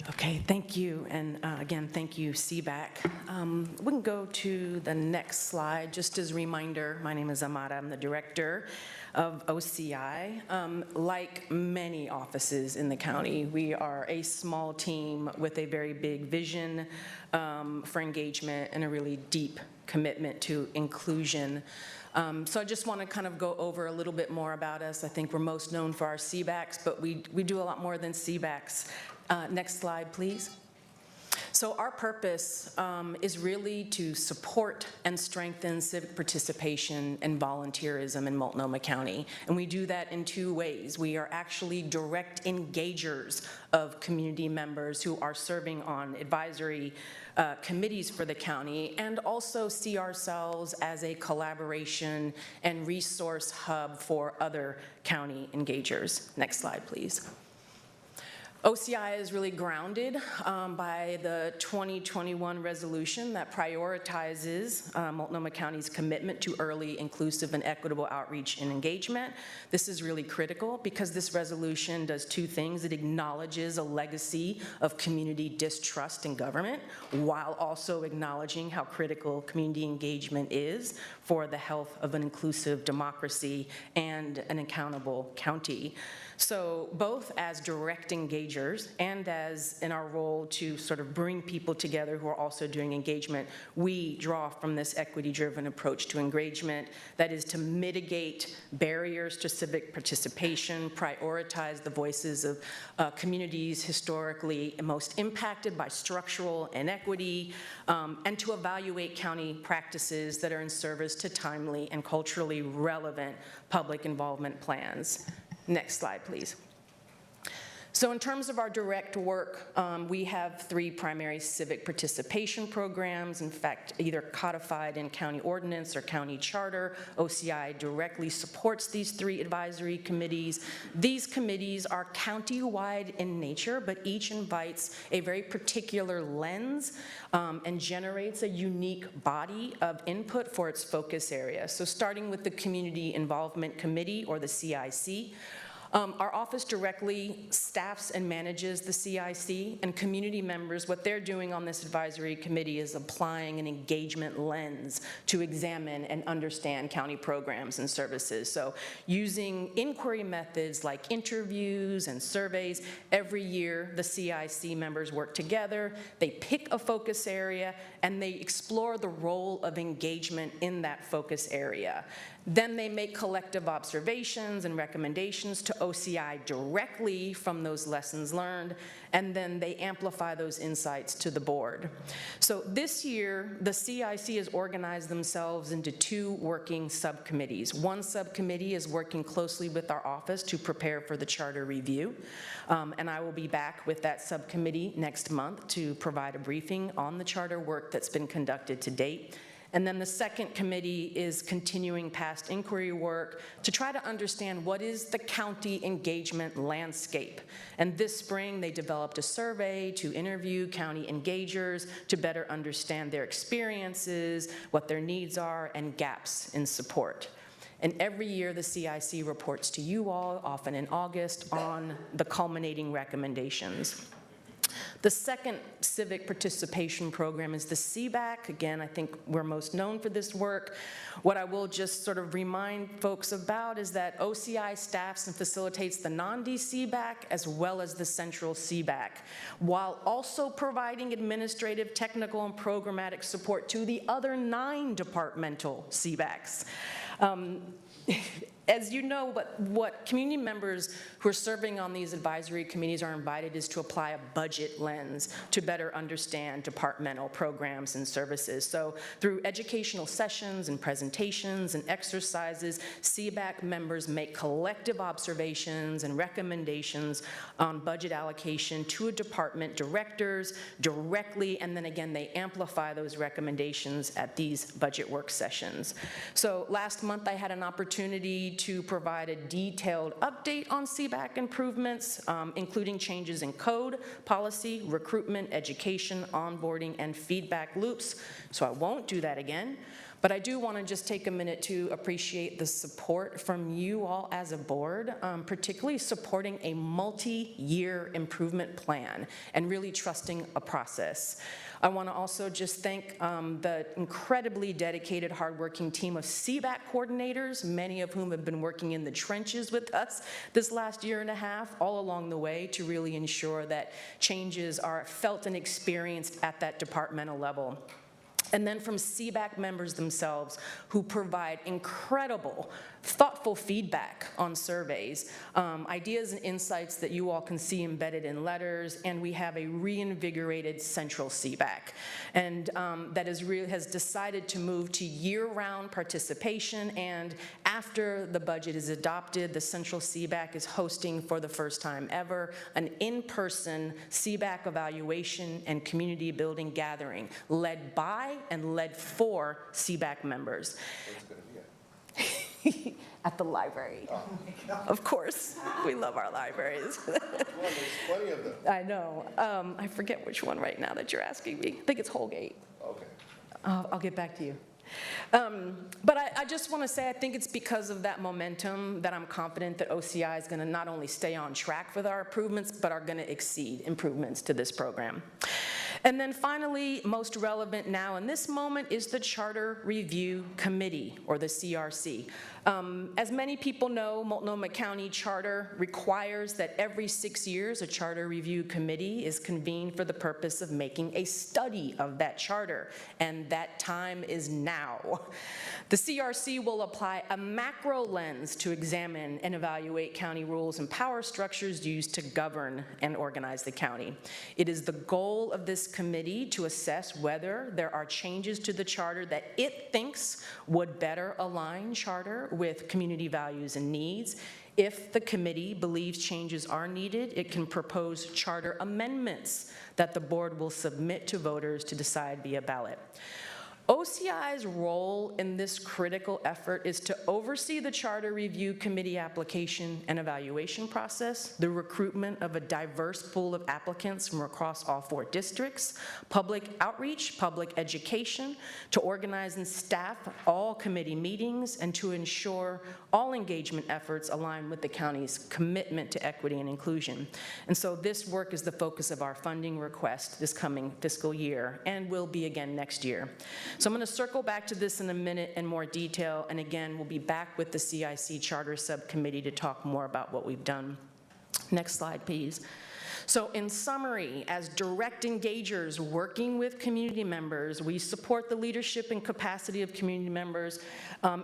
Okay, thank you. And again, thank you, CBAC. We can go to the next slide. Just as a reminder, my name is Amada. I'm the director of OCI. Like many offices in the county, we are a small team with a very big vision for engagement and a really deep commitment to inclusion. So I just want to kind of go over a little bit more about us. I think we're most known for our CBACs, but we do a lot more than CBACs. Next slide, please. So our purpose is really to support and strengthen civic participation and volunteerism in Multnomah County. And we do that in two ways. We are actually direct engagers of community members who are serving on advisory committees for the county, and also see ourselves as a collaboration and resource hub for other county engagers. Next slide, please. OCI is really grounded by the 2021 resolution that prioritizes Multnomah County's commitment to early, inclusive, and equitable outreach and engagement. This is really critical because this resolution does two things. It acknowledges a legacy of community distrust in government, while also acknowledging how critical community engagement is for the health of an inclusive democracy and an accountable county. So both as direct engagers and as in our role to sort of bring people together who are also doing engagement, we draw from this equity-driven approach to engagement that is to mitigate barriers to civic participation, prioritize the voices of communities historically most impacted by structural inequity, and to evaluate county practices that are in service to timely and culturally relevant public involvement plans. Next slide, please. So in terms of our direct work, we have 3 primary civic participation programs, in fact, either codified in county ordinance or county charter. OCI directly supports these 3 advisory committees. These committees are county-wide in nature, but each invites a very particular lens and generates a unique body of input for its focus area. So starting with the Community Involvement Committee, or the CIC, our office directly staffs and manages the CIC, and community members, what they're doing on this advisory committee is applying an engagement lens to examine and understand county programs and services. So using inquiry methods like interviews and surveys, every year the CIC members work together, they pick a focus area, and they explore the role of engagement in that focus area. Then they make collective observations and recommendations to OCI directly from those lessons learned, and then they amplify those insights to the board. So this year, the CIC has organized themselves into 2 working subcommittees. One subcommittee is working closely with our office to prepare for the charter review, and I will be back with that subcommittee next month to provide a briefing on the charter work that's been conducted to date. And then the second committee is continuing past inquiry work to try to understand what is the county engagement landscape. And this spring, they developed a survey to interview county engagers to better understand their experiences, what their needs are, and gaps in support. And every year, the CIC reports to you all, often in August, on the culminating recommendations. The second civic participation program is the CBAC. Again, I think we're most known for this work. What I will just sort of remind folks about is that OCI staffs and facilitates the non-D-CBAC as well as the central CBAC, while also providing administrative, technical, and programmatic support to the other 9 departmental CBACs. As you know, what community members who are serving on these advisory committees are invited is to apply a budget lens to better understand departmental programs and services. So through educational sessions and presentations and exercises, CBAC members make collective observations and recommendations on budget allocation to department directors directly, and then again, they amplify those recommendations at these budget work sessions. So last month, I had an opportunity to provide a detailed update on CBAC improvements, including changes in code, policy, recruitment, education, onboarding, and feedback loops. So I won't do that again. But I do want to just take a minute to appreciate the support from you all as a board, particularly supporting a multi-year improvement plan and really trusting a process. I want to also just thank the incredibly dedicated, hardworking team of CBAC coordinators, many of whom have been working in the trenches with us this last year and a half, all along the way, to really ensure that changes are felt and experienced at that departmental level. And then from CBAC members themselves, who provide incredible, thoughtful feedback on surveys, ideas and insights that you all can see embedded in letters, and we have a reinvigorated central CBAC. And that has decided to move to year-round participation, and after the budget is adopted, the central CBAC is hosting for the first time ever an in-person CBAC evaluation and community building gathering led by and led for CBAC members. At the library. Oh. Of course, we love our libraries. Well, there's plenty of them. I know. I forget which one right now that you're asking me. I think it's Holgate. Okay. I'll get back to you. But I just want to say I think it's because of that momentum that I'm confident that OCI is going to not only stay on track with our improvements, but are going to exceed improvements to this program. And then finally, most relevant now in this moment is the Charter Review Committee, or the CRC. As many people know, Multnomah County Charter requires that every 6 years a Charter Review Committee is convened for the purpose of making a study of that charter, and that time is now. The CRC will apply a macro lens to examine and evaluate county rules and power structures used to govern and organize the county. It is the goal of this committee to assess whether there are changes to the charter that it thinks would better align charter with community values and needs. If the committee believes changes are needed, it can propose charter amendments that the board will submit to voters to decide via ballot. OCI's role in this critical effort is to oversee the Charter Review Committee application and evaluation process, the recruitment of a diverse pool of applicants from across all 4 districts, public outreach, public education, to organize and staff all committee meetings, and to ensure all engagement efforts align with the county's commitment to equity and inclusion. And so this work is the focus of our funding request this coming fiscal year, and will be again next year. So I'm going to circle back to this in a minute in more detail, and again, we'll be back with the CIC Charter Subcommittee to talk more about what we've done. Next slide, please. So in summary, as direct engagers working with community members, we support the leadership and capacity of community members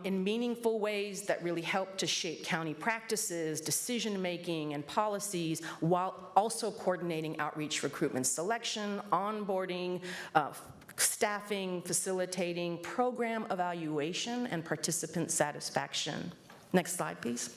in meaningful ways that really help to shape county practices, decision-making, and policies, while also coordinating outreach, recruitment, selection, onboarding, staffing, facilitating, program evaluation, and participant satisfaction. Next slide, please.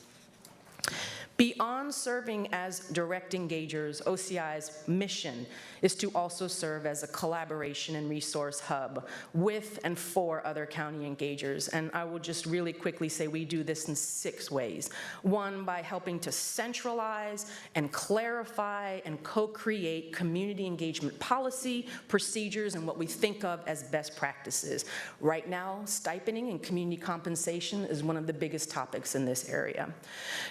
Beyond serving as direct engagers, OCI's mission is to also serve as a collaboration and resource hub with and for other county engagers. And I will just really quickly say we do this in 6 ways. 1, by helping to centralize and clarify and co-create community engagement policy, procedures, and what we think of as best practices. Right now, stipending and community compensation is one of the biggest topics in this area.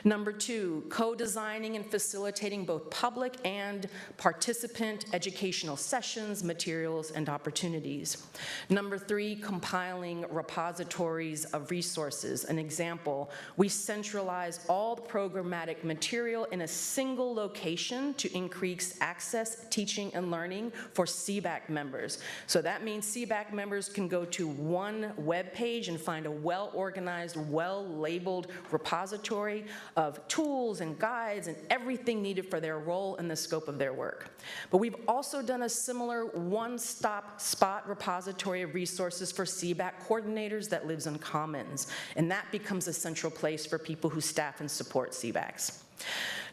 Number 2, co-designing and facilitating both public and participant educational sessions, materials, and opportunities. Number 3, compiling repositories of resources. An example, we centralize all the programmatic material in a single location to increase access, teaching, and learning for CBAC members. So that means CBAC members can go to one web page and find a well-organized, well-labeled repository of tools and guides and everything needed for their role in the scope of their work. But we've also done a similar one-stop spot repository of resources for CBAC coordinators that lives in Commons, and that becomes a central place for people who staff and support CBACs.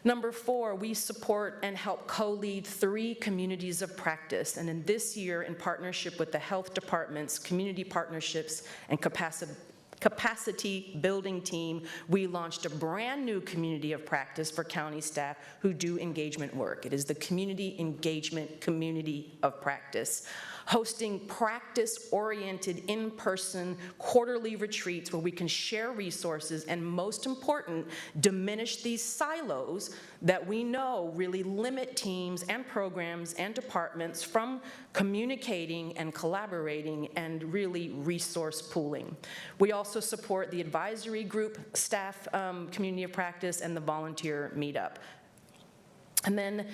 Number 4, we support and help co-lead 3 communities of practice, and in this year, in partnership with the health department's community partnerships and capacity building team, we launched a brand new community of practice for county staff who do engagement work. It is the Community Engagement Community of Practice, hosting practice-oriented in-person quarterly retreats where we can share resources and, most important, diminish these silos that we know really limit teams and programs and departments from communicating and collaborating and really resource pooling. We also support the advisory group staff community of practice and the volunteer meetup. And then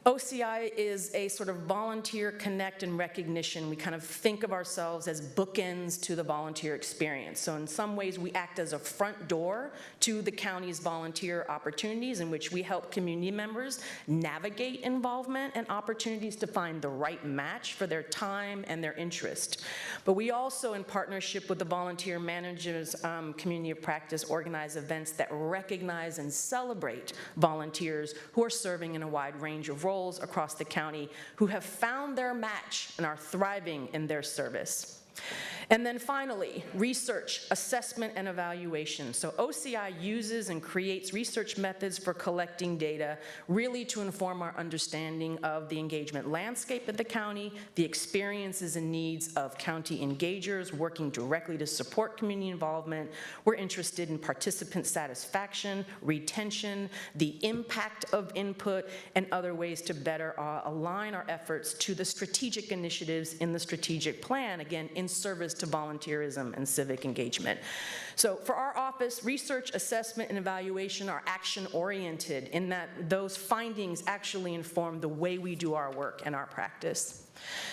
OCI is a sort of volunteer connect and recognition. We kind of think of ourselves as bookends to the volunteer experience. So in some ways, we act as a front door to the county's volunteer opportunities, in which we help community members navigate involvement and opportunities to find the right match for their time and their interest. But we also, in partnership with the Volunteer Managers Community of Practice, organize events that recognize and celebrate volunteers who are serving in a wide range of roles across the county, who have found their match and are thriving in their service. And then finally, research, assessment, and evaluation. So OCI uses and creates research methods for collecting data, really to inform our understanding of the engagement landscape of the county, the experiences and needs of county engagers working directly to support community involvement. We're interested in participant satisfaction, retention, the impact of input, and other ways to better align our efforts to the strategic initiatives in the strategic plan, again, in service to volunteerism and civic engagement. So for our office, research, assessment, and evaluation are action-oriented in that those findings actually inform the way we do our work and our practice.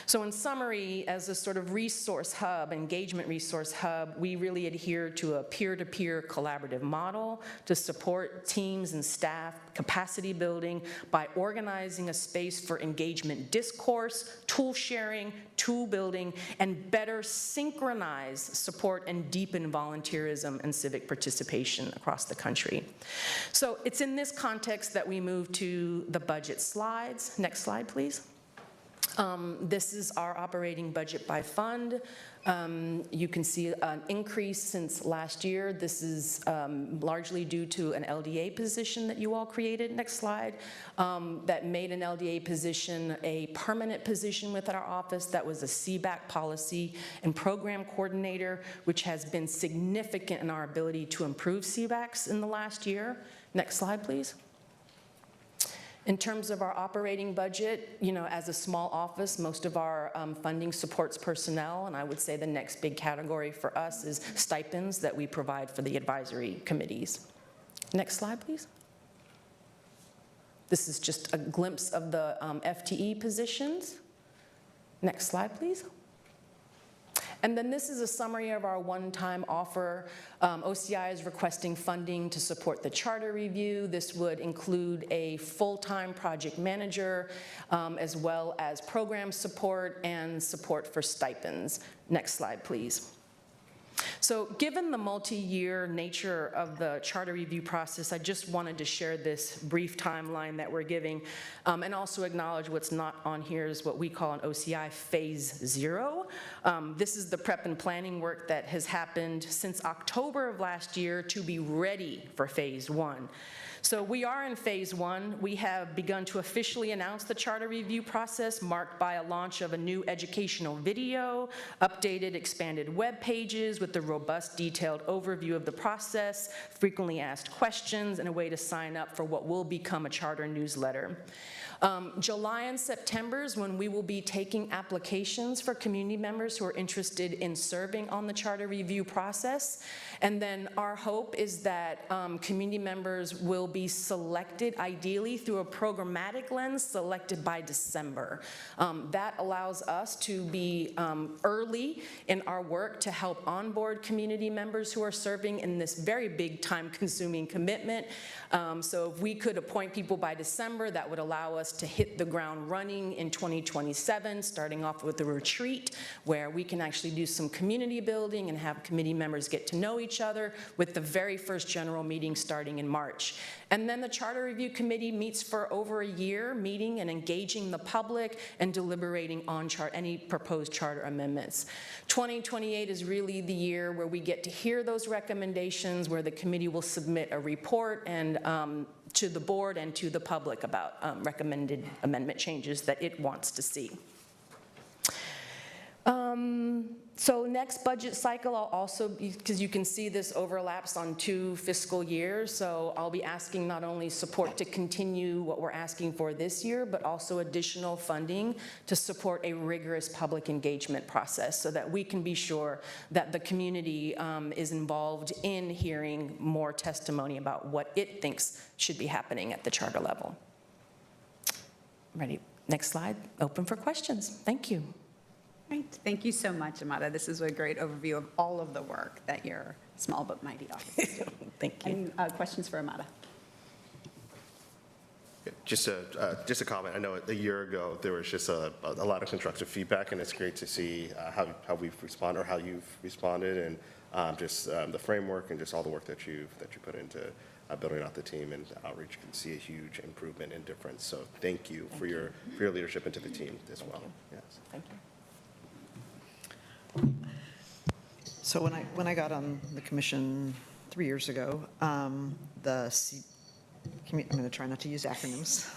So in summary, as a sort of resource hub, engagement resource hub, we really adhere to a peer-to-peer collaborative model to support teams and staff capacity building by organizing a space for engagement discourse, tool sharing, tool building, and better synchronize support and deepen volunteerism and civic participation across the country. So it's in this context that we move to the budget slides. Next slide, please. This is our operating budget by fund. You can see an increase since last year. This is largely due to an LDA position that you all created, next slide, that made an LDA position a permanent position within our office. That was a CBAC policy and program coordinator, which has been significant in our ability to improve CBACs in the last year. Next slide, please. In terms of our operating budget, as a small office, most of our funding supports personnel, and I would say the next big category for us is stipends that we provide for the advisory committees. Next slide, please. This is just a glimpse of the FTE positions. Next slide, please. And then this is a summary of our one-time offer. OCI is requesting funding to support the charter review. This would include a full-time project manager, as well as program support and support for stipends. Next slide, please. So given the multi-year nature of the charter review process, I just wanted to share this brief timeline that we're giving, and also acknowledge what's not on here is what we call an OCI Phase 0. This is the prep and planning work that has happened since October of last year to be ready for Phase 1. So we are in Phase 1. We have begun to officially announce the charter review process, marked by a launch of a new educational video, updated, expanded web pages with a robust, detailed overview of the process, frequently asked questions, and a way to sign up for what will become a charter newsletter. July and September is when we will be taking applications for community members who are interested in serving on the charter review process. And then our hope is that community members will be selected, ideally through a programmatic lens, selected by December. That allows us to be early in our work to help onboard community members who are serving in this very big time-consuming commitment. So if we could appoint people by December, that would allow us to hit the ground running in 2027, starting off with a retreat where we can actually do some community building and have committee members get to know each other, with the very first general meeting starting in March. And then the Charter Review Committee meets for over a year, meeting and engaging the public and deliberating on any proposed charter amendments. 2028 is really the year where we get to hear those recommendations, where the committee will submit a report and to the board and to the public about recommended amendment changes that it wants to see. So next budget cycle, I'll also, because you can see this overlaps on 2 fiscal years, so I'll be asking not only support to continue what we're asking for this year, but also additional funding to support a rigorous public engagement process so that we can be sure that the community is involved in hearing more testimony about what it thinks should be happening at the charter level. Ready? Next slide. Open for questions. Thank you. Great. Thank you so much, Amada. This is a great overview of all of the work that your small but mighty office is doing. Thank you. And questions for Amada? Just a comment. I know a year ago there was just a lot of constructive feedback, and it's great to see how we've responded, or how you've responded, and just the framework and just all the work that you put into building out the team and outreach. You can see a huge improvement and difference. So thank you for your leadership into the team as well. Yes. Thank you. So when I got on the commission 3 years ago, I'm going to try not to use acronyms.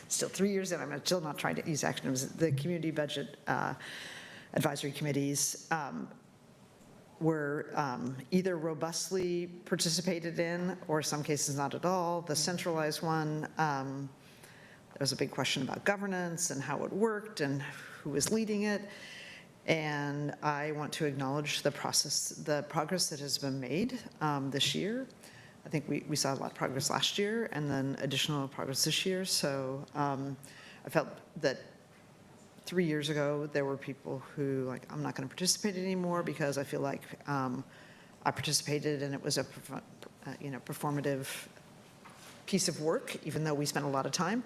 Still 3 years in, I'm still not trying to use acronyms. The community budget advisory committees were either robustly participated in, or in some cases not at all. The centralized one, there was a big question about governance and how it worked and who was leading it. And I want to acknowledge the progress that has been made this year. I think we saw a lot of progress last year, and then additional progress this year. So I felt that 3 years ago, there were people who, like, I'm not going to participate anymore because I feel like I participated and it was a performative piece of work, even though we spent a lot of time.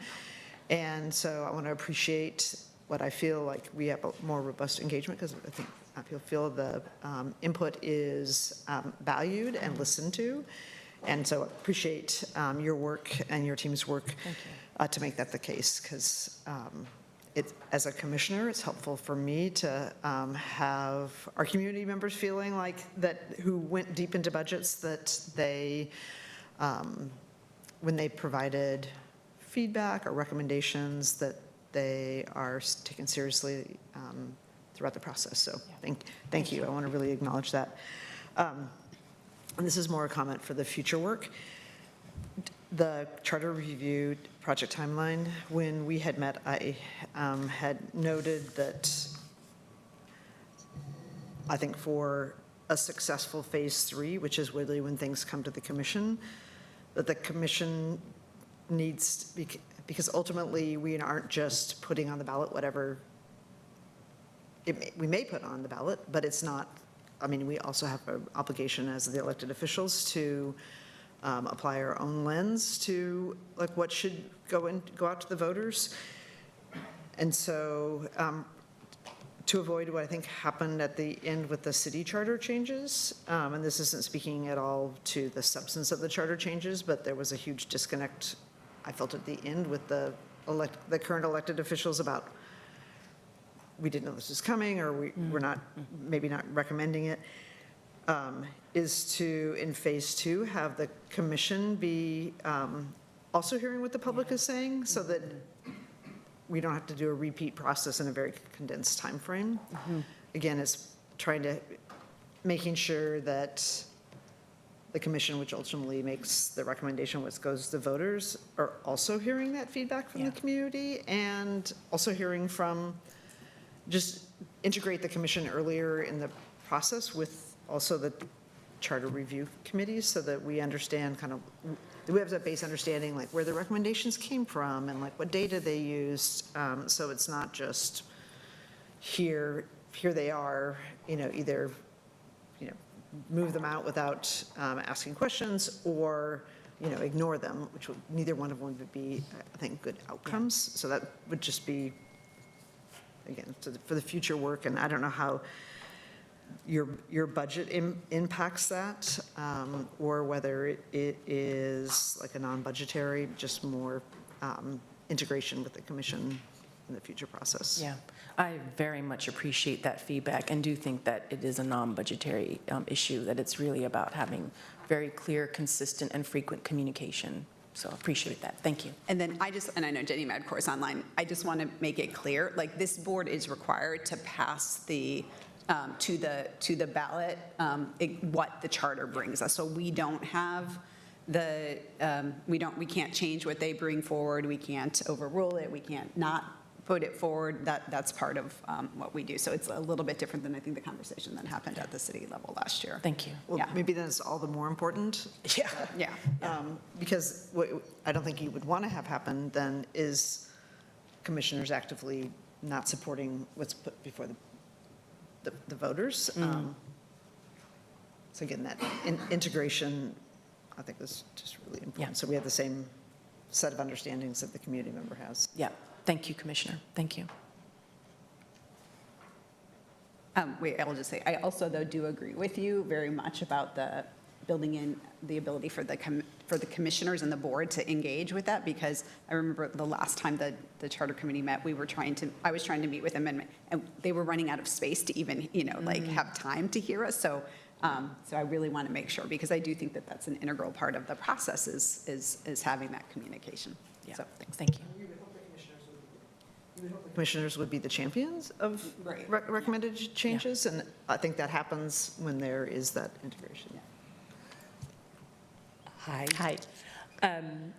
And so I want to appreciate what I feel like we have a more robust engagement, because I think people feel the input is valued and listened to. And so I appreciate your work and your team's work to make that the case, because as a commissioner, it's helpful for me to have our community members feeling like that, who went deep into budgets, that they, when they provided feedback or recommendations, that they are taken seriously throughout the process. So thank you. I want to really acknowledge that. And this is more a comment for the future work. The charter review project timeline, when we had met, I had noted that I think for a successful phase 3, which is really when things come to the commission, that the commission needs, because ultimately we aren't just putting on the ballot whatever we may put on the ballot, but it's not, I mean, we also have an obligation as the elected officials to apply our own lens to like what should go out to the voters. And so to avoid what I think happened at the end with the city charter changes, and this isn't speaking at all to the substance of the charter changes, but there was a huge disconnect, I felt, at the end with the current elected officials about, we didn't know this was coming, or we're not, maybe not recommending it, is to, in phase 2, have the commission be also hearing what the public is saying, so that we don't have to do a repeat process in a very condensed time frame. Again, it's making sure that the commission, which ultimately makes the recommendation, which goes to voters, are also hearing that feedback from the community, and also hearing from, just integrate the commission earlier in the process with also the charter review committees, so that we understand kind of, we have that base understanding, like where the recommendations came from and like what data they used. So it's not just here they are, either, move them out without asking questions, or, ignore them, which neither one of them would be, I think, good outcomes. So that would just be, again, for the future work. And I don't know how your budget impacts that, or whether it is like a non-budgetary, just more integration with the commission in the future process. Yeah, I very much appreciate that feedback, and do think that it is a non-budgetary issue, that it's really about having very clear, consistent, and frequent communication. So appreciate that. Thank you. And then and I know Jenny Madcore is online, I just want to make it clear, like this board is required to pass the, to the ballot, what the charter brings us. So we don't have the, we can't change what they bring forward, we can't overrule it, we can't not put it forward. That's part of what we do. So it's a little bit different than I think the conversation that happened at the city level last year. Thank you. Well, maybe then it's all the more important. Yeah. Because what I don't think you would want to have happen then is commissioners actively not supporting what's put before the voters. So again, that integration, I think, is just really important. So we have the same set of understandings that the community member has. Yeah. Thank you, Commissioner. Thank you. I'll just say, I also, though, do agree with you very much about the building in the ability for the commissioners and the board to engage with that, because I remember the last time the charter committee met, I was trying to meet with them, and they were running out of space to even, like have time to hear us. So I really want to make sure, because I do think that that's an integral part of the process is having that communication. Yeah. So, thank you. Commissioners would be the champions of recommended changes, and I think that happens when there is that integration. Hi. Hi.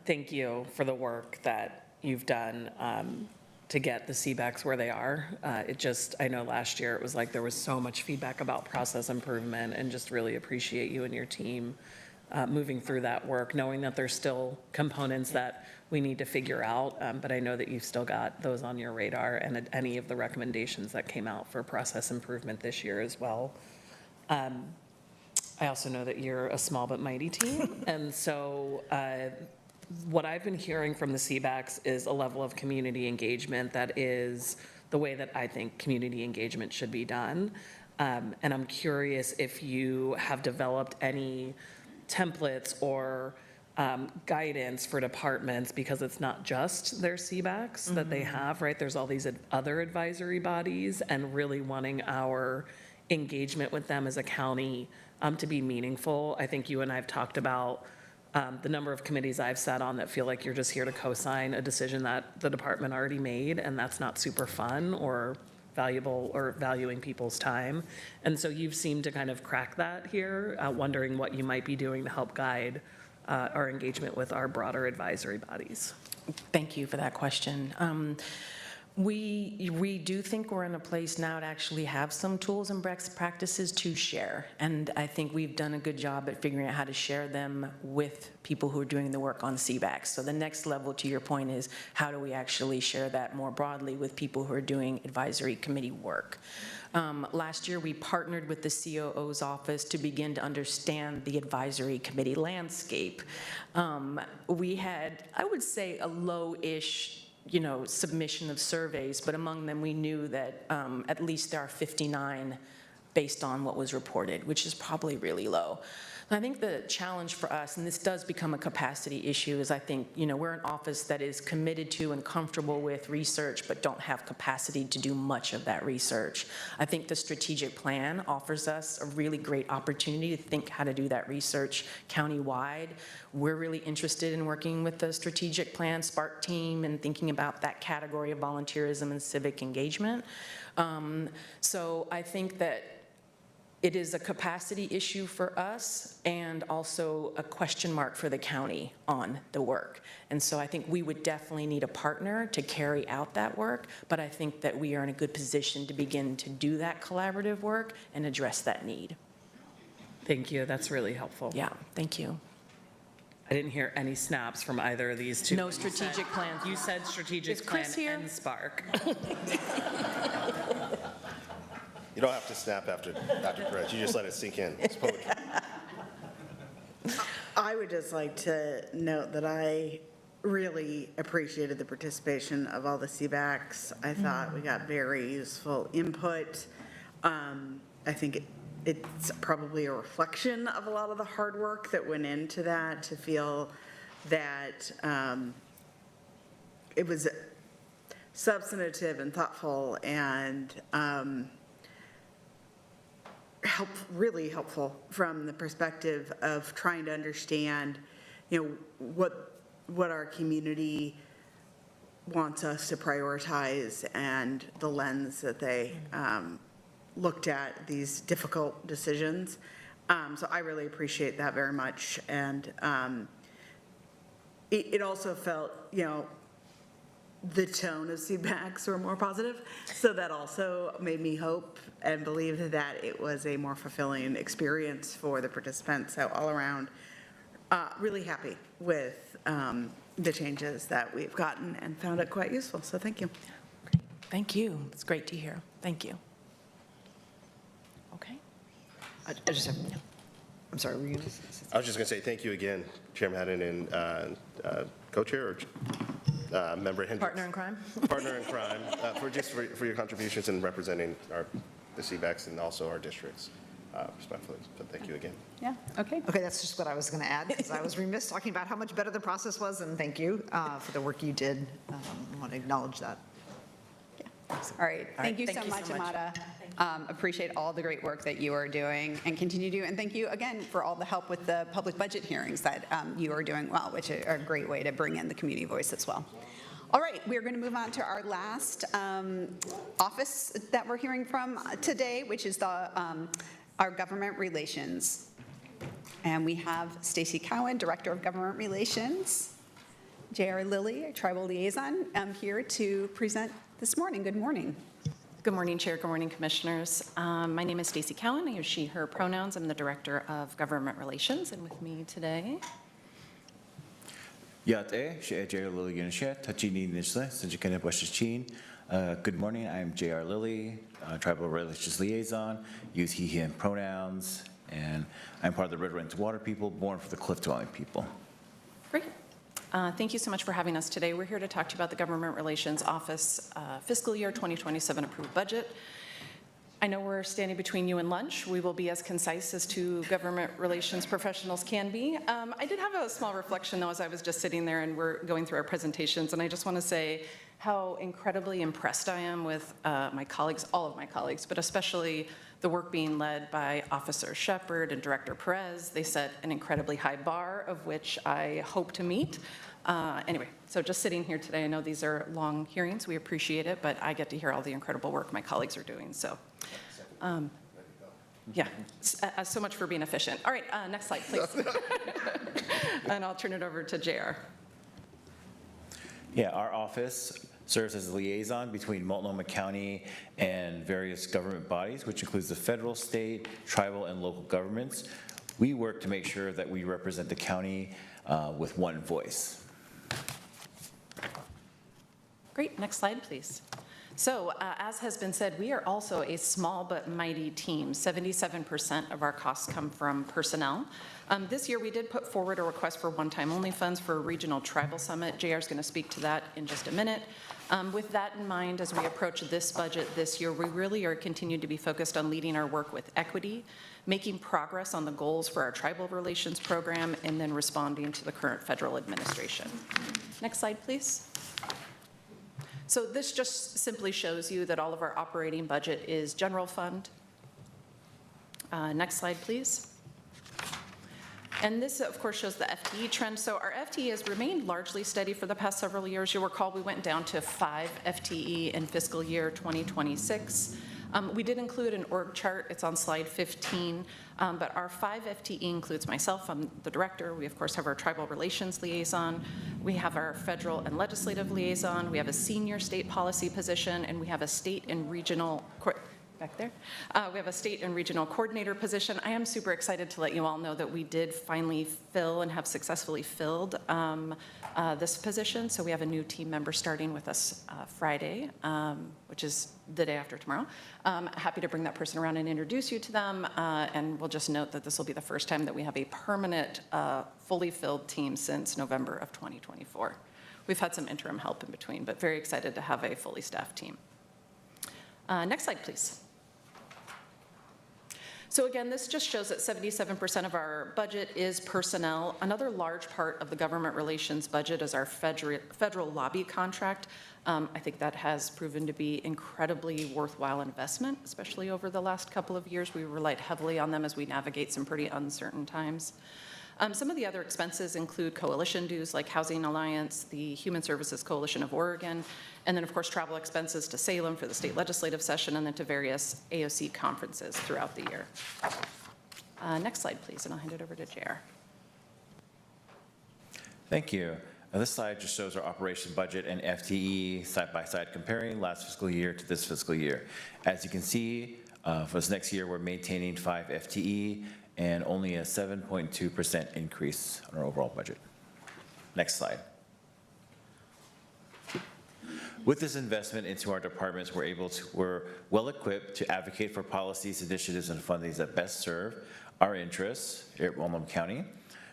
Thank you for the work that you've done to get the CBACs where they are. I know last year it was like there was so much feedback about process improvement, and just really appreciate you and your team moving through that work, knowing that there's still components that we need to figure out, but I know that you've still got those on your radar, and any of the recommendations that came out for process improvement this year as well. I also know that you're a small but mighty team, and so what I've been hearing from the CBACs is a level of community engagement that is the way that I think community engagement should be done. And I'm curious if you have developed any templates or guidance for departments, because it's not just their CBACs that they have, right? There's all these other advisory bodies, and really wanting our engagement with them as a county to be meaningful. I think you and I have talked about the number of committees I've sat on that feel like you're just here to co-sign a decision that the department already made, and that's not super fun or valuable or valuing people's time. And so you've seemed to kind of crack that here, wondering what you might be doing to help guide our engagement with our broader advisory bodies. Thank you for that question. We do think we're in a place now to actually have some tools and best practices to share. And I think we've done a good job at figuring out how to share them with people who are doing the work on CBACs. So the next level, to your point, is how do we actually share that more broadly with people who are doing advisory committee work? Last year, we partnered with the COO's office to begin to understand the advisory committee landscape. We had, I would say, a low-ish submission of surveys, but among them we knew that at least there are 59 based on what was reported, which is probably really low. And I think the challenge for us, and this does become a capacity issue, is I think, we're an office that is committed to and comfortable with research, but don't have capacity to do much of that research. I think the strategic plan offers us a really great opportunity to think how to do that research countywide. We're really interested in working with the strategic plan SPARK team and thinking about that category of volunteerism and civic engagement. So I think that it is a capacity issue for us and also a question mark for the county on the work. And so I think we would definitely need a partner to carry out that work, but I think that we are in a good position to begin to do that collaborative work and address that need. Thank you, that's really helpful. Yeah, thank you. I didn't hear any snaps from either of these two. No strategic plans. You said strategic Is plan Chris here? and SPARK. You don't have to snap after Chris. You just let it sink in. It's poetry. I would just like to note that I really appreciated the participation of all the CBACs. I thought we got very useful input. I think it's probably a reflection of a lot of the hard work that went into that, to feel that it was substantive and thoughtful and really helpful from the perspective of trying to understand, what our community wants us to prioritize and the lens that they looked at these difficult decisions. So I really appreciate that very much. And it also felt, the tone of CBACs were more positive. So that also made me hope and believe that it was a more fulfilling experience for the participants. So all around, really happy with the changes that we've gotten and found it quite useful. So thank you. Thank you. It's great to hear. Thank you. Okay. I just have, I'm sorry, were you going to say? I was just going to say thank you again, Chair Madden and co-chair or member Hendricks. Partner in crime. Partner in crime, for your contributions in representing the CBACs and also our districts respectfully. So thank you again. Yeah, okay. Okay, that's just what I was going to add, because I was remiss talking about how much better the process was, and thank you for the work you did. I want to acknowledge that. All right, thank you so thank you much, so much. Amada. Appreciate all the great work that you are doing and continue to do. And thank you again for all the help with the public budget hearings that you are doing well, which are a great way to bring in the community voice as well. All right, we're going to move on to our last office that we're hearing from today, which is our government relations. And we have Stacy Cowan, Director of Government Relations, J.R. Lilly, Tribal Liaison, here to present this morning. Good morning. Good morning, Chair. Good morning, Commissioners. My name is Stacy Cowan. I use she, her pronouns. I'm the Director of Government Relations, and with me today. Good morning. I'm J.R. Lilly, Tribal Relations Liaison. Use he, him pronouns, and I'm part of the Red Rent Water people, born for the Cliff Dwelling people. Great. Thank you so much for having us today. We're here to talk to you about the Government Relations Office fiscal year 2027 approved budget. I know we're standing between you and lunch. We will be as concise as two government relations professionals can be. I did have a small reflection, though, as I was just sitting there and we're going through our presentations, and I just want to say how incredibly impressed I am with my colleagues, all of my colleagues, but especially the work being led by Officer Shepard and Director Perez. They set an incredibly high bar, of which I hope to meet. Anyway, so just sitting here today, I know these are long hearings, we appreciate it, but I get to hear all the incredible work my colleagues are doing, so. Yeah, so much for being efficient. All right, next slide, please. And I'll turn it over to JR. Yeah, our office serves as a liaison between Multnomah County and various government bodies, which includes the federal, state, tribal, and local governments. We work to make sure that we represent the county with one voice. Great, next slide, please. So, as has been said, we are also a small but mighty team. 77% of our costs come from personnel. This year, we did put forward a request for one-time only funds for a regional tribal summit. JR is going to speak to that in just a minute. With that in mind, as we approach this budget this year, we really are continuing to be focused on leading our work with equity, making progress on the goals for our tribal relations program, and then responding to the current federal administration. Next slide, please. So this just simply shows you that all of our operating budget is general fund. Next slide, please. And this, of course, shows the FTE trend. So our FTE has remained largely steady for the past several years. You'll recall we went down to 5 FTE in fiscal year 2026. We did include an org chart. It's on slide 15. But our 5 FTE includes myself. I'm the director. We, of course, have our tribal relations liaison. We have our federal and legislative liaison. We have a senior state policy position, and we have a state and regional back there. We have a state and regional coordinator position. I am super excited to let you all know that we did finally fill and have successfully filled this position. So we have a new team member starting with us Friday, which is the day after tomorrow. Happy to bring that person around and introduce you to them. And we'll just note that this will be the first time that we have a permanent, fully filled team since November of 2024. We've had some interim help in between, but very excited to have a fully staffed team. Next slide, please. So again, this just shows that 77% of our budget is personnel. Another large part of the government relations budget is our federal lobby contract. I think that has proven to be incredibly worthwhile investment, especially over the last couple of years. We relied heavily on them as we navigate some pretty uncertain times. Some of the other expenses include coalition dues like Housing Alliance, the Human Services Coalition of Oregon, and then of course travel expenses to Salem for the state legislative session and then to various AOC conferences throughout the year. Next slide, please, and I'll hand it over to JR. Thank you. This slide just shows our operation budget and FTE side by side comparing last fiscal year to this fiscal year. As you can see, for this next year, we're maintaining 5 FTE and only a 7.2% increase on our overall budget. Next slide. With this investment into our departments, we're well equipped to advocate for policies, initiatives, and fundings that best serve our interests here at Multnomah County.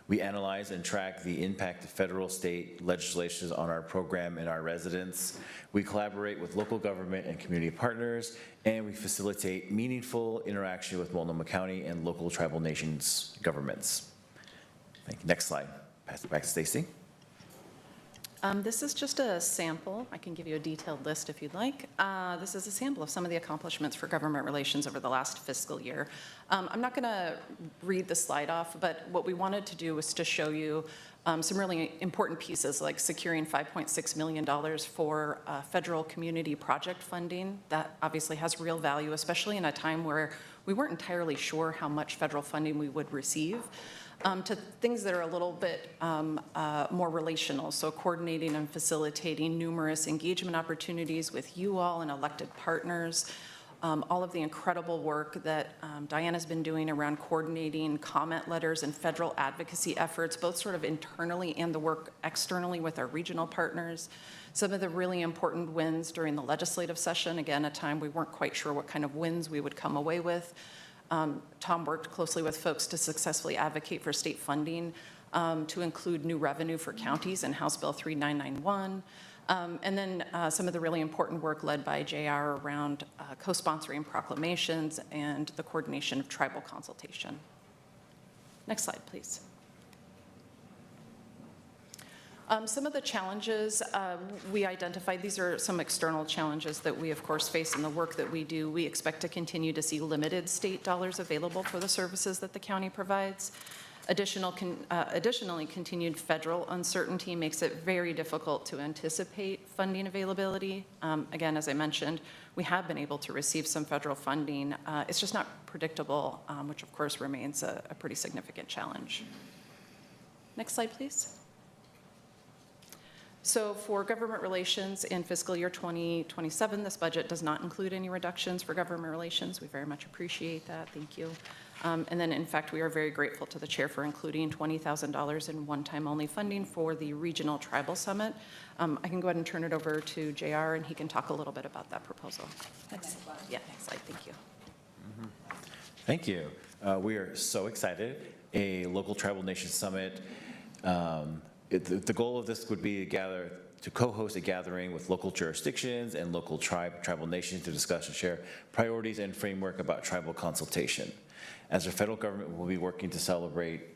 We analyze and track the impact of federal, state legislations on our program and our residents. We collaborate with local government and community partners, and we facilitate meaningful interaction with Multnomah County and local tribal nations governments. Thank you. Next slide. Pass it back to Stacy. This is just a sample. I can give you a detailed list if you'd like. This is a sample of some of the accomplishments for government relations over the last fiscal year. I'm not going to read the slide off, but what we wanted to do was to show you some really important pieces like securing $5.6 million for federal community project funding. That obviously has real value, especially in a time where we weren't entirely sure how much federal funding we would receive. To things that are a little bit more relational, so coordinating and facilitating numerous engagement opportunities with you all and elected partners, all of the incredible work that Diana's been doing around coordinating comment letters and federal advocacy efforts, both sort of internally and the work externally with our regional partners. Some of the really important wins during the legislative session, again, a time we weren't quite sure what kind of wins we would come away with. Tom worked closely with folks to successfully advocate for state funding to include new revenue for counties in House Bill 3991. And then some of the really important work led by JR around co-sponsoring proclamations and the coordination of tribal consultation. Next slide, please. Some of the challenges we identified, these are some external challenges that we, of course, face in the work that we do. We expect to continue to see limited state dollars available for the services that the county provides. Additionally, continued federal uncertainty makes it very difficult to anticipate funding availability. Again, as I mentioned, we have been able to receive some federal funding. It's just not predictable, which of course remains a pretty significant challenge. Next slide, please. So for government relations in fiscal year 2027, this budget does not include any reductions for government relations. We very much appreciate that. Thank you. And then, in fact, we are very grateful to the chair for including $20,000 in one-time only funding for the Regional Tribal Summit. I can go ahead and turn it over to JR, and he can talk a little bit about that proposal. Next slide. Yeah, next slide. Thank you. Thank you. We are so excited. A local tribal nation summit. The goal of this would be to co-host a gathering with local jurisdictions and local tribal nations to discuss and share priorities and framework about tribal consultation. As the federal government will be working to celebrate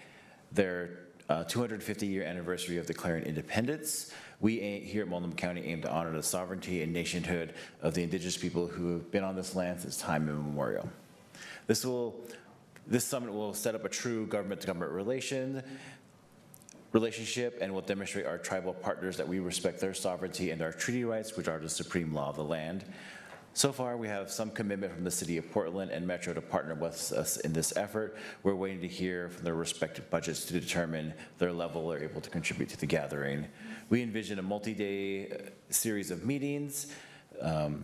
their 250-year anniversary of declaring independence, we here at Multnomah County aim to honor the sovereignty and nationhood of the indigenous people who have been on this land since time immemorial. This summit will set up a true government-to-government relationship and will demonstrate our tribal partners that we respect their sovereignty and our treaty rights, which are the supreme law of the land. So far, we have some commitment from the City of Portland and Metro to partner with us in this effort. We're waiting to hear from their respective budgets to determine their level they're able to contribute to the gathering. We envision a multi-day series of meetings to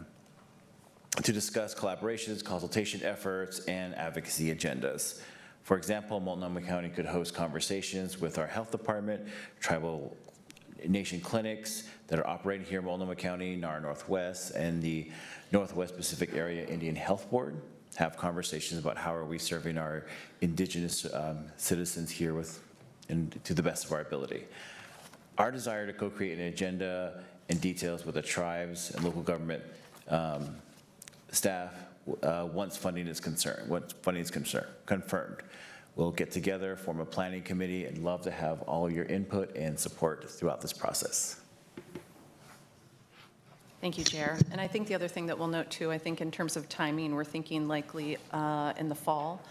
discuss collaborations, consultation efforts, and advocacy agendas. For example, Multnomah County could host conversations with our health department, tribal nation clinics that are operating here in Multnomah County, NAR Northwest, and the Northwest Pacific Area Indian Health Board, have conversations about how are we serving our indigenous citizens here to the best of our ability. Our desire to co-create an agenda and details with the tribes and local government staff once funding is confirmed. We'll get together, form a planning committee, and love to have all your input and support throughout this process. Thank you, Chair. And I think the other thing that we'll note too, I think in terms of timing, we're thinking likely in the fall,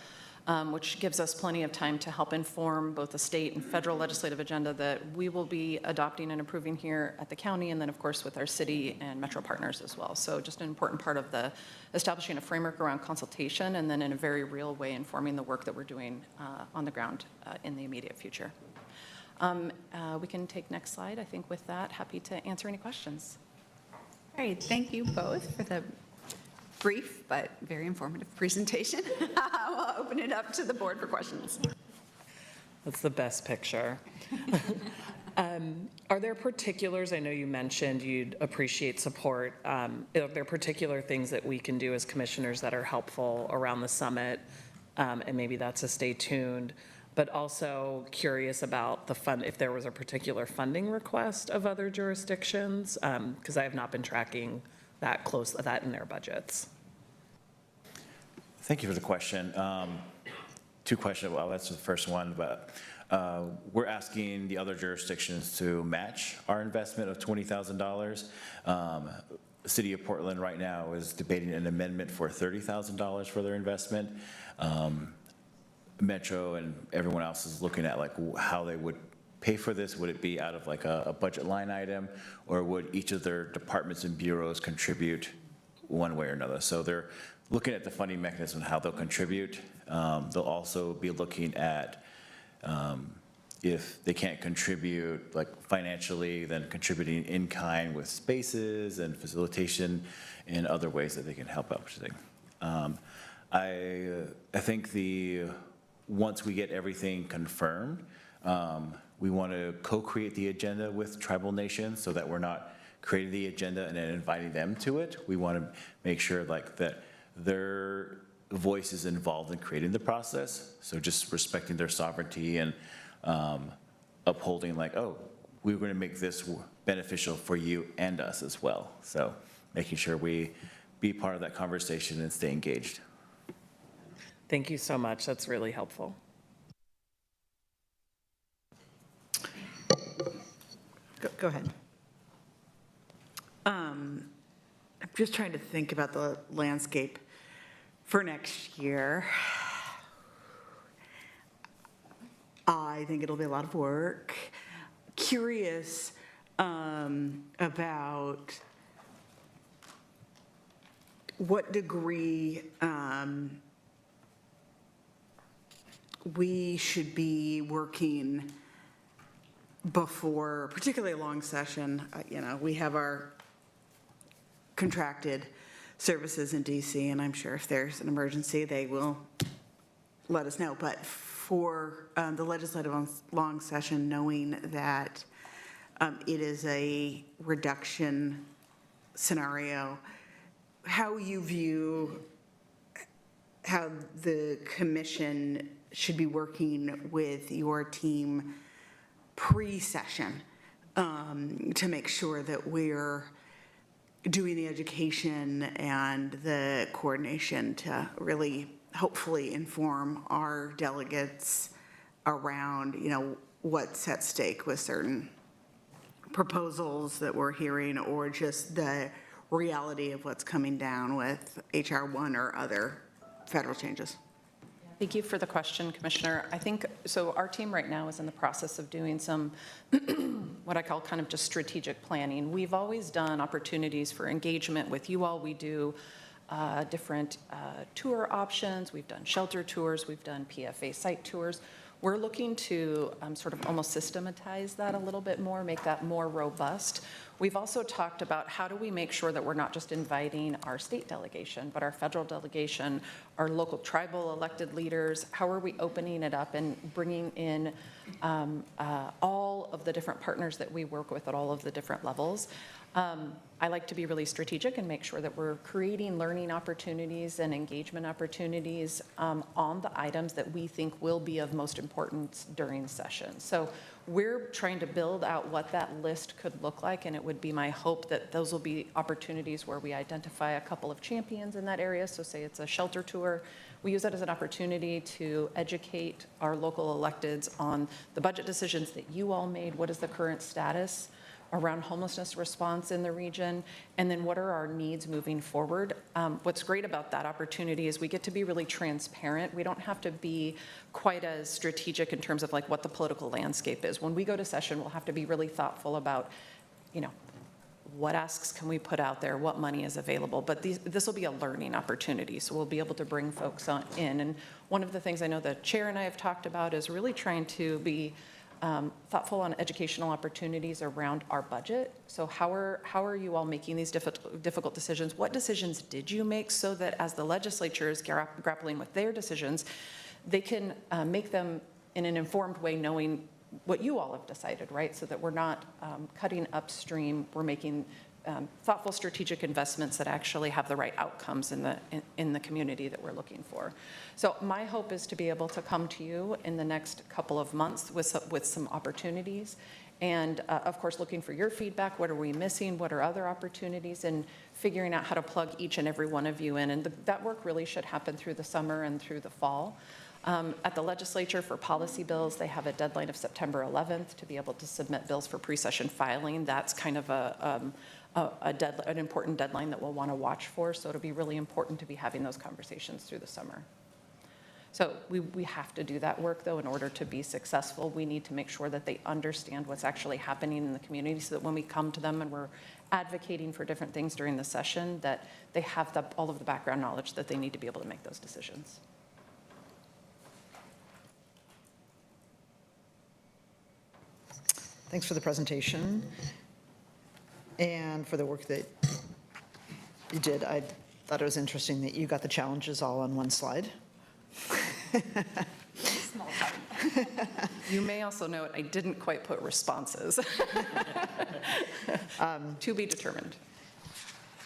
which gives us plenty of time to help inform both the state and federal legislative agenda that we will be adopting and approving here at the county, and then of course with our city and metro partners as well. So just an important part of the establishing a framework around consultation, and then in a very real way informing the work that we're doing on the ground in the immediate future. We can take next slide. I think with that, happy to answer any questions. All right, thank you both for the brief but very informative presentation. We'll open it up to the board for questions. That's the best picture. Are there particulars, I know you mentioned you'd appreciate support. Are there particular things that we can do as commissioners that are helpful around the summit? And maybe that's a stay tuned, but also curious about if there was a particular funding request of other jurisdictions, because I have not been tracking that in their budgets. Thank you for the question. Two questions. Well, that's the first one, but we're asking the other jurisdictions to match our investment of $20,000. The City of Portland right now is debating an amendment for $30,000 for their investment. Metro and everyone else is looking at like how they would pay for this. Would it be out of like a budget line item, or would each of their departments and bureaus contribute one way or another? So they're looking at the funding mechanism and how they'll contribute. They'll also be looking at if they can't contribute like financially, then contributing in kind with spaces and facilitation and other ways that they can help out. I think once we get everything confirmed, we want to co-create the agenda with tribal nations so that we're not creating the agenda and then inviting them to it. We want to make sure like that their voice is involved in creating the process. So just respecting their sovereignty and upholding like, oh, we were going to make this beneficial for you and us as well. So making sure we be part of that conversation and stay engaged. Thank you so much. That's really helpful. Go ahead. I'm just trying to think about the landscape for next year. I think it'll be a lot of work. Curious about what degree we should be working before, particularly a long session. You know, we have our contracted services in DC, and I'm sure if there's an emergency, they will let us know. But for the legislative long session, knowing that it is a reduction scenario, how you view how the commission should be working with your team pre-session to make sure that we're doing the education and the coordination to really hopefully inform our delegates around, you know, what's at stake with certain proposals that we're hearing, or just the reality of what's coming down with HR 1 or other federal changes. Thank you for the question, Commissioner. I think, so our team right now is in the process of doing some, what I call kind of just strategic planning. We've always done opportunities for engagement with you all. We do different tour options. We've done shelter tours. We've done PFA site tours. We're looking to sort of almost systematize that a little bit more, make that more robust. We've also talked about how do we make sure that we're not just inviting our state delegation, but our federal delegation, our local tribal elected leaders. How are we opening it up and bringing in all of the different partners that we work with at all of the different levels? I like to be really strategic and make sure that we're creating learning opportunities and engagement opportunities on the items that we think will be of most importance during session. So we're trying to build out what that list could look like, and it would be my hope that those will be opportunities where we identify a couple of champions in that area. So say it's a shelter tour. We use that as an opportunity to educate our local electeds on the budget decisions that you all made. What is the current status around homelessness response in the region, and then what are our needs moving forward? What's great about that opportunity is we get to be really transparent. We don't have to be quite as strategic in terms of like what the political landscape is. When we go to session, we'll have to be really thoughtful about, you know, what asks can we put out there, what money is available, but this will be a learning opportunity, so we'll be able to bring folks in. And one of the things I know the chair and I have talked about is really trying to be thoughtful on educational opportunities around our budget. So how are you all making these difficult decisions? What decisions did you make so that as the legislature is grappling with their decisions, they can make them in an informed way, knowing what you all have decided, right? So that we're not cutting upstream, we're making thoughtful strategic investments that actually have the right outcomes in the community that we're looking for. So my hope is to be able to come to you in the next couple of months with some opportunities, and of course looking for your feedback. What are we missing? What are other opportunities? And figuring out how to plug each and every one of you in. And that work really should happen through the summer and through the fall. At the legislature for policy bills, they have a deadline of September 11th to be able to submit bills for pre-session filing. That's kind of an important deadline that we'll want to watch for. So it'll be really important to be having those conversations through the summer. So we have to do that work, though, in order to be successful. We need to make sure that they understand what's actually happening in the community, so that when we come to them and we're advocating for different things during the session, that they have all of the background knowledge that they need to be able to make those decisions. Thanks for the presentation and for the work that you did. I thought it was interesting that you got the challenges all on one slide. Small time. You may also note I didn't quite put responses. To be determined.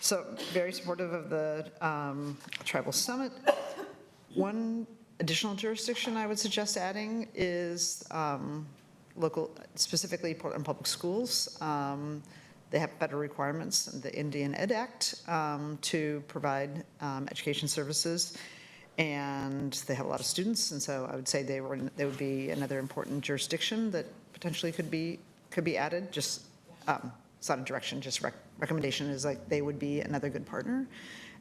So very supportive of the Tribal Summit. One additional jurisdiction I would suggest adding is local, specifically Portland Public Schools. They have better requirements in the Indian Ed Act to provide education services, and they have a lot of students, and so I would say they would be another important jurisdiction that potentially could be added. Just it's not a direction, just recommendation is like they would be another good partner,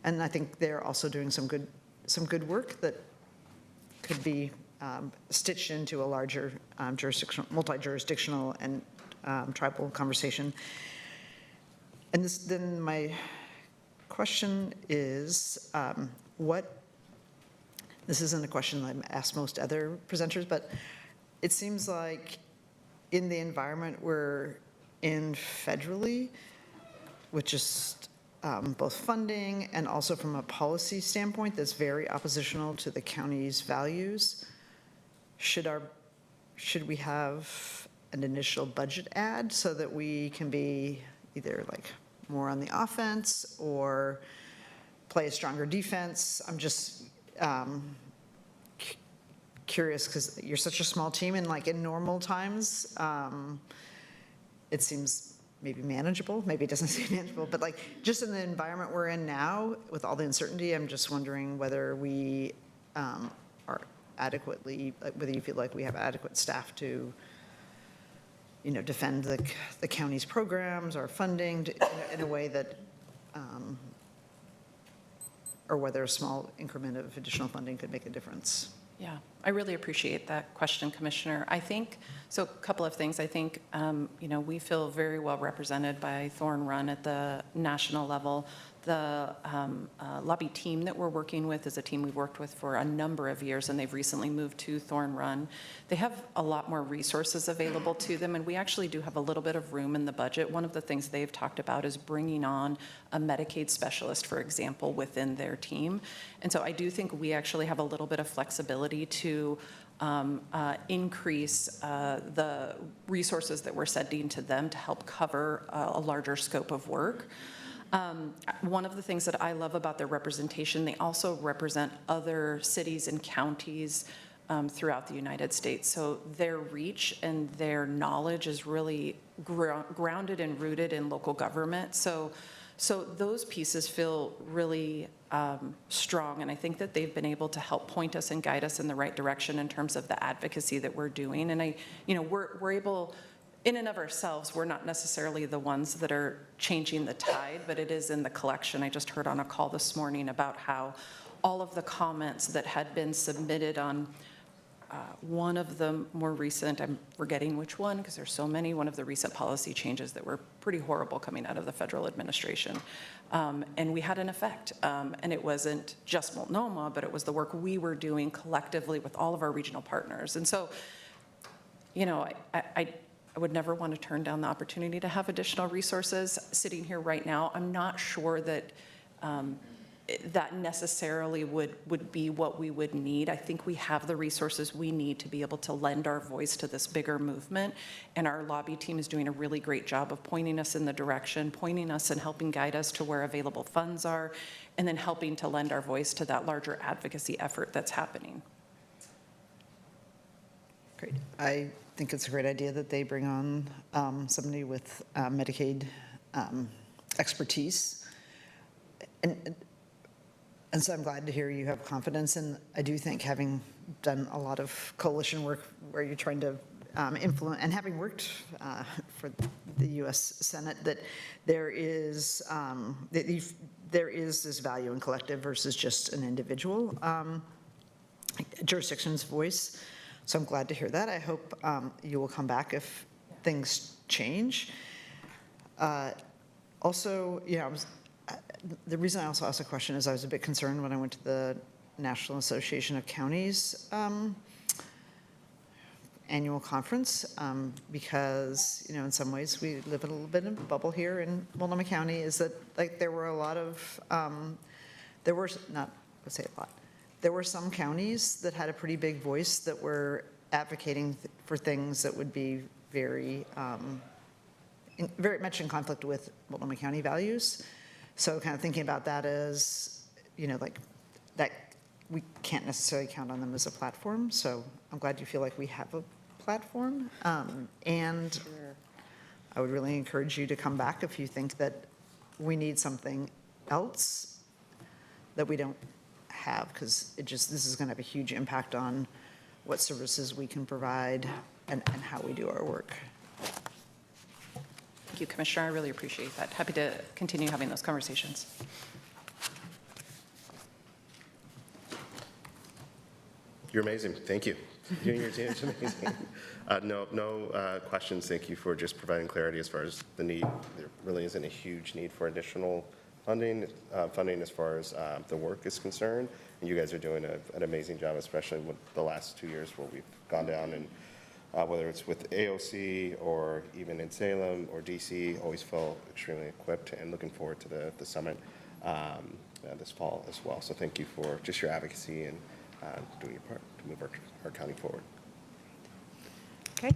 and I think they're also doing some good work that could be stitched into a larger multi-jurisdictional and tribal conversation. And then my question is, this isn't a question I've asked most other presenters, but it seems like in the environment we're in federally, with just both funding and also from a policy standpoint that's very oppositional to the county's values, should we have an initial budget add so that we can be either like more on the offense or play a stronger defense? I'm just curious because you're such a small team, and like in normal times, it seems maybe manageable. Maybe it doesn't seem manageable, but like just in the environment we're in now with all the uncertainty, I'm just wondering whether we are adequately, whether you feel like we have adequate staff to, defend the county's programs or funding in a way that, or whether a small increment of additional funding could make a difference. Yeah, I really appreciate that question, Commissioner. I think, so a couple of things. I think, we feel very well represented by Thorn Run at the national level. The lobby team that we're working with is a team we've worked with for a number of years, and they've recently moved to Thorn Run. They have a lot more resources available to them, and we actually do have a little bit of room in the budget. One of the things they've talked about is bringing on a Medicaid specialist, for example, within their team. And so I do think we actually have a little bit of flexibility to increase the resources that we're sending to them to help cover a larger scope of work. One of the things that I love about their representation, they also represent other cities and counties throughout the United States. So their reach and their knowledge is really grounded and rooted in local government. So those pieces feel really strong, and I think that they've been able to help point us and guide us in the right direction in terms of the advocacy that we're doing. And we're able, in and of ourselves, we're not necessarily the ones that are changing the tide, but it is in the collection. I just heard on a call this morning about how all of the comments that had been submitted on one of the more recent, I'm forgetting which one because there's so many, one of the recent policy changes that were pretty horrible coming out of the federal administration. And we had an effect. And it wasn't just Multnomah, but it was the work we were doing collectively with all of our regional partners. And so, I would never want to turn down the opportunity to have additional resources. Sitting here right now, I'm not sure that that necessarily would be what we would need. I think we have the resources we need to be able to lend our voice to this bigger movement, and our lobby team is doing a really great job of pointing us in the direction, pointing us and helping guide us to where available funds are, and then helping to lend our voice to that larger advocacy effort that's happening. Great. I think it's a great idea that they bring on somebody with Medicaid expertise. And so I'm glad to hear you have confidence. And I do think, having done a lot of coalition work where you're trying to influence, and having worked for the U.S. Senate, that there is this value in collective versus just an individual jurisdiction's voice. So I'm glad to hear that. I hope you will come back if things change. Also, the reason I also asked a question is I was a bit concerned when I went to the National Association of Counties annual conference because, in some ways we live in a little bit of a bubble here in Multnomah County, is that there were a lot of, there were some counties that had a pretty big voice that were advocating for things that would be very much in conflict with Multnomah County values. So kind of thinking about that as, that we can't necessarily count on them as a platform. So I'm glad you feel like we have a platform. And I would really encourage you to come back if you think that we need something else that we don't have, because this is going to have a huge impact on what services we can provide and how we do our work. Thank you, Commissioner. I really appreciate that. Happy to continue having those conversations. You're amazing. Thank you. You and your team is amazing. No questions. Thank you for just providing clarity as far as the need. There really isn't a huge need for additional funding as far as the work is concerned. And you guys are doing an amazing job, especially with the last 2 years where we've gone down and whether it's with AOC or even in Salem or DC, always feel extremely equipped, and looking forward to the summit this fall as well. So thank you for just your advocacy and doing your part to move our county forward. Okay.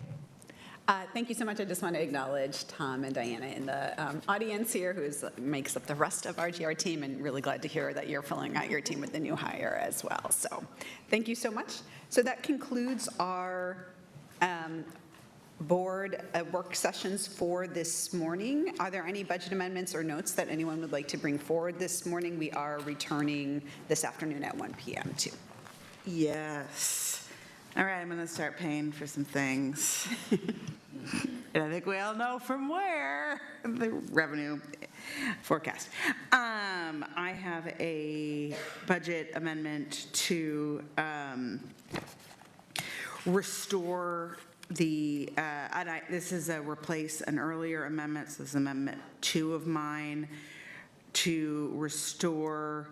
Thank you so much. I just want to acknowledge Tom and Diana in the audience here, who makes up the rest of our GR team, and really glad to hear that you're filling out your team with the new hire as well. So thank you so much. So that concludes our board work sessions for this morning. Are there any budget amendments or notes that anyone would like to bring forward this morning? We are returning this afternoon at 1 p.m. too. Yes. All right, I'm going to start paying for some things. And I think we all know from where, the revenue forecast. I have a budget amendment to restore the, this is replace an earlier amendment, so this is Amendment 2 of mine, to restore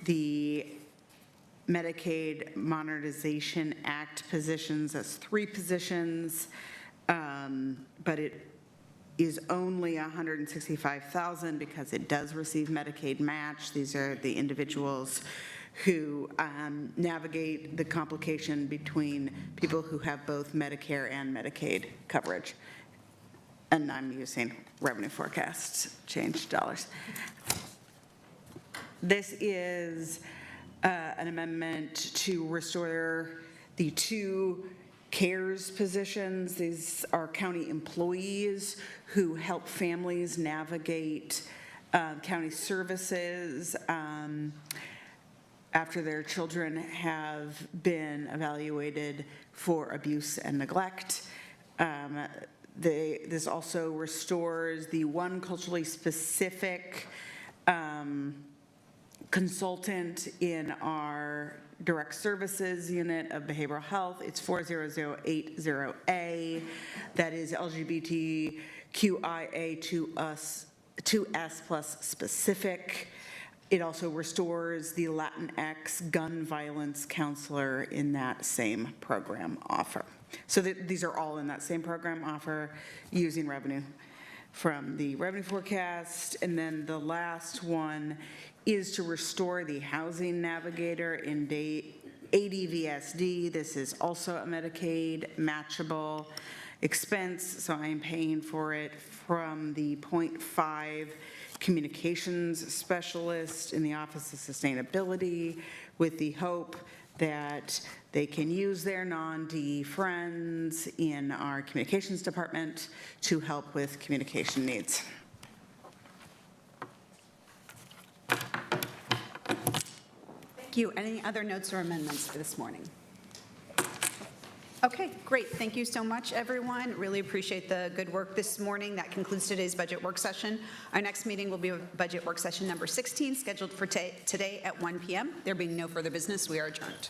the Medicaid Modernization Act positions. That's 3 positions, but it is only $165,000 because it does receive Medicaid match. These are the individuals who navigate the complication between people who have both Medicare and Medicaid coverage. And I'm using revenue forecasts, change dollars. This is an amendment to restore the 2 CARES positions. These are county employees who help families navigate county services after their children have been evaluated for abuse and neglect. This also restores the one culturally specific consultant in our direct services unit of behavioral health. It's 40080A. That is LGBTQIA2S plus specific. It also restores the Latinx gun violence counselor in that same program offer. So these are all in that same program offer using revenue from the revenue forecast. And then the last one is to restore the housing navigator in ADVSD. This is also a Medicaid matchable expense, so I'm paying for it from the .5 communications specialist in the Office of Sustainability, with the hope that they can use their non-DE friends in our communications department to help with communication needs. Thank you. Any other notes or amendments for this morning? Okay, great. Thank you so much, everyone. Really appreciate the good work this morning. That concludes today's budget work session. Our next meeting will be budget work session number 16, scheduled for today at 1 p.m. There being no further business, we are adjourned.